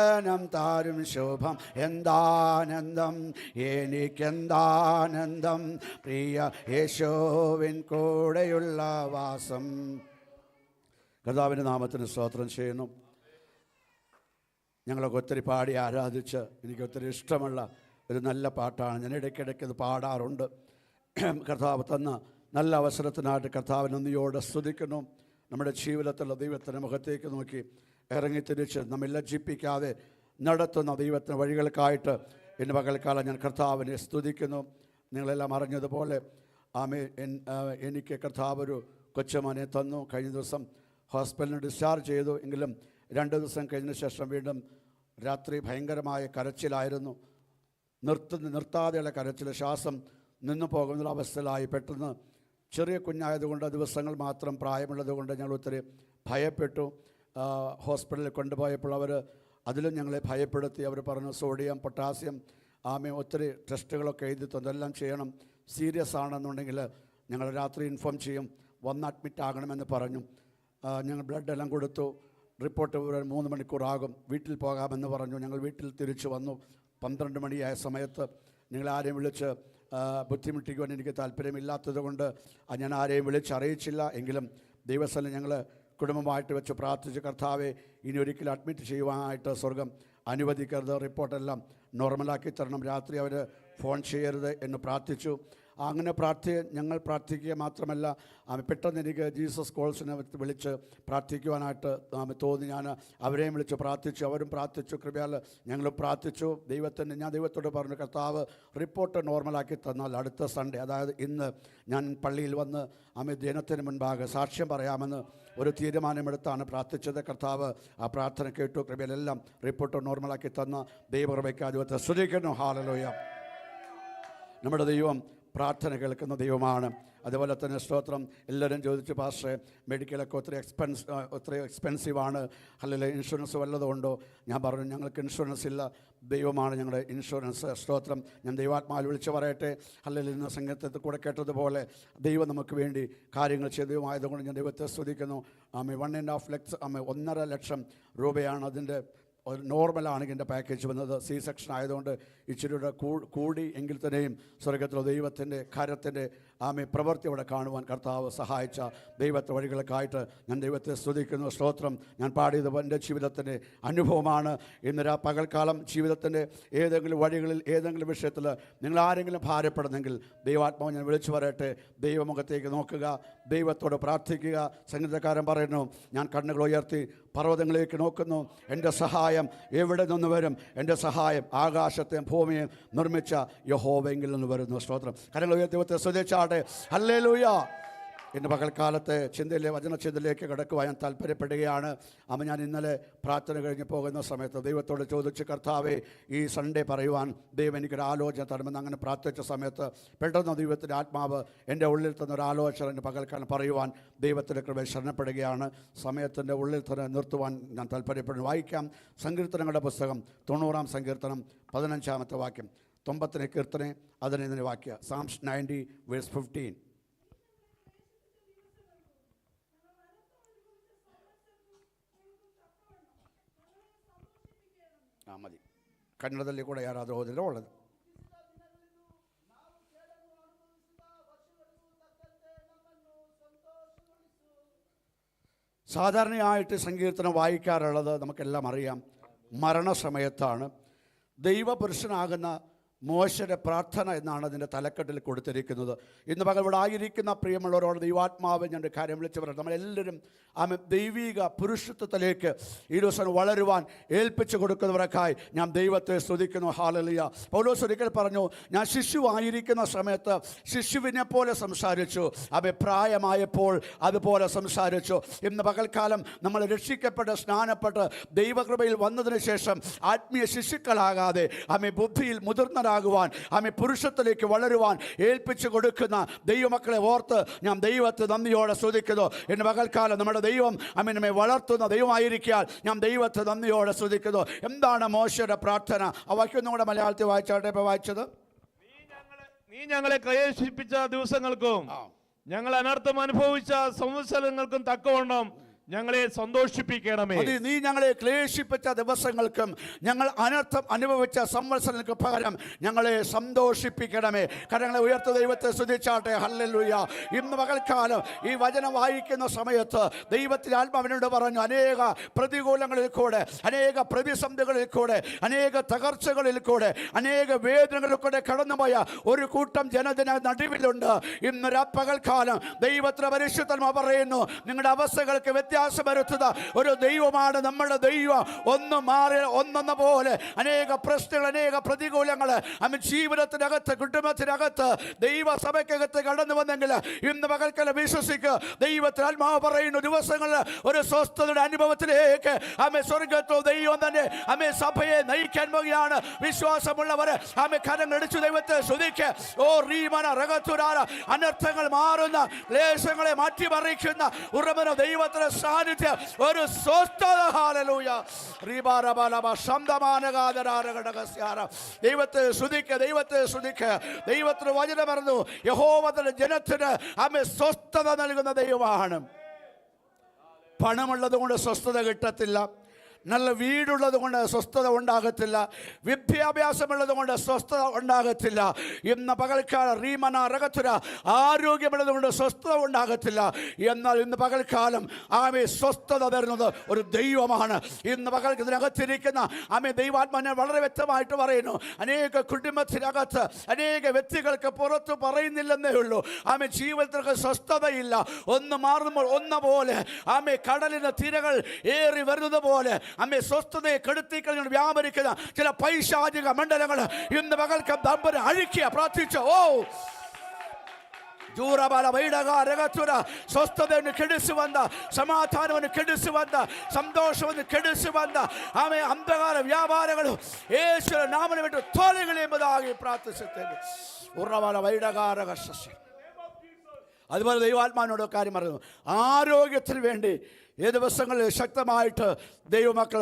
താരും ശുഭം എന്താനന്ദം എനിക്കെന്താനന്ദം പ്രിയ യേശുവിൻ കൂടെയുള്ള വാസം. കർത്താവിൻ്റെ നാമത്തിന് സ്തോത്രം ചെയ്യുന്നു. ഞങ്ങളൊക്കെ ഒത്തിരി പാടി ആരാധിച്ച് എനിക്ക് ഒത്തിരി ഇഷ്ടമുള്ള ഒരു നല്ല പാട്ടാണ്. ഞാൻ ഇടയ്ക്കിടയ്ക്ക് ഇത് പാടാറുണ്ട്. കർത്താവ് തന്ന നല്ല അവസരത്തിനായിട്ട് കർത്താവിനെ നന്ദിയോടെ സ്തുതിക്കുന്നു. നമ്മുടെ ജീവിതത്തിലുള്ള ദൈവത്തിൻ്റെ മുഖത്തേക്ക് നോക്കി ഇറങ്ങിത്തിരിച്ച് നമ്മെ ലജ്ജിപ്പിക്കാതെ നടത്തുന്ന ദൈവത്തിൻ്റെ വഴികൾക്കായിട്ട് ഇന്ന് പകൽക്കാലം ഞാൻ കർത്താവിനെ സ്തുതിക്കുന്നു. നിങ്ങളെല്ലാം അറിഞ്ഞതുപോലെ എനിക്ക് കർത്താവ് ഒരു കൊച്ചുമോനെ തന്നു. കഴിഞ്ഞ ദിവസം ഹോസ്പിറ്റലിൽ ഡിസ്ചാർജ് ചെയ്തു. എങ്കിലും 2 ദിവസം കഴിഞ്ഞ ശേഷം വീണ്ടും രാത്രി ഭയങ്കരമായ കരച്ചിലായിരുന്നു. നിർത്താതെയുള്ള കരച്ചിൽ, ശ്വാസം നിന്നു പോകുന്ന അവസ്ഥയിലായി. പെട്ടെന്ന് ചെറിയ കുഞ്ഞായതുകൊണ്ട് ദിവസങ്ങൾ മാത്രം പ്രായമുള്ളതുകൊണ്ട് ഞങ്ങൾ ഒത്തിരി ഭയപ്പെട്ടു. ഹോസ്പിറ്റലിൽ കൊണ്ടുപോയപ്പോൾ അവർ അതിലും ഞങ്ങളെ ഭയപ്പെടുത്തി. അവർ പറഞ്ഞു സോഡിയം, പൊട്ടാസ്യം, ഒത്തിരി ടെസ്റ്റുകളൊക്കെ എഴുതി തന്നു, എല്ലാം ചെയ്യണം, സീരിയസ് ആണെന്നുണ്ടെങ്കിൽ ഞങ്ങൾ രാത്രി ഇൻഫോം ചെയ്യും, വന്ന് അഡ്മിറ്റ് ആകണമെന്ന് പറഞ്ഞു. ഞങ്ങൾ ബ്ലഡ് എല്ലാം കൊടുത്തു. റിപ്പോർട്ട് 3 മണിക്കൂറാകും, വീട്ടിൽ പോകാമെന്ന് പറഞ്ഞു. ഞങ്ങൾ വീട്ടിൽ തിരിച്ചു വന്നു. 12 മണിയായ സമയത്ത് നിങ്ങൾ ആരെയും വിളിച്ച് ബുദ്ധിമുട്ടിക്കുവാൻ എനിക്ക് താല്പര്യമില്ലാത്തത് കൊണ്ട് ഞാൻ ആരെയും വിളിച്ചറിയിച്ചില്ല. എങ്കിലും ദൈവസ്ഥലം ഞങ്ങൾ കുടുംബമായിട്ട് വെച്ച് പ്രാർത്ഥിച്ച്, കർത്താവെ ഇനി ഒരിക്കലും അഡ്മിറ്റ് ചെയ്യുവാനായിട്ട് സ്വർഗം അനുവദിക്കരുത്, റിപ്പോർട്ടെല്ലാം നോർമലാക്കി തരണം, രാത്രി അവർ ഫോൺ ചെയ്യരുത് എന്ന് പ്രാർത്ഥിച്ചു. അങ്ങനെ ഞങ്ങൾ പ്രാർത്ഥിക്കുക മാത്രമല്ല, പെട്ടെന്ന് എനിക്ക് ജീസസ് കോൾസിനെ വിളിച്ച് പ്രാർത്ഥിക്കുവാനായിട്ട് തോന്നി. ഞാൻ അവരെയും വിളിച്ച് പ്രാർത്ഥിച്ചു, അവരും പ്രാർത്ഥിച്ചു. കൃപയാൽ ഞങ്ങളും പ്രാർത്ഥിച്ചു. ഞാൻ ദൈവത്തോട് പറഞ്ഞു, കർത്താവ് റിപ്പോർട്ട് നോർമലാക്കി തന്നാൽ അടുത്ത സൺഡേ, അതായത് ഇന്ന് ഞാൻ പള്ളിയിൽ വന്ന് ജനത്തിന് മുൻപാകെ സാക്ഷ്യം പറയാമെന്ന് ഒരു തീരുമാനമെടുത്താണ് പ്രാർത്ഥിച്ചത്. കർത്താവ് ആ പ്രാർത്ഥന കേട്ടു. കൃപയിലെല്ലാം റിപ്പോർട്ട് നോർമലാക്കി തന്ന ദൈവകൃപയ്ക്ക് ദൈവത്തെ സ്തുതിക്കുന്നു. ഹല്ലേലൂയ. നമ്മുടെ ദൈവം പ്രാർത്ഥന കേൾക്കുന്ന ദൈവമാണ്. അതുപോലെ തന്നെ സ്തോത്രം. എല്ലാവരും ചോദിച്ചു, പാസ്റ്ററെ മെഡിക്കലൊക്കെ ഒത്തിരി എക്സ്പെൻസീവാണ്, അല്ലെങ്കിൽ ഇൻഷുറൻസ് വല്ലതും ഉണ്ടോ? ഞാൻ പറഞ്ഞു, ഞങ്ങൾക്ക് ഇൻഷുറൻസ് ഇല്ല, ദൈവമാണ് ഞങ്ങളുടെ ഇൻഷുറൻസ്. സ്തോത്രം. ഞാൻ ദൈവാത്മാവിൽ വിളിച്ചു പറയട്ടെ, അല്ലെങ്കിൽ ഇന്ന് സംഗീതത്തിൽ കൂടെ കേട്ടതുപോലെ ദൈവം നമുക്ക് വേണ്ടി കാര്യങ്ങൾ ചെയ്തതുമായതുകൊണ്ട് ഞാൻ ദൈവത്തെ സ്തുതിക്കുന്നു. 1.5 ലക്ഷം 1.5 ലക്ഷം രൂപയാണ് അതിൻ്റെ നോർമലാണ് എൻ്റെ പാക്കേജ് വന്നത്. സി സെക്ഷൻ ആയതുകൊണ്ട് ഇച്ചിരിയുടെ കൂടി എങ്കിൽ തന്നെയും സ്വർഗത്തിലെ ദൈവത്തിൻ്റെ കരത്തിൻ്റെ പ്രവൃത്തി അവിടെ കാണുവാൻ കർത്താവ് സഹായിച്ച ദൈവത്തെ വഴികൾക്കായിട്ട് ഞാൻ ദൈവത്തെ സ്തുതിക്കുന്നു. സ്തോത്രം. ഞാൻ പാടിയത് എൻ്റെ ജീവിതത്തിൻ്റെ അനുഭവമാണ്. ഇന്ന് പകൽക്കാലം ജീവിതത്തിൻ്റെ ഏതെങ്കിലും വഴികളിൽ ഏതെങ്കിലും വിഷയത്തിൽ നിങ്ങൾ ആരെങ്കിലും ഭാരപ്പെടുന്നെങ്കിൽ ദൈവാത്മാവ് ഞാൻ വിളിച്ചു പറയട്ടെ, ദൈവമുഖത്തേക്ക് നോക്കുക, ദൈവത്തോട് പ്രാർത്ഥിക്കുക. സംഗീതക്കാരൻ പറയുന്നു, ഞാൻ കണ്ണുകൾ ഉയർത്തി പർവ്വതങ്ങളിലേക്ക് നോക്കുന്നു, എൻ്റെ സഹായം എവിടെ നിന്ന് വരും? എൻ്റെ സഹായം ആകാശത്തെയും ഭൂമിയെയും നിർമ്മിച്ച യഹോവയെങ്കിൽ നിന്ന് വരുന്നു. സ്തോത്രം. കരങ്ങൾ ഉയർത്തി ദൈവത്തെ സ്തുതിച്ചാട്ടെ. ഹല്ലേലൂയ. ഇന്ന് പകൽക്കാലത്തെ വചനചിന്തയിലേക്ക് കിടക്കുവാൻ ഞാൻ താല്പര്യപ്പെടുകയാണ്. ഞാൻ ഇന്നലെ പ്രാർത്ഥന കഴിഞ്ഞ് പോകുന്ന സമയത്ത് ദൈവത്തോട് ചോദിച്ച്, കർത്താവെ ഈ സൺഡേ പറയുവാൻ ദൈവം എനിക്കൊരു ആലോചന തരുമെന്ന് അങ്ങനെ പ്രാർത്ഥിച്ച സമയത്ത് പെട്ടെന്ന് ദൈവത്തിൻ്റെ ആത്മാവ് എൻ്റെ ഉള്ളിൽ തന്നൊരു ആലോചന എൻ്റെ പകൽക്കാലം പറയുവാൻ ദൈവത്തിൻ്റെ കൃപയിൽ ശരണപ്പെടുകയാണ്. സമയത്തിൻ്റെ ഉള്ളിൽ തന്നെ നിർത്തുവാൻ ഞാൻ താല്പര്യപ്പെടുന്നു. വായിക്കാം. സങ്കീർത്തനങ്ങളുടെ പുസ്തകം 90-ാം സങ്കീർത്തനം 15-ാമത്തെ വാക്യം. 90 കീർത്തനെ 15 വാക്യം. Psalms 90 verse 15. ಮದಿ ಕನ್ನಡದಲ್ಲಿ ಕೂಡ ಯಾರಾದರೂ ಓದಿದ್ರೆ ಒಳ್ಳೆಯದು. സാധാരണയായിട്ട് സങ്കീർത്തനം വായിക്കാറുള്ളത് നമുക്കെല്ലാം അറിയാം, മരണസമയത്താണ്. ദൈവപുരുഷനാകുന്ന മോശയുടെ പ്രാർത്ഥന എന്നാണ് അതിൻ്റെ തലക്കെട്ടിൽ കൊടുത്തിരിക്കുന്നത്. ഇന്ന് പകൽ ഇവിടെ ആയിരിക്കുന്ന പ്രിയമുള്ളവരോട് ദൈവാത്മാവ് ഞാൻ കാര്യം വിളിച്ചു പറയാം. നമ്മളെല്ലാവരും ദൈവിക പുരുഷത്വത്തിലേക്ക് ഈ ദിവസം വളരുവാൻ ഏൽപ്പിച്ചു കൊടുക്കുന്നവർക്കായി ഞാൻ ദൈവത്തെ സ്തുതിക്കുന്നു. ഹല്ലേലൂയ. പൗലോസ് ഒരിക്കൽ പറഞ്ഞു, ഞാൻ ശിശുവായിരിക്കുന്ന സമയത്ത് ശിശുവിനെ പോലെ സംസാരിച്ചു, പ്രായമായപ്പോൾ അതുപോലെ സംസാരിച്ചു. ഇന്ന് പകൽക്കാലം നമ്മൾ രക്ഷിക്കപ്പെട്ട് സ്നാനപ്പെട്ട് ദൈവകൃപയിൽ വന്നതിന് ശേഷം ആത്മീയ ശിശുക്കളാകാതെ ബുദ്ധിയിൽ മുതിർന്ന പുരുഷത്തിലേക്ക് വളരുവാൻ ഏൽപ്പിച്ചു കൊടുക്കുന്ന ദൈവമക്കളെ ഓർത്ത് ഞാൻ ദൈവത്തെ നന്ദിയോടെ സ്തുതിക്കുന്നു. ഇന്ന് പകൽക്കാലം നമ്മുടെ ദൈവം നമ്മെ വളർത്തുന്ന ദൈവമായിരിക്കാൻ ഞാൻ ദൈവത്തെ നന്ദിയോടെ സ്തുതിക്കുന്നു. എന്താണ് മോശയുടെ പ്രാർത്ഥന? ആ വാക്യം ഒന്നുകൂടെ മലയാളത്തിൽ വായിച്ചാട്ടെ. ഇപ്പൊ വായിച്ചത്, നീ ഞങ്ങളെ ക്ലേശിപ്പിച്ച ദിവസങ്ങൾക്കും ഞങ്ങൾ അനർത്ഥം അനുഭവിച്ച സംവത്സരങ്ങൾക്കും തക്കവണ്ണം ഞങ്ങളെ സന്തോഷിപ്പിക്കണമേ. നീ ഞങ്ങളെ ക്ലേശിപ്പിച്ച ദിവസങ്ങൾക്കും ഞങ്ങൾ അനർത്ഥം അനുഭവിച്ച സംവത്സരങ്ങൾക്ക് പകരം ഞങ്ങളെ സന്തോഷിപ്പിക്കണമേ. കരങ്ങളെ ഉയർത്ത ദൈവത്തെ സ്തുതിച്ചാട്ടെ. ഹല്ലേലൂയ. ഇന്ന് പകൽക്കാലം ഈ വചനം വായിക്കുന്ന സമയത്ത് ദൈവത്തിന്റെ ആത്മാവിനോട് പറഞ്ഞു, അനേക പ്രതികൂലങ്ങളിൽ കൂടെ, അനേക പ്രതിസന്ധികളിൽ കൂടെ, അനേക തകർച്ചകളിൽ കൂടെ, അനേക വേദനകളിൽ കൂടെ കടന്നുപോയ ഒരു കൂട്ടം ജനത്തിന് നടുവിലുണ്ട്. ഇന്ന് പകൽക്കാലം ദൈവത്തിന്റെ പരിശുദ്ധന്മാർ പറയുന്നു, നിങ്ങളുടെ അവസ്ഥകൾക്ക് വ്യത്യാസം വരുത്തുന്ന ഒരു ദൈവമാണ് നമ്മുടെ ദൈവം. ഒന്നെന്ന പോലെ അനേക പ്രശ്നങ്ങൾ, അനേക പ്രതികൂലങ്ങൾ ജീവിതത്തിനകത്ത്, കുടുംബത്തിനകത്ത്, ദൈവസഭയ്ക്കകത്ത് കടന്നു വന്നെങ്കിൽ ഇന്ന് പകൽക്കാലം വിശ്വസിക്കുക. ദൈവത്തിന് ആത്മാവ് പറയുന്ന ദിവസങ്ങളിൽ ഒരു സ്വസ്ഥതയുടെ അനുഭവത്തിലേക്ക് സ്വർഗ്ഗത്തിൽ ദൈവം തന്നെ സഭയെ നയിക്കാൻ പോകുകയാണ്. വിശ്വാസമുള്ളവർ കരങ്ങളടിച്ചു ദൈവത്തെ സ്തുതിക്കുക. ഓ റീമന റഗത്തുരാന, അനർത്ഥങ്ങൾ മാറുന്ന, ക്ലേശങ്ങളെ മാറ്റിമറിക്കുന്ന ഉറമന ദൈവത്തിന് സാന്നിധ്യം, ഒരു സ്വസ്ഥത. ഹല്ലേലൂയ. റിബാരബലബ ശബ്ദമാനഗാദരാരഘടകസ്യാര. ദൈവത്തെ സ്തുതിക്കുക, ദൈവത്തെ സ്തുതിക്കുക. ദൈവത്തിന് വചനം പറഞ്ഞു, യഹോവ തന്റെ ജനത്തിന് ആമേൻ സ്വസ്ഥത നൽകുന്ന ദൈവമാണ്. പണമുള്ളത് കൊണ്ട് സ്വസ്ഥത കിട്ടത്തില്ല, നല്ല വീടുള്ളത് കൊണ്ട് സ്വസ്ഥത ഉണ്ടാകത്തില്ല, വിദ്യാഭ്യാസമുള്ളത് കൊണ്ട് സ്വസ്ഥത ഉണ്ടാകത്തില്ല. ഇന്ന് പകൽക്കാലം റീമന റകത്തുര ആരോഗ്യമുള്ളത് കൊണ്ട് സ്വസ്ഥത ഉണ്ടാകത്തില്ല. എന്നാൽ ഇന്ന് പകൽക്കാലം ആമേ സ്വസ്ഥത തരുന്നത് ഒരു ദൈവമാണ്. ഇന്ന് പകൽക്കതിനകത്തിരിക്കുന്ന ആമേ ദൈവാത്മാനെ വളരെ വ്യക്തമായിട്ട് പറയുന്നു. അനേക കുടുംബത്തിനകത്ത് അനേക വ്യക്തികൾക്ക് പുറത്ത് പറയുന്നില്ലെന്നേ ഉള്ളൂ. ആമേ ജീവിതത്തിലേക്ക് സ്വസ്ഥതയില്ല. ഒന്ന് മാറുമ്പോൾ ഒന്ന പോലെ ആമേ കടലിന് തിരകൾ ഏറി വരുന്നത് പോലെ അമ്മേ സ്വസ്ഥതയെ കെടുത്തിക്കളഞ്ഞു വ്യാപരിക്കുന്ന ചില പൈശാചിക മണ്ഡലങ്ങൾ ഇന്ന് പകൽക്ക് ദമ്പരം അഴിക്കുക. പ്രാർത്ഥിച്ചു. സ്വസ്ഥതಯನ್ನು ಕೆಡಿಸುವಂತ, ಸಮಾಧಾನವನ್ನು ಕೆಡಿಸುವಂತ, ಸಂತೋಷವನ್ನು ಕೆಡಿಸುವಂತ ಆಮೆ ಅಂಧಕಾರ ವ್ಯಾಪಾರಗಳು ಯೇಸುವಿನ ನಾಮವನ್ನು ಬಿಟ್ಟು ತೊಲಗಲಿ ಎಂಬುದಾಗಿ ಪ್ರಾರ್ಥಿಸುತ್ತೇನೆ. ಉರ್ರಬಲ ವೈಡಗಾರಗ ಸಸ್ಯ. അതുപോലെ ദൈവാത്മാവിനോട് കാര്യം പറയുന്നു. ആരോഗ്യത്തിന് വേണ്ടി ഈ ദിവസങ്ങളിൽ ശക്തമായിട്ട് ദൈവമക്കൾ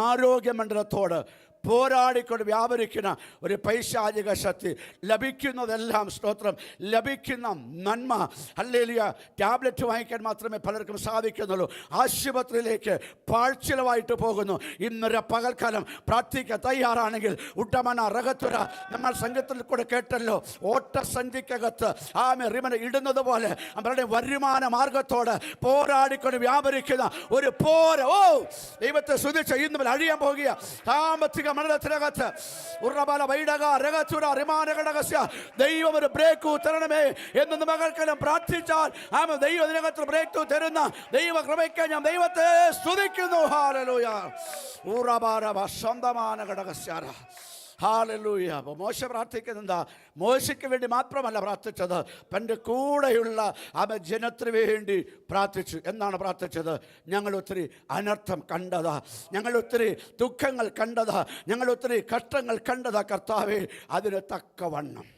ആരോഗ്യമണ്ഡലത്തോട് പോരാടിക്കൊണ്ട് വ്യാപരിക്കുന്ന ഒരു പൈശാചിക ശക്തി ലഭിക്കുന്നതെല്ലാം സ്തോത്രം, ലഭിക്കുന്ന നന്മ ഹല്ലേലൂയ. ടാബ്ലറ്റ് വാങ്ങിക്കാൻ മാത്രമേ പലർക്കും സാധിക്കുന്നുള്ളൂ. ആശുപത്രിയിലേക്ക് പാഴ്ചിലവായിട്ട് പോകുന്നു. ഇന്നൊരു പകൽക്കാലം പ്രാർത്ഥിക്കാൻ തയ്യാറാണെങ്കിൽ ഉട്ടമന റകത്തുര നമ്മൾ സംഘത്തിൽ കൂടെ കേട്ടല്ലോ, ഓട്ടസഞ്ചിക്കകത്ത് ആമെ റിമന ഇടുന്നത് പോലെ അവരുടെ വരുമാന മാർഗത്തോട് പോരാടിക്കൊണ്ട് വ്യാപരിക്കുന്ന ഒരു പോര. ദൈവത്തെ സ്തുതിച്ച് ഇന്ന് അഴിയാൻ പോകുക. സാമ്പത്തിക മണ്ഡലത്തിനകത്ത് ഉറബല വൈഡക രഗതുര റിമാനഘടകസ്യ ദൈവം ഒരു ബ്രേക്ക് തരണമേ എന്ന് മകൾക്കെല്ലാം പ്രാർത്ഥിച്ചാൽ ആമേ ദൈവത്തിനകത്ത് ബ്രേക്ക് തരുന്ന ദൈവ കൃപയ്ക്ക് ഞാൻ ദൈവത്തെ സ്തുതിക്കുന്നു. ഹല്ലേലൂയ. ഉറബാരബ ശബ്ദമാനഘടകസ്യാര. ഹാലലൂയ. അപ്പോൾ മോശ പ്രാർത്ഥിക്കുന്നെന്താ? മോശയ്ക്ക് വേണ്ടി മാത്രമല്ല പ്രാർത്ഥിച്ചത്, തൻ്റെ കൂടെയുള്ള ജനത്തിന് വേണ്ടി പ്രാർത്ഥിച്ചു. എന്നാണ് പ്രാർത്ഥിച്ചത്? ഞങ്ങൾ ഒത്തിരി അനർത്ഥം കണ്ടതാ, ഞങ്ങൾ ഒത്തിരി ദുഃഖങ്ങൾ കണ്ടതാ, ഞങ്ങൾ ഒത്തിരി കഷ്ടങ്ങൾ കണ്ടതാ. കർത്താവേ, അതിന് തക്കവണ്ണം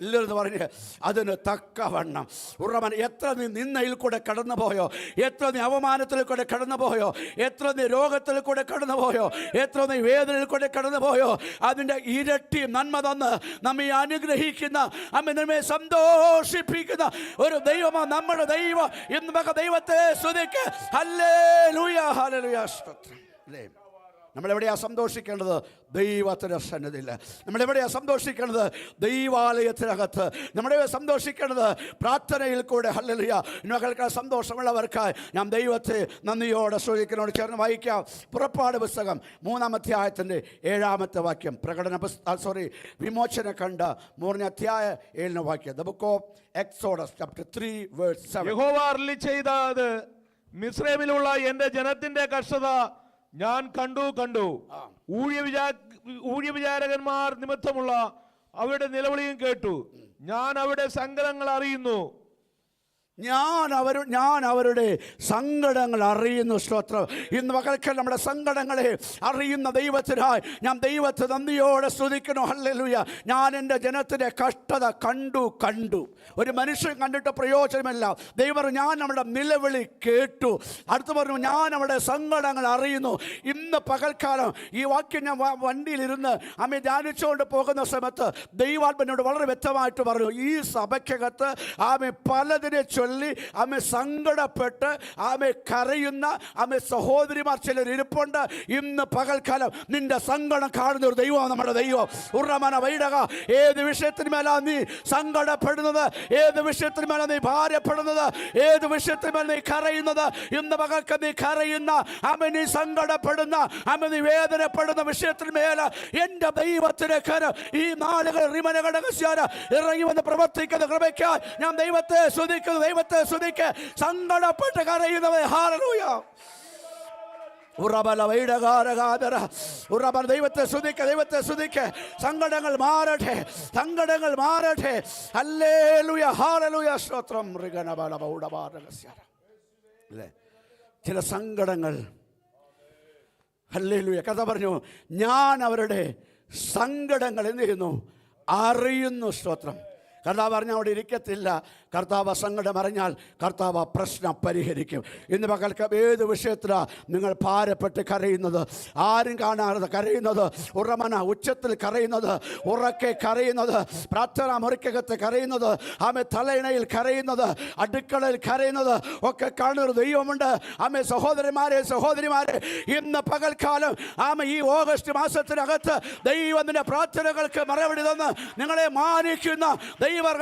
ഇല്ലെന്ന് പറഞ്ഞ് അതിന് തക്കവണ്ണം ഉറവൻ എത്ര നീ നിന്നയിൽ കൂടെ കടന്നു പോയോ, എത്ര നീ അവമാനത്തിൽ കൂടെ കടന്നു പോയോ, എത്ര നീ രോഗത്തിൽ കൂടെ കടന്നു പോയോ, എത്ര നീ വേദനയിൽ കൂടെ കടന്നു പോയോ, അതിൻ്റെ ഇരട്ടി നന്മ തന്ന് നമ്മെ അനുഗ്രഹിക്കുന്ന നമ്മെ സന്തോഷിപ്പിക്കുന്ന ഒരു ദൈവമാണ് നമ്മുടെ ദൈവം. ഇന്ന് നമുക്ക് ദൈവത്തെ സ്തുതിക്ക്. ഹല്ലേലൂയ, ഹല്ലേലൂയ, സ്തോത്രം. അല്ലേ? നമ്മളെവിടെയാണ് സന്തോഷിക്കേണ്ടത്? ദൈവത്തിൻ്റെ സന്നിധിയിൽ. നമ്മളെവിടെയാണ് സന്തോഷിക്കേണ്ടത്? ദൈവാലയത്തിനകത്ത്. നമ്മളെവിടെ സന്തോഷിക്കേണ്ടത്? പ്രാർത്ഥനയിൽ കൂടെ. ഹല്ലേലൂയ. മക്കൾക്ക് സന്തോഷമുള്ളവർക്കായി ഞാൻ ദൈവത്തെ നന്ദിയോടെ സ്തുതിക്കുന്നതോട് ചേർന്ന് വായിക്കാം. പുറപ്പാട് പുസ്തകം 3-ാം അധ്യായത്തിൻ്റെ 7-ാമത്തെ വാക്യം. വിമോചന കണ്ട 3-ാം അധ്യായ 7-ാം വാക്യം. The book of Exodus chapter 3 verse 7. യഹോവ അരുളി ചെയ്തത്, മിസ്രൈമിലുള്ള എൻ്റെ ജനത്തിന്റെ കഷ്ടത ഞാൻ കണ്ടു. ഊഴിയവിചാരകന്മാർ നിമിത്തമുള്ള അവരുടെ നിലവിളിയും കേട്ടു. ഞാൻ അവരുടെ സങ്കടങ്ങൾ അറിയുന്നു. ഞാൻ അവരുടെ സങ്കടങ്ങൾ അറിയുന്നു. സ്തോത്രം. ഇന്ന് മകൾക്ക് നമ്മുടെ സങ്കടങ്ങളെ അറിയുന്ന ദൈവത്തിനായി ഞാൻ ദൈവത്തെ നന്ദിയോടെ സ്തുതിക്കുന്നു. ഹല്ലേലൂയ. ഞാൻ എൻ്റെ ജനത്തിൻ്റെ കഷ്ടത കണ്ടു. ഒരു മനുഷ്യൻ കണ്ടിട്ട് പ്രയോജനമില്ല. ദൈവം ഞാൻ നമ്മുടെ നിലവിളി കേട്ടു. അടുത്ത് പറഞ്ഞു, ഞാൻ നമ്മുടെ സങ്കടങ്ങൾ അറിയുന്നു. ഇന്ന് പകൽക്കാലം ഈ വാക്യം ഞാൻ വണ്ടിയിലിരുന്ന് അമ്മ ധ്യാനിച്ചുകൊണ്ട് പോകുന്ന സമയത്ത് ദൈവാത്മനോട് വളരെ വ്യക്തമായിട്ട് പറഞ്ഞു, ഈ സഭയ്ക്കകത്ത് ആമെ പലതിനെ ആമെ സങ്കടപ്പെട്ട് ആമെ കരയുന്ന ആമെ സഹോദരിമാർ ചിലർ ഇരിപ്പുണ്ട്. ഇന്ന് പകൽക്കാലം നിന്റെ സങ്കടം കാണുന്ന ഒരു ദൈവമാണ് നമ്മുടെ ദൈവം. ഉറമന വൈടക. ഏത് വിഷയത്തിന്മേലാ നീ സങ്കടപ്പെടുന്നത്, ഏത് വിഷയത്തിന്മേലാ നീ ഭാരപ്പെടുന്നത്, ഏത് വിഷയത്തിന്മേൽ നീ കരയുന്നത്, ഇന്ന് പകൽക്ക് നീ കരയുന്ന ആമെ നീ സങ്കടപ്പെടുന്ന ആമെ നീ വേദനപ്പെടുന്ന വിഷയത്തിന്മേൽ എൻ്റെ ദൈവത്തിന് കരം ഈ നാളുകൾ റിമനഘടകസ്യാര ഇറങ്ങി വന്ന് പ്രവർത്തിക്കുന്ന കൃപയ്ക്കായി ഞാൻ ദൈവത്തെ സ്തുതിക്കുന്നു. ദൈവത്തെ സ്തുതിക്ക്. സങ്കടപ്പെട്ട് കരയുന്നവരെ ഹല്ലേലൂയ. ദൈവത്തെ സ്തുതിക്ക്. സങ്കടങ്ങൾ മാറട്ടെ. ഹല്ലേലൂയ, ഹല്ലേലൂയ, സ്തോത്രം. അല്ലേ? ചില സങ്കടങ്ങൾ ഹല്ലേലൂയ. കഥ പറഞ്ഞു, ഞാൻ അവരുടെ സങ്കടങ്ങൾ എന്ത് ചെയ്യുന്നു? അറിയുന്നു. സ്തോത്രം. കർത്താവ് പറഞ്ഞ അവിടെ ഇരിക്കത്തില്ല. കർത്താവ് സങ്കടം അറിഞ്ഞാൽ കർത്താവ് പ്രശ്നം പരിഹരിക്കും. ഇന്ന് പകൽക്ക് ഏത് വിഷയത്തിലാണ് നിങ്ങൾ ഭാരപ്പെട്ട് കരയുന്നത്, ആരും കാണാതെ കരയുന്നത്, ഉറമന ഉച്ചത്തിൽ കരയുന്നത്, ഉറക്കെ കരയുന്നത്, പ്രാർത്ഥന മുറിക്കകത്ത് കരയുന്നത്, ആമേ തലയിണയിൽ കരയുന്നത്, അടുക്കളയിൽ കരയുന്നത് ഒക്കെ കാണുന്നൊരു ദൈവമുണ്ട്. ആമേ സഹോദരിമാരെ ഇന്ന് പകൽക്കാലം ആമേ ഈ ഓഗസ്റ്റ് മാസത്തിനകത്ത് ദൈവത്തിന്റെ പ്രാർത്ഥനകൾക്ക് മറുപടി തന്ന് നിങ്ങളെ മാനിക്കുന്ന ദൈവം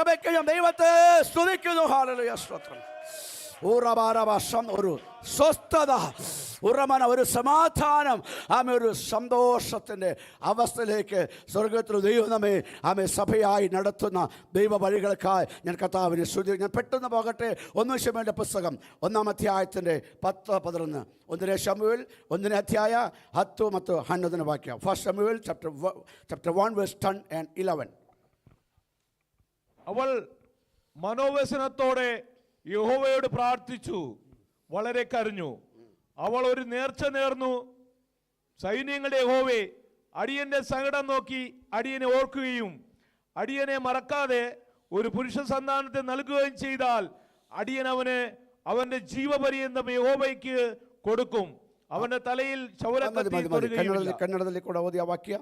ദൈവത്തെ സ്തുതിക്കുന്നു. ഹല്ലേലൂയ, സ്തോത്രം. ഒരു സ്വസ്ഥത, ഒരു സമാധാനം, ആമേ ഒരു സന്തോഷത്തിൻ്റെ അവസ്ഥയിലേക്ക് സ്വർഗത്തിൽ ദൈവം നമ്മെ സഭയായി നടത്തുന്ന ദൈവ വഴികൾക്കായി ഞാൻ കർത്താവിനെ സ്തുതി. ഞാൻ പെട്ടെന്ന് പോകട്ടെ. 1 ശമൂവേലിന്റെ പുസ്തകം 1-ാം അധ്യായത്തിൻ്റെ 10-11. 1 ശമൂവേൽ 1-ാം അധ്യായ 10-11 വാക്യം. 1 ശമൂവേൽ chapter 1 verse 10 and 11. അവൾ മനോവ്യസനത്തോടെ യഹോവയോട് പ്രാർത്ഥിച്ചു, വളരെ കരഞ്ഞു. അവൾ ഒരു നേർച്ച നേർന്നു. സൈന്യങ്ങളുടെ യഹോവേ, അടിയന്റെ സങ്കടം നോക്കി അടിയനെ ഓർക്കുകയും അടിയനെ മറക്കാതെ ഒരു പുരുഷ സന്താനത്തെ നൽകുകയും ചെയ്താൽ അടിയൻ അവന്റെ ജീവപര്യന്തം യഹോവയ്ക്ക് കൊടുക്കും. അവന്റെ തലയിൽ കന്നഡದಲ್ಲಿ ಕೂಡ ಓದಿ ಆ ವಾಕ್ಯ.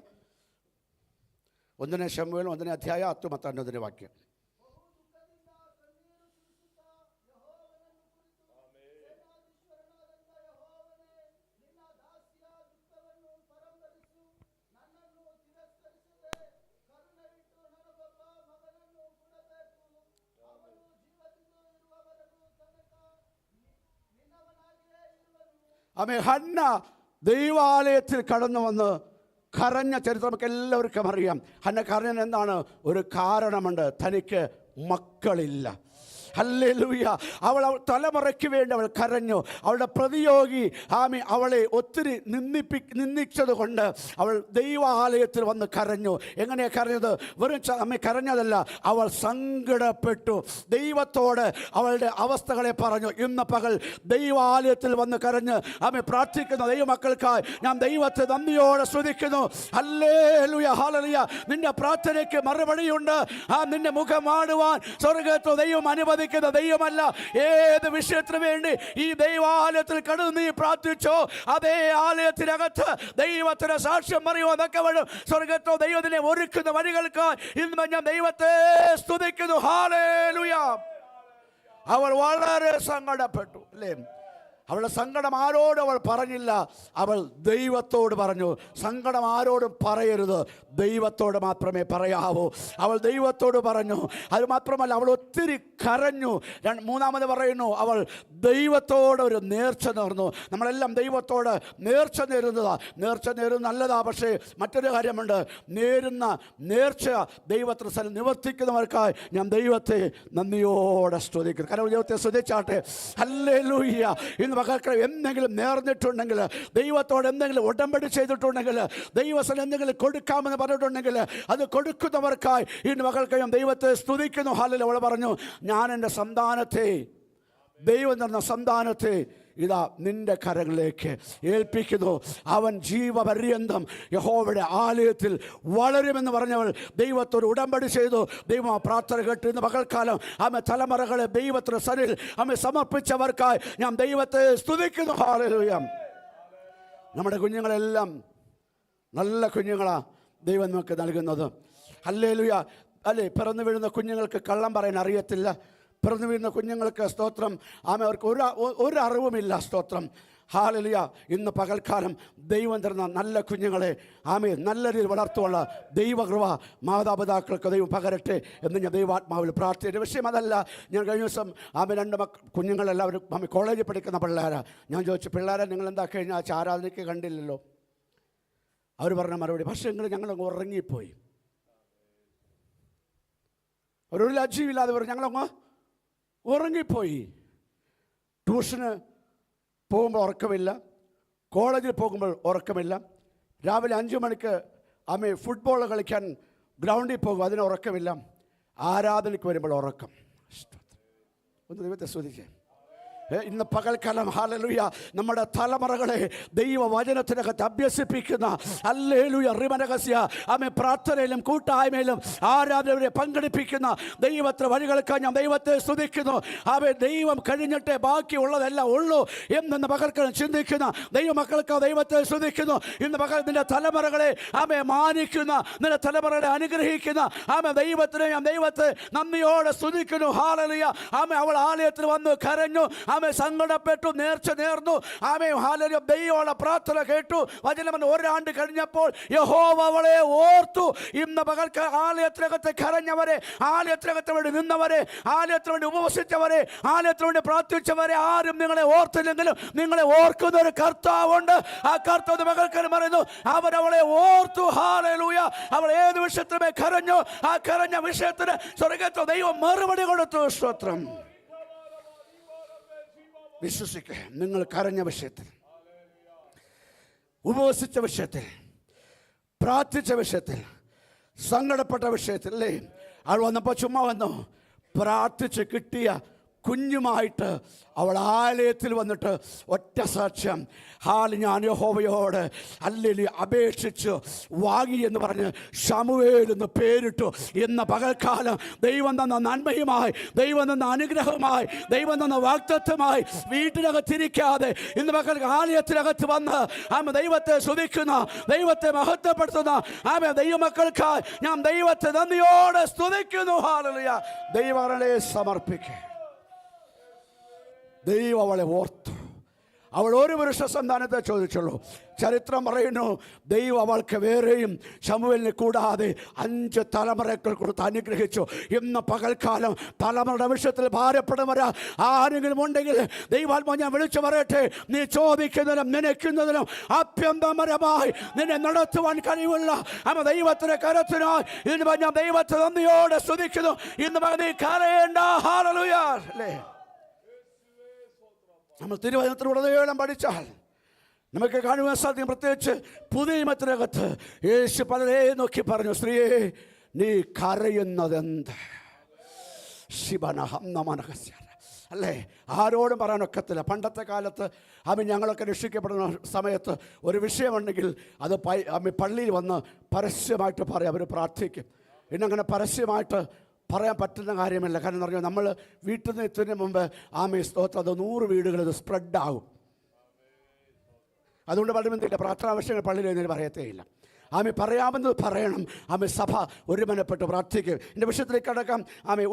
1 ശമൂവേൽ 1-ನೇ ಅಧ್ಯಾಯ 10-11 ವಾಕ್ಯ. ആമേ. ഹന്ന ദൈവാലയത്തിൽ കടന്നു വന്ന് കരഞ്ഞ ചരിത്രം നമുക്ക് എല്ലാവർക്കും അറിയാം. ഹന്ന കരഞ്ഞ എന്താണ്? ഒരു കാരണമുണ്ട്. തനിക്ക് മക്കളില്ല. ഹല്ലേലൂയ. അവൾ തലമുറയ്ക്ക് വേണ്ടി അവൾ കരഞ്ഞു. അവളുടെ പ്രതിയോഗി ആമി അവളെ ഒത്തിരി നിന്ദിച്ചത് കൊണ്ട് അവൾ ദൈവാലയത്തിൽ വന്ന് കരഞ്ഞു. എങ്ങനെയാണ് കരഞ്ഞത്? വെറും അമ്മ കരഞ്ഞതല്ല, അവൾ സങ്കടപ്പെട്ടു. ദൈവത്തോട് അവളുടെ അവസ്ഥകളെ പറഞ്ഞു. ഇന്ന് പകൽ ദൈവാലയത്തിൽ വന്ന് കരഞ്ഞ് ആമെ പ്രാർത്ഥിക്കുന്ന ദൈവമക്കൾക്കായി ഞാൻ ദൈവത്തെ നന്ദിയോടെ സ്തുതിക്കുന്നു. Hallelujah, hallelujah. നിന്റെ പ്രാർത്ഥനയ്ക്ക് മറുപടിയുണ്ട്. നിന്റെ മുഖം കാണുവാൻ സ്വർഗ്ഗത്തിൽ ദൈവം അനുവദിക്കുന്ന ദൈവമല്ല. ഏത് വിഷയത്തിന് വേണ്ടി ഈ ദൈവാലയത്തിൽ കടന്ന് നീ പ്രാർത്ഥിച്ചോ അതേ ആലയത്തിനകത്ത് ദൈവത്തിന് സാക്ഷ്യം പറയുവാനൊക്കെ വേണം സ്വർഗ്ഗത്തിൽ ദൈവത്തിനെ ഒരുക്കുന്ന വഴികൾക്ക് ഇന്ന് ഞാൻ ദൈവത്തെ സ്തുതിക്കുന്നു. ഹല്ലേലൂയ. അവൾ വളരെ സങ്കടപ്പെട്ടു അല്ലേ? അവളുടെ സങ്കടം ആരോടും അവൾ പറഞ്ഞില്ല, അവൾ ദൈവത്തോട് പറഞ്ഞു. സങ്കടം ആരോടും പറയരുത്, ദൈവത്തോട് മാത്രമേ പറയാവൂ. അവൾ ദൈവത്തോട് പറഞ്ഞു. അത് മാത്രമല്ല, അവൾ ഒത്തിരി കരഞ്ഞു. മൂന്നാമത് പറയുന്നു, അവൾ ദൈവത്തോട് ഒരു നേർച്ച നേർന്നു. നമ്മളെല്ലാം ദൈവത്തോട് നേർച്ച നേരുന്നതാ. നേർച്ച നേരുന്ന നല്ലതാ. പക്ഷേ മറ്റൊരു കാര്യമുണ്ട്, നേരുന്ന നേർച്ച ദൈവത്തിന് നിവർത്തിക്കുന്നവർക്കായി ഞാൻ ദൈവത്തെ നന്ദിയോടെ സ്തുതിക്കുന്നു. കാരണം ദൈവത്തെ സ്തുതിച്ചാട്ടെ. ഹല്ലേലൂയ. ഇന്ന് മക്കൾക്ക് എന്തെങ്കിലും നേർന്നിട്ടുണ്ടെങ്കിൽ, ദൈവത്തോട് എന്തെങ്കിലും ഉടമ്പടി ചെയ്തിട്ടുണ്ടെങ്കിൽ, ദൈവത്തിന് എന്തെങ്കിലും കൊടുക്കാമെന്ന് പറഞ്ഞിട്ടുണ്ടെങ്കിൽ അത് കൊടുക്കുന്നവർക്കായി ഇന്ന് മക്കൾക്ക് ഞാൻ ദൈവത്തെ സ്തുതിക്കുന്നു. ഹല്ലേലൂയ. അവൾ പറഞ്ഞു, ഞാൻ എൻ്റെ സന്താനത്തെ, ദൈവം തന്ന സന്താനത്തെ ഇതാ നിന്റെ കരങ്ങളിലേക്ക് ഏൽപ്പിക്കുന്നു. അവൻ ജീവപര്യന്തം യഹോവയുടെ ആലയത്തിൽ വളരുമെന്ന് പറഞ്ഞവൾ ദൈവത്തോട് ഉടമ്പടി ചെയ്തു. ദൈവം ആ പ്രാർത്ഥന കേട്ട് ഇന്ന് പകൽക്കാലം ആമെ തലമുറകളെ ദൈവത്തിന് സന്നിധിയിൽ ആമെ സമർപ്പിച്ചവർക്കായി ഞാൻ ദൈവത്തെ സ്തുതിക്കുന്നു. ഹല്ലേലൂയ. നമ്മുടെ കുഞ്ഞുങ്ങളെല്ലാം നല്ല കുഞ്ഞുങ്ങളാണ് ദൈവം നമുക്ക് നൽകുന്നത്. ഹല്ലേലൂയ. അല്ലേ, പിറന്നു വീഴുന്ന കുഞ്ഞുങ്ങൾക്ക് കള്ളം പറയാൻ അറിയത്തില്ല. പിറന്നു വീഴുന്ന കുഞ്ഞുങ്ങൾക്ക് സ്തോത്രം ആമേ അവർക്ക് ഒരു അറിവുമില്ല. സ്തോത്രം. ഹല്ലേലൂയ. ഇന്ന് പകൽക്കാലം ദൈവം തരുന്ന നല്ല കുഞ്ഞുങ്ങളെ ആമേ നല്ല രീതിയിൽ വളർത്തുള്ള ദൈവകൃപ മാതാപിതാക്കൾക്ക് ദൈവം പകരട്ടെ എന്ന് ഞാൻ ദൈവാത്മാവിൽ പ്രാർത്ഥിച്ച വിഷയം അതല്ല. ഞാൻ കഴിഞ്ഞ ദിവസം ആമേ 2 കുഞ്ഞുങ്ങളെല്ലാവരും ആമേ കോളേജിൽ പഠിക്കുന്ന പിള്ളേരാണ്. ഞാൻ ചോദിച്ചു, പിള്ളേരെ നിങ്ങൾ എന്താ കഴിഞ്ഞ ആഴ്ച ആരാധനയ്ക്ക് കണ്ടില്ലല്ലോ? അവർ പറഞ്ഞ മറുപടി, പക്ഷേ ഞങ്ങളങ്ങ് ഉറങ്ങിപ്പോയി. ഒരു ലജ്ജയില്ലാതെ പറഞ്ഞു, ഞങ്ങളങ്ങ് ഉറങ്ങിപ്പോയി. ട്യൂഷന് പോകുമ്പോൾ ഉറക്കമില്ല, കോളേജിൽ പോകുമ്പോൾ ഉറക്കമില്ല, രാവിലെ 5 മണിക്ക് അമ്മ ഫുട്ബോൾ കളിക്കാൻ ഗ്രൗണ്ടിൽ പോകും, അതിന് ഉറക്കമില്ല, ആരാധനയ്ക്ക് വരുമ്പോൾ ഉറക്കം. ഒന്ന് ദൈവത്തെ സ്തുതിക്കേ. ഇന്ന് പകൽക്കാലം ഹല്ലേലൂയ നമ്മുടെ തലമുറകളെ ദൈവവചനത്തിനകത്ത് അഭ്യസിപ്പിക്കുന്ന ഹല്ലേലൂയ റിമനഹസ്യ ആമേ പ്രാർത്ഥനയിലും കൂട്ടായ്മയിലും ആരാധനയെ പങ്കെടുപ്പിക്കുന്ന ദൈവത്തെ വഴികൾക്കായി ഞാൻ ദൈവത്തെ സ്തുതിക്കുന്നു. ആമേ ദൈവം കഴിഞ്ഞിട്ടേ ബാക്കിയുള്ളതെല്ലാം ഉള്ളൂ എന്ന പകൽക്കാലം ചിന്തിക്കുന്ന ദൈവമക്കൾക്ക് ദൈവത്തെ സ്തുതിക്കുന്നു. ഇന്ന് പകൽ നിന്റെ തലമുറകളെ ആമേ മാനിക്കുന്ന, നിന്റെ തലമുറകളെ അനുഗ്രഹിക്കുന്ന ആമേ ദൈവത്തിനെ ഞാൻ ദൈവത്തെ നന്ദിയോടെ സ്തുതിക്കുന്നു. ഹല്ലേലൂയ. ആമേ അവൾ ആലയത്തിൽ വന്നു കരഞ്ഞു, ആമേ സങ്കടപ്പെട്ടു, നേർച്ച നേർന്നു. ആമേ ഹല്ലേലൂയ. ദൈവമുള്ള പ്രാർത്ഥന കേട്ടു. വചനം ഒരാണ്ട് കഴിഞ്ഞപ്പോൾ യഹോവ അവളെ ഓർത്തു. ഇന്ന് പകൽക്ക് ആലയത്തിനകത്ത് കരഞ്ഞവരെ, ആലയത്തിനകത്ത് വേണ്ടി നിന്നവരെ, ആലയത്തിന് വേണ്ടി ഉപവസിച്ചവരെ, ആലയത്തിന് വേണ്ടി പ്രാർത്ഥിച്ചവരെ ആരും നിങ്ങളെ ഓർത്തില്ലെങ്കിലും നിങ്ങളെ ഓർക്കുന്ന ഒരു കർത്താവുണ്ട്. ആ കർത്താവ് മകൾക്ക് പറയുന്നു അവരവളെ ഓർത്തു. ഹല്ലേലൂയ. അവൾ ഏത് വിഷയത്തിനുമേ കരഞ്ഞു, ആ കരഞ്ഞ വിഷയത്തിന് സ്വർഗ്ഗത്തിൽ ദൈവം മറുപടി കൊടുത്തു. സ്തോത്രം. വിശ്വസിക്കുക, നിങ്ങൾ കരഞ്ഞ വിഷയത്തിൽ, ഉപവസിച്ച വിഷയത്തിൽ, പ്രാർത്ഥിച്ച വിഷയത്തിൽ, സങ്കടപ്പെട്ട വിഷയത്തിൽ അല്ലേ, അവൾ വന്നപ്പോൾ ചുമ്മാ വന്നു പ്രാർത്ഥിച്ച് കിട്ടിയ കുഞ്ഞുമായിട്ട് അവൾ ആലയത്തിൽ വന്നിട്ട് ഒറ്റ സാക്ഷ്യം, ഞാൻ യഹോവയോട് അല്ലെങ്കിൽ അപേക്ഷിച്ച് വാങ്ങി എന്ന് പറഞ്ഞ് ശമൂവേൽ എന്ന് പേരിട്ടു. എന്ന പകൽക്കാലം ദൈവം തന്ന നന്മയുമായി, ദൈവം തന്ന അനുഗ്രഹമായി, ദൈവം തന്ന വാഗ്ദത്തമായി വീട്ടിനകത്തിരിക്കാതെ ഇന്ന് പകൽ ആലയത്തിനകത്ത് വന്ന് ആമ ദൈവത്തെ സ്തുതിക്കുന്ന, ദൈവത്തെ മഹത്വപ്പെടുത്തുന്ന ആമ ദൈവമക്കൾക്കായി ഞാൻ ദൈവത്തെ നന്ദിയോടെ സ്തുതിക്കുന്നു. ഹല്ലേലൂയ. ദൈവങ്ങളെ സമർപ്പിക്കുക. ദൈവം അവളെ ഓർത്തു. അവൾ ഒരു പുരുഷ സന്താനത്തെ ചോദിച്ചുള്ളൂ. ചരിത്രം പറയുന്നു ദൈവം അവൾക്ക് വേറെയും ശമൂവേലിനെ കൂടാതെ 5 തലമുറകൾ കൊടുത്ത് അനുഗ്രഹിച്ചു. ഇന്ന് പകൽക്കാലം തലമുറയുടെ വിഷയത്തിൽ ഭാരപ്പെടുന്നവരാ ആരെങ്കിലും ഉണ്ടെങ്കിൽ ദൈവാത്മാ ഞാൻ വിളിച്ചു പറയട്ടെ, നീ ചോദിക്കുന്നതിനും നനയ്ക്കുന്നതിനും ആഭ്യന്തരമായി നിന്നെ നടത്തുവാൻ കഴിവുള്ള ദൈവത്തിന്റെ കരത്തിനായി ഇന്ന് ഞാൻ ദൈവത്തെ നന്ദിയോടെ സ്തുതിക്കുന്നു. ഇന്ന് നീ കരയേണ്ട. ഹല്ലേലൂയ. അല്ലേ, നമ്മൾ തിരുവചനത്തിലുടനീളം പഠിച്ചാൽ നമുക്ക് കാണുവാൻ സാധിക്കും. പ്രത്യേകിച്ച് പുതിയ നിയമത്തിനകത്ത് യേശു പലരെ നോക്കി പറഞ്ഞു, സ്ത്രീയെ നീ കരയുന്നതെന്ത്? അല്ലേ, ആരോടും പറയാനൊക്കത്തില്ല. പണ്ടത്തെ കാലത്ത് ഞങ്ങളൊക്കെ രക്ഷിക്കപ്പെടുന്ന സമയത്ത് ഒരു വിഷയമുണ്ടെങ്കിൽ അത് പള്ളിയിൽ വന്ന് പരസ്യമായിട്ട് പറയും, അവർ പ്രാർത്ഥിക്കും. ഇന്നങ്ങനെ പരസ്യമായിട്ട് പറയാൻ പറ്റുന്ന കാര്യമല്ല. കാരണം എന്ന് പറഞ്ഞാൽ നമ്മൾ വീട്ടിൽ നിന്ന് എത്തുന്നതിന് മുമ്പ് സ്തോത്രം അത് 100 വീടുകളിൽ ഇത് സ്പ്രെഡാകും. അതുകൊണ്ട് പള്ളിമെന്തില്ല, പ്രാർത്ഥനാ വിഷയങ്ങൾ പള്ളിയിൽ എന്നതിന് പറയത്തേയില്ല. പറയാമെന്നത് പറയണം. സഭ ഒരുമനപ്പെട്ട് പ്രാർത്ഥിക്കും. എൻ്റെ വിഷയത്തിലേക്ക് കടക്കാം.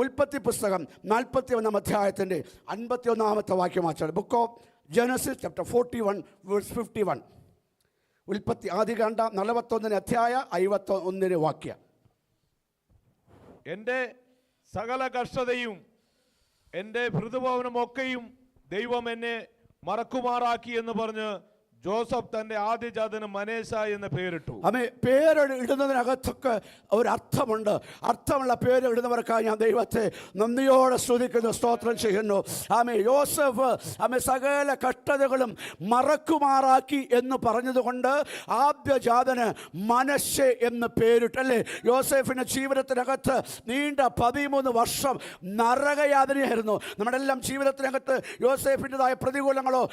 ഉൽപ്പത്തി പുസ്തകം 41-ാം അധ്യായത്തിൻ്റെ 51-ാമത്തെ വാക്യം വായിച്ചാൽ, book of Genesis chapter 41 verse 51. ഉൽപ്പത്തി ആദികാണ്ഡ 41 അധ്യായ 51 വാക്യം. എൻ്റെ സകല കഷ്ടതയും എൻ്റെ ഭൃതുഭവനമൊക്കെയും ദൈവം എന്നെ മറക്കുമാറാക്കി എന്ന് പറഞ്ഞ് ജോസഫ് തൻ്റെ ആദ്യജാതന് മനേശ എന്ന് പേരിട്ടു. പേരിടുന്നതിനകത്തൊക്കെ ഒരർത്ഥമുണ്ട്. അർത്ഥമുള്ള പേര് ഇടുന്നവർക്കായി ഞാൻ ദൈവത്തെ നന്ദിയോടെ സ്തുതിക്കുന്നു, സ്തോത്രം ചെയ്യുന്നു. യോസഫ് സകല കഷ്ടതകളും മറക്കുമാറാക്കി എന്ന് പറഞ്ഞതുകൊണ്ട് ആദ്യജാതന് മനശ്ശെ എന്ന് പേരിട്ടല്ലേ. യോസഫിൻ്റെ ജീവിതത്തിനകത്ത് നീണ്ട 13 വർഷം നരകയാതനയായിരുന്നു. നമ്മുടെ എല്ലാം ജീവിതത്തിനകത്ത് യോസഫിൻ്റെതായ പ്രതികൂലങ്ങളോ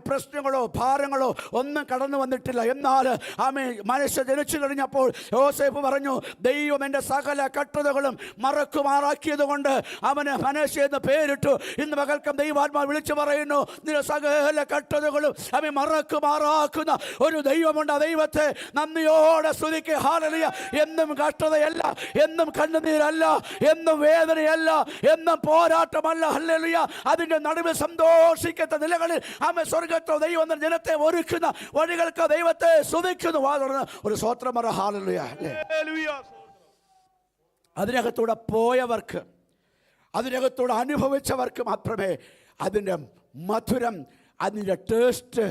പ്രശ്നങ്ങളോ ഭാരങ്ങളോ ഒന്നും കടന്നു വന്നിട്ടില്ല. എന്നാൽ മനുഷ്യ ജനിച്ചു കഴിഞ്ഞപ്പോൾ യോസേഫ് പറഞ്ഞു, ദൈവം എൻ്റെ സകല കഷ്ടതകളും മറക്കുമാറാക്കിയത് കൊണ്ട് അവന് മനശ്ശെ എന്ന് പേരിട്ടു. ഇന്ന് പകൽക്കം ദൈവാത്മാ വിളിച്ചു പറയുന്നു, നിന്റെ സകല കഷ്ടതകളും മറക്കുമാറാക്കുന്ന ഒരു ദൈവമുണ്ട്. ദൈവത്തെ നന്ദിയോടെ സ്തുതിക്കുക. ഹല്ലേലൂയ. എന്നും കഷ്ടതയല്ല, എന്നും കണ്ണുനീരല്ല, എന്നും വേദനയല്ല, എന്നും പോരാട്ടമല്ല. ഹല്ലേലൂയ. അതിൻ്റെ നടുവിൽ സന്തോഷിക്കത്ത നിലകളിൽ സ്വർഗ്ഗത്തോ ദൈവം ജനത്തെ ഒരുക്കുന്ന വഴികൾക്ക് ദൈവത്തെ സ്തുതിക്കുന്നു. ഒരു സ്തോത്രം പറ. ഹല്ലേലൂയ. അതിനകത്തൂടെ പോയവർക്ക്, അതിനകത്തൂടെ അനുഭവിച്ചവർക്ക് മാത്രമേ അതിൻ്റെ മധുരം, അതിൻ്റെ ടേസ്റ്റ്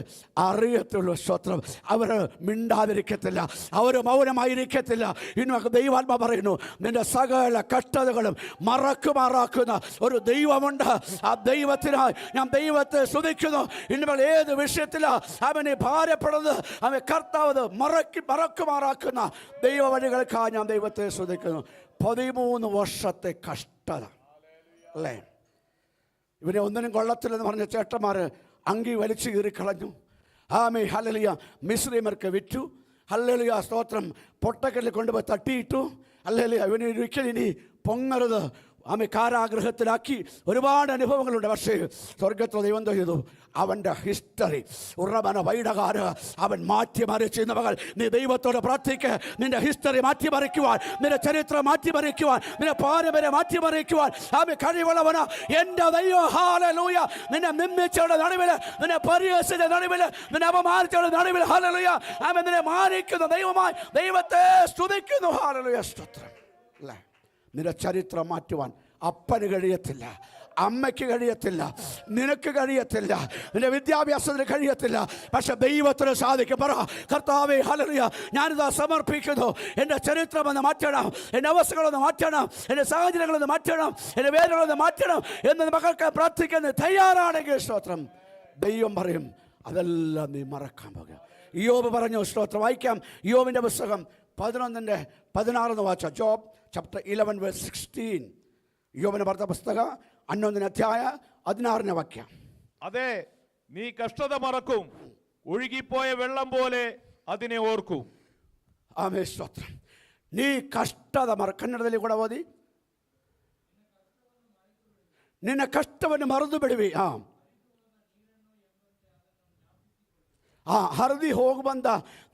അറിയത്തുള്ളൂ. സ്തോത്രം. അവർ മിണ്ടാതിരിക്കത്തില്ല, അവർ മൗനമായിരിക്കത്തില്ല. ഇന്ന് ദൈവാത്മ പറയുന്നു, നിന്റെ സകല കഷ്ടതകളും മറക്കുമാറാക്കുന്ന ഒരു ദൈവമുണ്ട്. ആ ദൈവത്തിനായി ഞാൻ ദൈവത്തെ സ്തുതിക്കുന്നു. ഇന്ന് ഏത് വിഷയത്തിലാണ് അവനെ ഭാരപ്പെടുന്നത്, അവൻ കർത്താവ് മറക്കുമാറാക്കുന്ന ദൈവ വഴികൾക്കായി ഞാൻ ദൈവത്തെ സ്തുതിക്കുന്നു. 13 വർഷത്തെ കഷ്ടത അല്ലേ. ഇവനെ ഒന്നിനും കൊള്ളത്തില്ലെന്ന് പറഞ്ഞ ചേട്ടന്മാർ അങ്കി വലിച്ചു കീറിക്കളഞ്ഞു. ആമേ ഹല്ലേലൂയ. മിസ്രൈമ്യർക്ക് വിറ്റു. ഹല്ലേലൂയ സ്തോത്രം. പൊട്ടക്കല്ലിൽ കൊണ്ടുപോയി തട്ടിയിട്ടു. ഹല്ലേലൂയ. ഇവന് ഒരിക്കലും ഇനി പൊങ്ങരുത്. ആമേ കാരാഗ്രഹത്തിലാക്കി. ഒരുപാട് അനുഭവങ്ങളുണ്ട്. പക്ഷേ സ്വർഗത്തിൽ ദൈവം ചെയ്തു അവൻ്റെ ഹിസ്റ്ററി ഉറവന വൈടകാര അവൻ മാറ്റിമറിച്ച്. ഇന്ന് മകൾ നീ ദൈവത്തോട് പ്രാർത്ഥിക്ക്. നിന്റെ ഹിസ്റ്ററി മാറ്റിമറിക്കുവാൻ, നിന്റെ ചരിത്രം മാറ്റിമറിക്കുവാൻ, നിന്റെ പാരമ്പര്യം മാറ്റിമറിക്കുവാൻ ആമേ കഴിവുള്ളവന എൻ്റെ ദൈവം. ഹല്ലേലൂയ. നിന്നെ നിന്ദിച്ചവരുടെ നടുവിൽ, നിന്നെ പരിഹസിച്ച നടുവിൽ, നിന്നെ അപമാനിച്ചവരുടെ നടുവിൽ ഹല്ലേലൂയ ആമേ നിന്നെ മാനിക്കുന്ന ദൈവമായി ദൈവത്തെ സ്തുതിക്കുന്നു. ഹല്ലേലൂയ സ്തോത്രം. അല്ലേ, നിന്റെ ചരിത്രം മാറ്റുവാൻ അപ്പന് കഴിയത്തില്ല, അമ്മയ്ക്ക് കഴിയത്തില്ല, നിനക്ക് കഴിയത്തില്ല, നിന്റെ വിദ്യാഭ്യാസത്തിന് കഴിയത്തില്ല. പക്ഷെ ദൈവത്തിന് സാധിക്കും. പറ കർത്താവേ ഹല്ലേലൂയ, ഞാനിതാ സമർപ്പിക്കുന്നു. എൻ്റെ ചരിത്രമൊന്ന് മാറ്റണം, എൻ്റെ അവസ്ഥകളൊന്ന് മാറ്റണം, എൻ്റെ സാഹചര്യങ്ങളൊന്ന് മാറ്റണം, എൻ്റെ വേദനകളൊന്ന് മാറ്റണം എന്ന് മക്കൾക്ക് പ്രാർത്ഥിക്കുന്നത് തയ്യാറാണെങ്കിൽ സ്തോത്രം, ദൈവം പറയും അതെല്ലാം നീ മറക്കാൻ പോകുക. യോബ് പറഞ്ഞു സ്തോത്രം. വായിക്കാം യോബിൻ്റെ പുസ്തകം 11:16 വായിച്ച ജോബ് ചാപ്റ്റർ 11:16. യോബിന്റെ വാർത്താ പുസ്തകം 11 അധ്യായം 16 വാക്യം. അതെ, നീ കഷ്ടത മറക്കും, ഒഴുകിപ്പോയ വെള്ളം പോലെ അതിനെ ഓർക്കും. ആമേൻ സ്തോത്രം. നീ കഷ്ടത കನ್ನಡದಲ್ಲಿ ಕೂಡ ಓದಿ. ನಿನ್ನ ಕಷ್ಟವನ್ನು ಮರೆತು ಬಿಡುವಿ. ಹರಿದು ಹೋಗುವಂಥ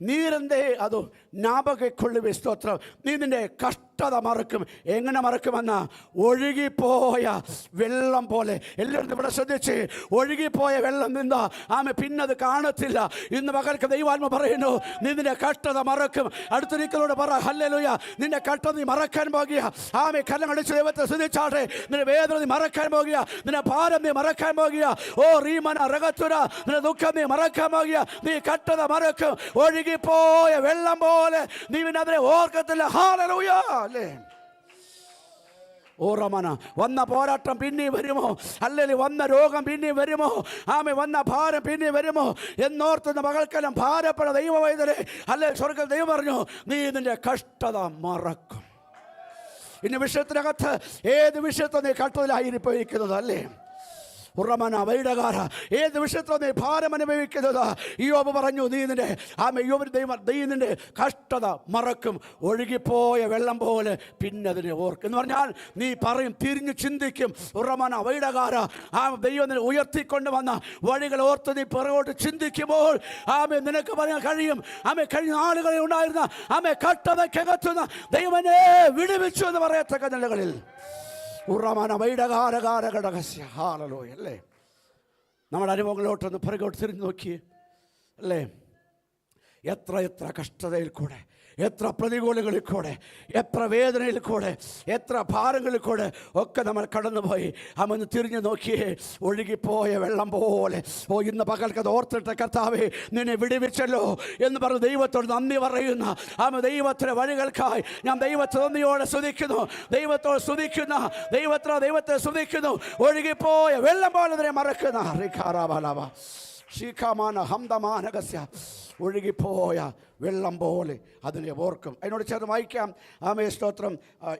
ನೀರಂದೇ ಅದು ಜ್ಞಾಪಕಕೊಳ್ಳುವೆ. ಸ್ತೋತ್ರ. നീ നിന്റെ കഷ്ടത മറക്കും. എങ്ങനെ മറക്കുമെന്ന ഒഴുകിപ്പോയ വെള്ളം പോലെ. എല്ലാവരും ഇവിടെ ശ്രദ്ധിച്ച്, ഒഴുകിപ്പോയ വെള്ളം നിന്ന് ആമെ പിന്നത് കാണത്തില്ല. ഇന്ന് മകൾക്ക് ദൈവാത്മ പറയുന്നു, നീ നിന്റെ കഷ്ടത മറക്കും. അടുത്തിരിക്കലോട് പറ ഹല്ലേലൂയ, നിന്റെ കഷ്ടത നീ മറക്കാൻ പോകുക. ആമെ കല്ലം അടിച്ച് ദൈവത്തെ ശ്രദ്ധിച്ചാട്ടെ. നിന്റെ വേദന നീ മറക്കാൻ പോകുക, നിന്റെ ഭാരം നീ മറക്കാൻ പോകുക. ഓ റീമന റഗത്തുര, നിന്റെ ദുഃഖം നീ മറക്കാൻ പോകുക. നീ കഷ്ടത മറക്കും. ഒഴുകിപ്പോയ വെള്ളം പോലെ നീ പിന്നെ അതിനെ ഓർക്കത്തില്ല. ഹല്ലേലൂയ. അല്ലേ, ഓറമന വന്ന പോരാട്ടം പിന്നെയും വരുമോ? അല്ലെങ്കിൽ വന്ന രോഗം പിന്നെയും വരുമോ? ആമേ വന്ന ഭാരം പിന്നെയും വരുമോ എന്നോർത്തുന്ന മകൾക്കെല്ലാം ഭാരപ്പെട്ട ദൈവവൈദ്യരെ അല്ലെ സ്വർഗ്ഗ ദൈവം പറഞ്ഞു, നീ നിന്റെ കഷ്ടത മറക്കും. ഇനി വിഷയത്തിനകത്ത് ഏത് വിഷയത്തെ നീ കഷ്ടതയിലായിരിക്കുന്നത് അല്ലേ? ഉറമന വൈടകാര ഏത് വിഷയത്തിൽ നീ ഭാരം അനുഭവിക്കുന്നത്? യോബ് പറഞ്ഞു, നീ നിന്റെ ആമേ യോബിന് ദൈവം നിന്റെ കഷ്ടത മറക്കും. ഒഴുകിപ്പോയ വെള്ളം പോലെ പിന്നെ അതിനെ ഓർക്കും എന്ന് പറഞ്ഞാൽ നീ പറയും, തിരിഞ്ഞു ചിന്തിക്കും. ഉറമന വൈടകാര ആ ദൈവം നിന്നെ ഉയർത്തിക്കൊണ്ട് വന്ന വഴികൾ ഓർത്ത് നീ പിറകോട്ട് ചിന്തിക്കുമ്പോൾ ആമേ നിനക്ക് പറയാൻ കഴിയും, ആമേ കഴിഞ്ഞ ആളുകളിൽ ഉണ്ടായിരുന്ന ആമേ കഷ്ടതയ്ക്കകത്തുന്ന ദൈവനെ വിടുവിച്ചു എന്ന് പറയത്തക്ക നിലകളിൽ ഉറമന വൈടകാരകാരകടകസ്യ. ഹാലലൂയ. അല്ലേ, നമ്മുടെ അനുഭവങ്ങളോട്ടൊന്ന് പിറകോട്ട് തിരിഞ്ഞു നോക്കിയേ. അല്ലേ, എത്ര എത്ര കഷ്ടതയിൽ കൂടെ, എത്ര പ്രതികൂലങ്ങളിൽ കൂടെ, എത്ര വേദനയിൽ കൂടെ, എത്ര ഭാരങ്ങളിൽ കൂടെ ഒക്കെ നമ്മൾ കടന്നുപോയി. അമ്മന്ന് തിരിഞ്ഞു നോക്കിയേ, ഒഴുകിപ്പോയ വെള്ളം പോലെ. ഓ ഇന്ന് പകൽക്കത് ഓർത്തിട്ട് കർത്താവേ നിന്നെ വിടുവിച്ചല്ലോ എന്ന് പറഞ്ഞ് ദൈവത്തോട് നന്ദി പറയുന്ന ആമ ദൈവത്തിൻ്റെ വഴികൾക്കായി ഞാൻ ദൈവത്തെ നന്ദിയോടെ സ്തുതിക്കുന്നു. ദൈവത്തോട് സ്തുതിക്കുന്ന ദൈവത്തെ സ്തുതിക്കുന്നു. ഒഴുകിപ്പോയ വെള്ളം പോലെ അതിനെ മറക്കുന്ന റിഖാറാബാലാബ ശീഖാമാന ഹംദമാനകസ്യ. ഒഴുകിപ്പോയ വെള്ളം പോലെ അതിനെ ഓർക്കും. അതിനോട് ചേർന്ന് വായിക്കാം. ആമേ സ്തോത്രം.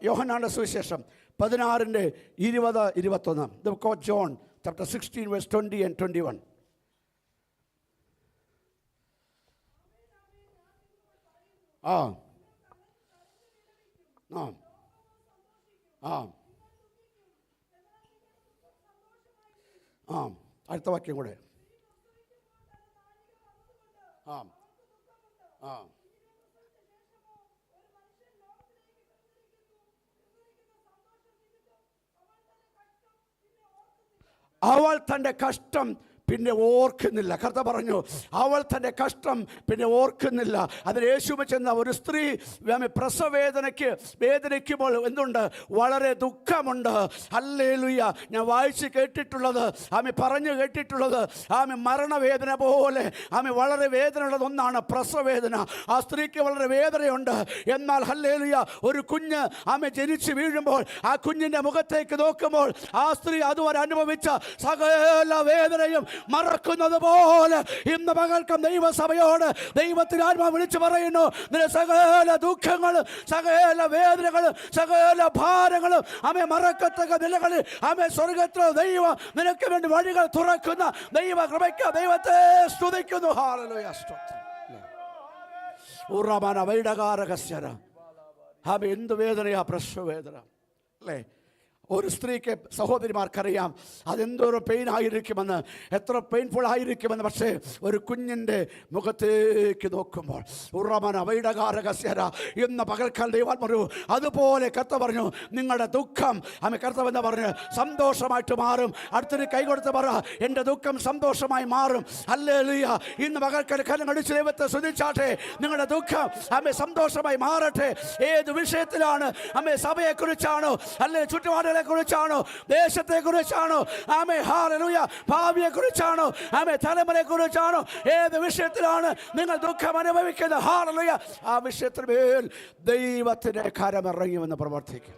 യോഹന്നാന്റെ സുവിശേഷം 16:20-21. The book of John chapter 16 verse 20 and 21. അടുത്ത വാക്യം കൂടെ. അവൾ തൻ്റെ കഷ്ടം പിന്നെ ഓർക്കുന്നില്ല. കർത്താവ് പറഞ്ഞു, അവൾ തൻ്റെ കഷ്ടം പിന്നെ ഓർക്കുന്നില്ല. അതിന് യേശുവിൽ ചെന്ന ഒരു സ്ത്രീ വേദനിക്കുമ്പോൾ എന്തുണ്ട്? വളരെ ദുഃഖമുണ്ട്. ഹല്ലേലൂയ. ഞാൻ വായിച്ച് കേട്ടിട്ടുള്ളത്, ആമെ പറഞ്ഞു കേട്ടിട്ടുള്ളത്, ആമെ മരണവേദന പോലെ ആമെ വളരെ വേദനയുള്ളത് ഒന്നാണ് പ്രസവവേദന. ആ സ്ത്രീക്ക് വളരെ വേദനയുണ്ട്. എന്നാൽ ഹല്ലേലൂയ, ഒരു കുഞ്ഞ് ആമെ ജനിച്ച് വീഴുമ്പോൾ ആ കുഞ്ഞിൻ്റെ മുഖത്തേക്ക് നോക്കുമ്പോൾ ആ സ്ത്രീ അതുവരെ അനുഭവിച്ച സകല വേദനയും മറക്കുന്നത് പോലെ ഇന്ന് പകൽക്കും ദൈവസഭയോട് ദൈവത്തിന് ആത്മാവ് വിളിച്ചു പറയുന്നു, നിന്റെ സകല ദുഃഖങ്ങളും സകല വേദനകളും സകല ഭാരങ്ങളും ആമേ മറക്കത്തക്ക നിലകളിൽ ആമേ സ്വർഗ്ഗത്തിലെ ദൈവം നിനക്ക് വേണ്ടി വഴികൾ തുറക്കുന്ന ദൈവ കൃപയ്ക്ക് ദൈവത്തെ സ്തുതിക്കുന്നു. ഹല്ലേലൂയ, സ്തോത്രം. ഉറമന വൈഡകാരകസ്യര ആമേ എന്ത് വേദനയാ, പ്രസവവേദന അല്ലേ? ഒരു സ്ത്രീക്ക് സഹോദരിമാർക്കറിയാം അതെന്തോരം പെയിൻ ആയിരിക്കുമെന്ന്, എത്ര പെയിൻഫുൾ ആയിരിക്കുമെന്ന്. പക്ഷേ ഒരു കുഞ്ഞിൻ്റെ മുഖത്തേക്ക് നോക്കുമ്പോൾ ഉറമന വൈഡകാരകസ്യര എന്ന പകൽക്കാൽ ദൈവം പറഞ്ഞു, അതുപോലെ കർത്താവ് പറഞ്ഞു നിങ്ങളുടെ ദുഃഖം ആമേ കർത്താവ് എന്ന് പറഞ്ഞ് സന്തോഷമായിട്ട് മാറും. അടുത്തൊരു കൈ കൊടുത്ത് പറ, എൻ്റെ ദുഃഖം സന്തോഷമായി മാറും. ഹല്ലേലൂയ. ഇന്ന് പകൽക്കാൽ കരം അടിച്ച് ദൈവത്തെ സ്തുതിച്ചാട്ടെ. നിങ്ങളുടെ ദുഃഖം ആമേ സന്തോഷമായി മാറട്ടെ. ഏത് വിഷയത്തിലാണ്? ആമേ സഭയെക്കുറിച്ചാണോ, അല്ലെ ചുറ്റുപാടുകളെ കുറിച്ചാണോ, ദേശത്തെ കുറിച്ചാണോ, ആമേ ഹല്ലേലൂയ, ഭാവിയെ കുറിച്ചാണോ, ആമേ തലമുറയെ കുറിച്ചാണോ, ഏത് വിഷയത്തിലാണ് നിങ്ങൾ ദുഃഖം അനുഭവിക്കുന്നത്? ഹല്ലേലൂയ. ആ വിഷയത്തിന് മേൽ ദൈവത്തിന്റെ കരമിറങ്ങി വന്ന് പ്രവർത്തിക്കും.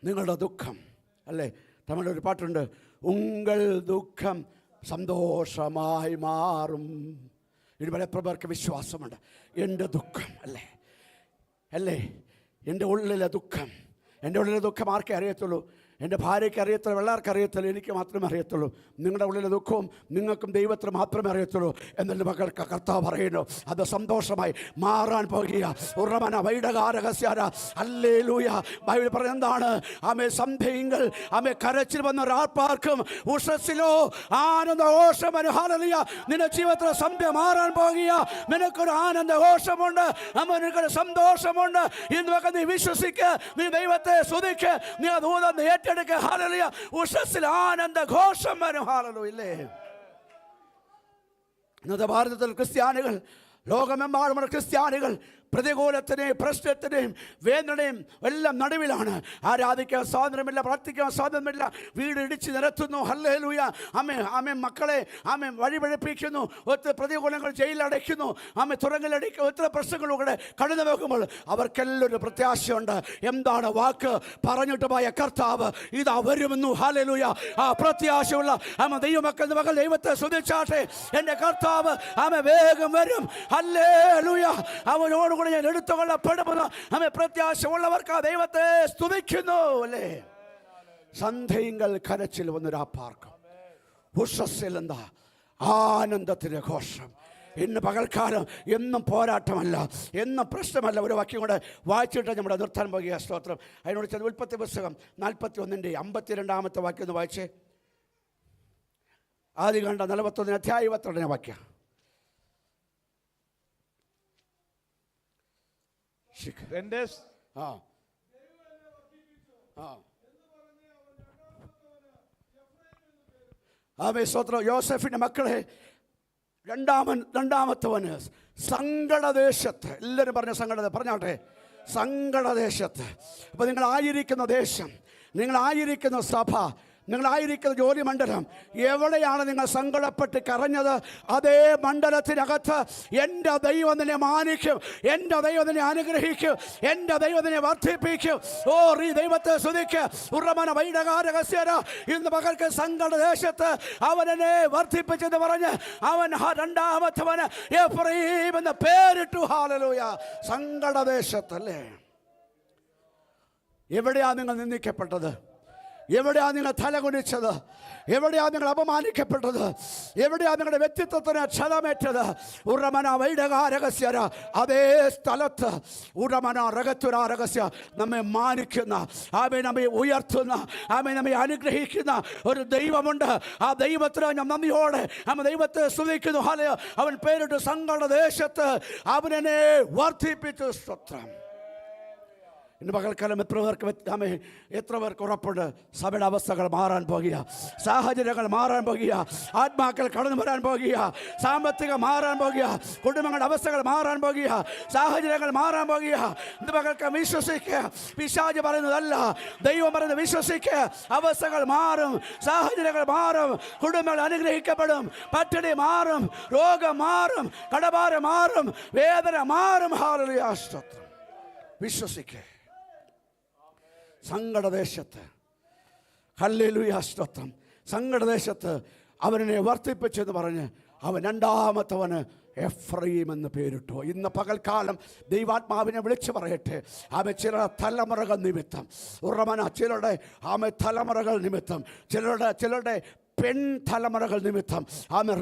നിങ്ങളുടെ ദുഃഖം അല്ലേ, നമ്മുടെ ഒരു പാട്ടുണ്ട്, ഉങ്കൾ ദുഃഖം സന്തോഷമായി മാറും. ഇനി പലപ്രഭർക്ക് വിശ്വാസമുണ്ട്, എൻ്റെ ദുഃഖം അല്ലേ അല്ലേ എൻ്റെ ഉള്ളിലെ ദുഃഖം, എൻ്റെ ഉള്ളിലെ ദുഃഖം ആർക്കേ അറിയത്തുള്ളൂ? എൻ്റെ ഭാര്യയ്ക്ക് അറിയത്തുള്ളൂ, എല്ലാവർക്കും അറിയത്തുള്ളൂ, എനിക്ക് മാത്രമേ അറിയത്തുള്ളൂ. നിങ്ങളുടെ ഉള്ളിലെ ദുഃഖവും നിങ്ങൾക്കും ദൈവത്തിന് മാത്രമേ അറിയത്തുള്ളൂ. എന്നെ മകൾക്ക് കർത്താവ് പറയുന്നു, അത് സന്തോഷമായി മാറാൻ പോകുക. ഉറമന വൈഡകാരകസ്യാര ഹല്ലേലൂയ. ബൈബിൾ പറയുന്നത് എന്താണ്? ആമേ സന്ധ്യയിങ്കൽ ആമേ കരച്ചിൽ വന്ന ഒരാൾപ്പാർക്കും ഉഷസ്സിലോ ആനന്ദഘോഷം. ഹല്ലേലൂയ. നിന്റെ ജീവിതത്തിൽ സന്ധ്യ മാറാൻ പോകുക. നിനക്കൊരു ആനന്ദഘോഷമുണ്ട്, നിനക്കൊരു സന്തോഷമുണ്ട്. ഇന്ന് നീ വിശ്വസിക്ക്, നീ ദൈവത്തെ സ്തുതിക്ക്, നീ ദൂതം ഏറ്റെടുക്കുക. ഹല്ലേലൂയ. ഉഷസ്സിൽ ആനന്ദഘോഷം വരും. ഹല്ലേലൂയ. ഇല്ലേ? ഇന്നത്തെ ഭാരതത്തിൽ ക്രിസ്ത്യാനികൾ, ലോകമെമ്പാടുമുള്ള ക്രിസ്ത്യാനികൾ പ്രതികൂലത്തിനെയും പ്രശ്നത്തിനെയും വേദനയും എല്ലാം നടുവിലാണ്. ആരാധിക്കാൻ സ്വാതന്ത്ര്യമില്ല, പ്രാർത്ഥിക്കാൻ സ്വാതന്ത്ര്യമില്ല, വീട് ഇടിച്ച് നിരത്തുന്നു. ഹല്ലേലൂയ. ആമേ മക്കളെ ആമേ വഴിപഴിപ്പിക്കുന്നു, ഒത്തിരി പ്രതികൂലങ്ങൾ ജയിലടയ്ക്കുന്നു, ആമേ തുറങ്കിലടിക്കുന്നു, ഒത്തിരി പ്രശ്നങ്ങളിലൂടെ കടന്നു പോകുമ്പോൾ അവർക്കെല്ലാം ഒരു പ്രത്യാശയുണ്ട്. എന്താണ്? വാക്ക് പറഞ്ഞിട്ട് പോയ കർത്താവ് ഇതാ വരുമെന്നു. ഹല്ലേലൂയ. ആ പ്രത്യാശയുള്ള ആമേ ദൈവമക്കൾ മകൾ ദൈവത്തെ സ്തുതിച്ചാട്ടെ. എൻ്റെ കർത്താവ് ആമേ വേഗം വരും. ഹല്ലേലൂയ. അവനോട് ഞാൻ എടുത്തുകൊള്ളപ്പെടുമെന്ന് ആമേ പ്രത്യാശ ഉള്ളവർക്ക് ആ ദൈവത്തെ സ്തുതിക്കുന്നു. അല്ലേ? സന്ധ്യയിങ്കൽ കരച്ചിൽ വന്നൊരാപ്പാർക്കും ഉഷസ്സിൽ എന്താ ആനന്ദത്തിന്റെ ഘോഷം. ഇന്ന് പകൽക്കാലം എന്നും പോരാട്ടമല്ല, എന്നും പ്രശ്നമല്ല. ഒരു വാക്യം കൂടെ വായിച്ചിട്ട് നമ്മുടെ നിർത്താൻ പോകുക. സ്തോത്രം. അതിനോട് ചെന്ന് ഉൽപ്പത്തി പുസ്തകം 41:52 വാക്യം ഒന്ന് വായിച്ചേ. ആദികാണ്ഡ 41:22 വാക്യം. യോസെഫിന്റെ മക്കളെ രണ്ടാമത്തവന് സങ്കടദേശത്ത്, എല്ലാവരും പറഞ്ഞ സങ്കട പറഞ്ഞാട്ടെ, സങ്കടദേശത്ത്. അപ്പൊ നിങ്ങളായിരിക്കുന്ന ദേശം, നിങ്ങളായിരിക്കുന്ന സഭ, നിങ്ങളായിരിക്കുന്ന ജോലി മണ്ഡലം, എവിടെയാണ് നിങ്ങൾ സങ്കടപ്പെട്ട് കരഞ്ഞത്? അതേ മണ്ഡലത്തിനകത്ത് എൻ്റെ ദൈവം നിന്നെ മാനിക്കും, എൻ്റെ ദൈവം നിന്നെ അനുഗ്രഹിക്കും, എൻ്റെ ദൈവം നിന്നെ വർദ്ധിപ്പിക്കും. ഓ ഈ ദൈവത്തെ സ്തുതിക്ക്. ഉറമന വൈഡകാരകസ്യര. ഇന്ന് പകൽക്ക് സങ്കടദേശത്ത് അവൻ എന്നെ വർദ്ധിപ്പിച്ചെന്ന് പറഞ്ഞ് അവൻ രണ്ടാമത്തവന് എഫ്രയീം എന്ന് പേരിട്ടു. ഹല്ലേലൂയ. സങ്കടദേശത്തല്ലേ? എവിടെയാ നിങ്ങൾ നിന്ദിക്കപ്പെട്ടത്? എവിടെയാണ് നിങ്ങൾ തലകുനിച്ചത്? എവിടെയാണ് നിങ്ങൾ അപമാനിക്കപ്പെട്ടത്? എവിടെയാണ് നിങ്ങളുടെ വ്യക്തിത്വത്തിന് ക്ഷതമേറ്റത്? ഉറമന വൈഡകാരകസ്യര. അതേ സ്ഥലത്ത് ഉറമന രഹസ്യ നമ്മെ മാനിക്കുന്ന, ആമേ നമ്മെ ഉയർത്തുന്ന, ആമേ നമ്മെ അനുഗ്രഹിക്കുന്ന ഒരു ദൈവമുണ്ട്. ആ ദൈവത്തിന് ഞാൻ നന്ദിയോടെ ദൈവത്തെ സ്തുതിക്കുന്നു. ഹല്ലേലൂയ. അവൻ പേരിട്ട് സങ്കടദേശത്ത് അവനെ വർദ്ധിപ്പിച്ചു. സ്തോത്രം. ഇന്ന് പകൽക്കാലം എത്ര പേർക്ക് ഉറപ്പുണ്ട്? സഭയുടെ അവസ്ഥകൾ മാറാൻ പോകുക, സാഹചര്യങ്ങൾ മാറാൻ പോകുക, ആത്മാക്കൾ കടന്നു വരാൻ പോകുക, സാമ്പത്തികം മാറാൻ പോകുക, കുടുംബങ്ങളുടെ അവസ്ഥകൾ മാറാൻ പോകുക, സാഹചര്യങ്ങൾ മാറാൻ പോകുക. ഇന്ന് പകൽക്കാലം വിശ്വസിക്കുക. പിശാച് പറയുന്നതല്ല, ദൈവം പറയുന്നത് വിശ്വസിക്കുക. അവസ്ഥകൾ മാറും, സാഹചര്യങ്ങൾ മാറും, കുടുംബങ്ങൾ അനുഗ്രഹിക്കപ്പെടും, പട്ടിണി മാറും, രോഗം മാറും, കടഭാരം മാറും, വേദന മാറും. ഹല്ലേലൂയ. സ്തോത്രം. വിശ്വസിക്കുക. സങ്കടദേശത്ത്, ഹല്ലേലൂയ സ്തോത്രം, സങ്കടദേശത്ത് അവനെ വർദ്ധിപ്പിച്ചെന്ന് പറഞ്ഞ് അവൻ രണ്ടാമത്തവന് എഫ്രയീം എന്ന് പേരിട്ടു. ഇന്ന് പകൽക്കാലം ദൈവാത്മാവിനെ വിളിച്ചു പറയട്ടെ, ചിലരുടെ തലമുറകൾ നിമിത്തം ചിലരുടെ തലമുറകൾ നിമിത്തം ചിലരുടെ പെൺ തലമുറകൾ നിമിത്തം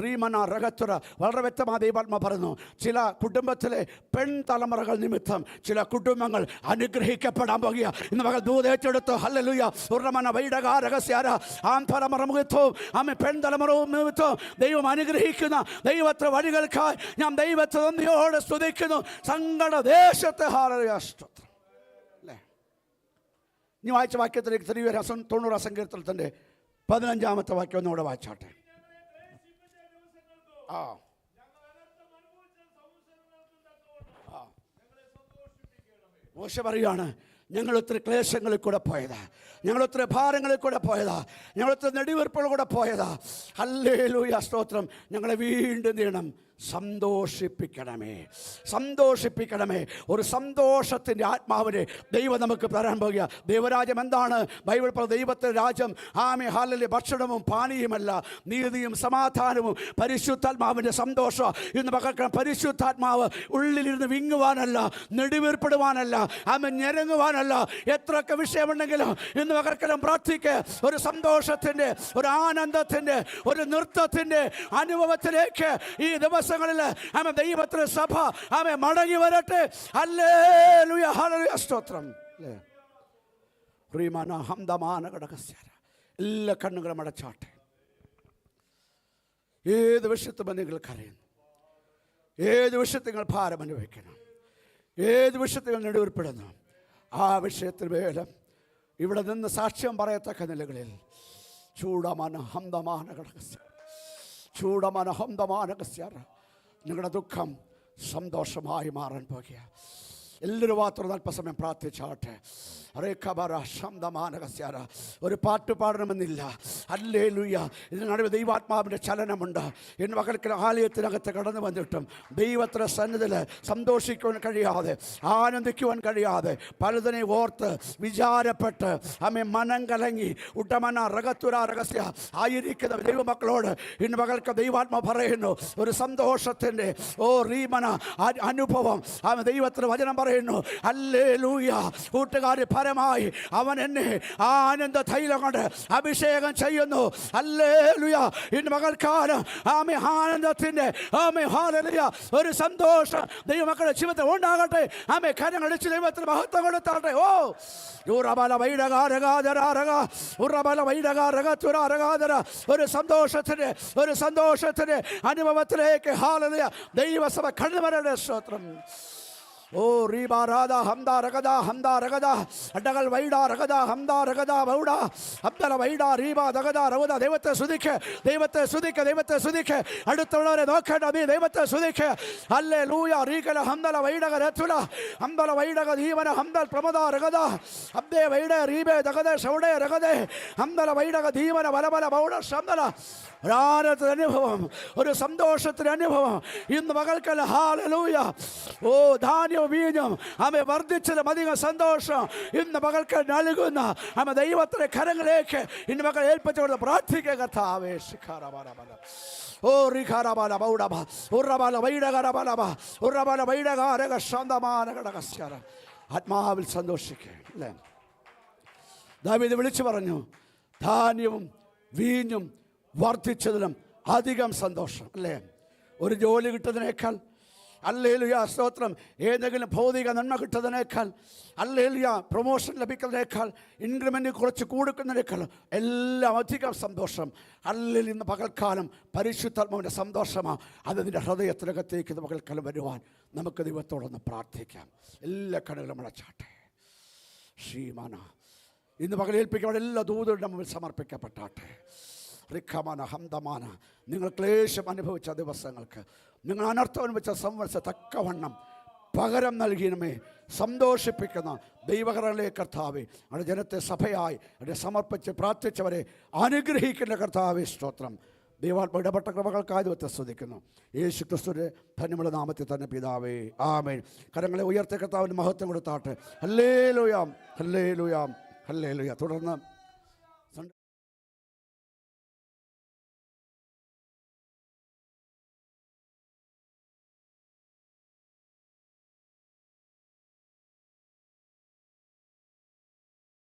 റീമന റഗത്തുറ വളരെ വ്യക്തമായ ദൈവാത്മ പറയുന്നു. ചില കുടുംബത്തിലെ പെൺ തലമുറകൾ നിമിത്തം ചില കുടുംബങ്ങൾ അനുഗ്രഹിക്കപ്പെടാൻ പോകുക. ഇന്ന് മകൾ ദൂതേറ്റെടുത്തു. ഹല്ലേലൂയ. ഉറമന വൈഡക രഹസ്യാര തലമുറ മുഖത്വവും പെൺ തലമുറവും നിമിത്തവും ദൈവം അനുഗ്രഹിക്കുന്ന ദൈവത്തെ വഴികൾക്കായി ഞാൻ ദൈവത്തെ നന്ദിയോടെ സ്തുതിക്കുന്നു. സങ്കട ദേശത്തെ ഹാലസ്തോത്രം അല്ലേ. ഇനി വായിച്ച വാക്യത്തിലേക്ക് 90 സങ്കീർത്തനത്തിൻ്റെ 15-ാമത്തെ വാക്യം ഒന്നുകൂടെ വായിച്ചാട്ടെ. മോശ പറയാണ്, ഞങ്ങൾ ഒത്തിരി ക്ലേശങ്ങളിൽ കൂടെ പോയതാ, ഞങ്ങൾ ഒത്തിരി ഭാരങ്ങളിൽ കൂടെ പോയതാ, ഞങ്ങൾ ഒത്തിരി നെടിവെറുപ്പുകളിൽ കൂടെ പോയതാ. ഹല്ലേലൂയ സ്തോത്രം. ഞങ്ങളെ വീണ്ടും നീണം സന്തോഷിപ്പിക്കണമേ, സന്തോഷിപ്പിക്കണമേ. ഒരു സന്തോഷത്തിൻ്റെ ആത്മാവിനെ ദൈവം നമുക്ക് തരാൻ പോകുക. ദൈവരാജ്യം എന്താണ്? ബൈബിൾ ദൈവത്തിൻ്റെ രാജ്യം ഹാലലി ഭക്ഷണവും പാനീയമല്ല, നീതിയും സമാധാനവും പരിശുദ്ധാത്മാവിൻ്റെ സന്തോഷം. ഇന്ന് മക്കൾക്ക് പരിശുദ്ധാത്മാവ് ഉള്ളിലിരുന്ന് വിങ്ങുവാനല്ല, നെടിവീർപ്പെടുവാനല്ല, ഞെരങ്ങുവാനല്ല. എത്രയൊക്കെ വിഷയമുണ്ടെങ്കിലും ഇന്ന് മകർക്കെല്ലാം പ്രാർത്ഥിക്കുക. ഒരു സന്തോഷത്തിൻ്റെ, ഒരു ആനന്ദത്തിൻ്റെ, ഒരു നൃത്തത്തിൻ്റെ അനുഭവത്തിലേക്ക് ഈ ദിവസങ്ങളിൽ ദൈവത്തിന്റെ സഭ മടങ്ങി വരട്ടെ. ഹല്ലേലൂയ, ഹല്ലേലൂയ സ്തോത്രം. എല്ലാ കണ്ണുകളും അടച്ചാട്ടെ. ഏത് വിഷയത്തും നിങ്ങൾ കരയുന്നു, ഏത് വിഷയത്തിൽ നിങ്ങൾ ഭാരം അനുഭവിക്കണം, ഏത് വിഷയത്തിൽ നിങ്ങൾ നെടുവേർപ്പെടുന്നു, ആ വിഷയത്തിൽ വേലം ഇവിടെ നിന്ന് സാക്ഷ്യം പറയത്തക്ക നിലകളിൽ ചൂടമാന ഹംദമാന ഘടകസ്യ, ചൂടമാന ഹംദമാന കസ്യാര, നിങ്ങളുടെ ദുഃഖം സന്തോഷമായി മാറാൻ പോകുക. എല്ലാവരും മാത്രം അല്പസമയം പ്രാർത്ഥിച്ചാട്ടെ. ഒരു പാട്ട് പാടണമെന്നില്ല. ഹല്ലേലൂയ. ഇതിന് നടുവ് ദൈവാത്മാവിൻ്റെ ചലനമുണ്ട്. എന്ന് മകൾക്ക് ആലയത്തിനകത്ത് കടന്നു വന്നിട്ടും ദൈവത്തിൻ്റെ സന്നിധിയിൽ സന്തോഷിക്കുവാൻ കഴിയാതെ, ആനന്ദിക്കുവാൻ കഴിയാതെ, പലതിനെ ഓർത്ത് വിചാരപ്പെട്ട് മനം കലങ്ങി ഉട്ടമന റഗത്തുര രഹസ്യ ആയിരിക്കുന്ന ദൈവമക്കളോട് ഇന്ന് മകൾക്ക് ദൈവാത്മ പറയുന്നു, ഒരു സന്തോഷത്തിൻ്റെ റീമന അനുഭവം ദൈവത്തിന് വചനം പറയുന്നു. ഹല്ലേലൂയ. കൂട്ടുകാരെ, പരമായി അവൻ എന്നെ ആനന്ദ തൈലം കൊണ്ട് അഭിഷേകം ചെയ്യുന്നു. ഹല്ലേലൂയ. ഇന്ന് മകൾക്കാലം ആനന്ദത്തിന്റെ ഹല്ലേലൂയ ഒരു സന്തോഷം ദൈവമക്കളുടെ ജീവിതത്തിൽ ഉണ്ടാകട്ടെ. കരങ്ങളടിച്ച് ദൈവത്തിന് മഹത്വം കൊടുത്താട്ടെ. ഒരു സന്തോഷത്തിന്റെ അനുഭവത്തിലേക്ക് ഹല്ലേലൂയ ദൈവസഭ കടന്നു വരട്ടെ. സ്തോത്രം. റീബാ രാധാ ഹംദാ രഗദാ ഹംദാ രഗദാ അഡകൾ വൈഡാ രഗദാ ഹംദാ രഗദാ ബൗഡാ അബ്ദല വൈഡാ റീബാ ദഗദാ റവദ. ദൈവത്തെ സ്തുതിക്ക്, ദൈവത്തെ സ്തുതിക്ക്, ദൈവത്തെ സ്തുതിക്ക്. അടുത്തുള്ളവരെ നോക്കേണ്ട, നീ ദൈവത്തെ സ്തുതിക്ക്. ഹല്ലേലൂയ. റീകല ഹംദല വൈഡക രതുല ഹംദല വൈഡക ദീവന ഹംദൽ പ്രമദാ രഗദാ അബ്ദേ വൈഡേ റീബേ ദഗദേ ഷൗഡേ രഗദേ ഹംദല വൈഡക ദീവന ബലബല ബൗഡ ശംദല. ഒരാനത്തിൻ്റെ അനുഭവം, ഒരു സന്തോഷത്തിൻ്റെ അനുഭവം ഇന്ന് മകൾക്കല്ല. ഹല്ലേലൂയ. ധാന്യവും വീഞ്ഞും വർദ്ധിച്ചതും അധികം സന്തോഷം ഇന്ന് മകൾക്ക് നൽകുന്ന ദൈവത്തിന്റെ കരങ്ങളിലേക്ക് ഇന്ന് മകൾ ഏൽപ്പിച്ചുകൊണ്ട് പ്രാർത്ഥിക്കുക. കർത്താവേ, ആത്മാവിൽ സന്തോഷിക്കുക. ദാവീദ് വിളിച്ചു പറഞ്ഞു, ധാന്യവും വീഞ്ഞും വർദ്ധിച്ചതിലും അധികം സന്തോഷം അല്ലേ. ഒരു ജോലി കിട്ടുന്നതിനേക്കാൾ, ഹല്ലേലൂയ സ്തോത്രം, ഏതെങ്കിലും ഭൗതിക നന്മ കിട്ടുന്നതിനേക്കാൾ, ഹല്ലേലൂയ പ്രൊമോഷൻ ലഭിക്കുന്നതിനേക്കാൾ, ഇൻക്രിമെൻ്റ് കുറച്ച് കൊടുക്കുന്നതിനേക്കാൾ എല്ലാം അധികം സന്തോഷം. ഹല്ലേലൂയ. ഇന്ന് പകൽക്കാലം പരിശുദ്ധാത്മാവിൻ്റെ സന്തോഷമാണ്. അത് നിൻ്റെ ഹൃദയത്തിനകത്തേക്ക് പകൽക്കാലം വരുവാൻ നമുക്ക് ദൈവത്തോടൊന്ന് പ്രാർത്ഥിക്കാം. എല്ലാ കണ്ണുകളും അടച്ചാട്ടെ. ശ്രീമാന ഇന്ന് പകലേൽപ്പിക്കപ്പെട്ട എല്ലാ ദൂതരുടെ മുമ്പിൽ സമർപ്പിക്കപ്പെട്ടാട്ടെ. റിഖമാന ഹംദമാന. നിങ്ങൾ ക്ലേശം അനുഭവിച്ച ദിവസങ്ങൾക്ക്, നിങ്ങൾ അനർത്ഥം അനുഭവിച്ച സംവത്സര തക്കവണ്ണം പകരം നൽകിയണമേ. സന്തോഷിപ്പിക്കുന്ന ദൈവകരങ്ങളിലെ കർത്താവേ, അവിടെ ജനത്തെ സഭയായി അവിടെ സമർപ്പിച്ച് പ്രാർത്ഥിച്ചവരെ അനുഗ്രഹിക്കുന്ന കർത്താവേ, സ്തോത്രം. ദൈവാത്മ ഇടപെട്ട കൃപകൾക്കായി ദൈവത്തെ സ്തുതിക്കുന്നു. യേശു ക്രിസ്തുവിൻ്റെ ധന്യമുള്ള നാമത്തിൽ തന്നെ പിതാവേ, ആമേൻ. കരങ്ങളെ ഉയർത്തിയ കർത്താവിന് മഹത്വം കൊടുത്താട്ടെ. Hallelujah, hallelujah, hallelujah. തുടർന്ന്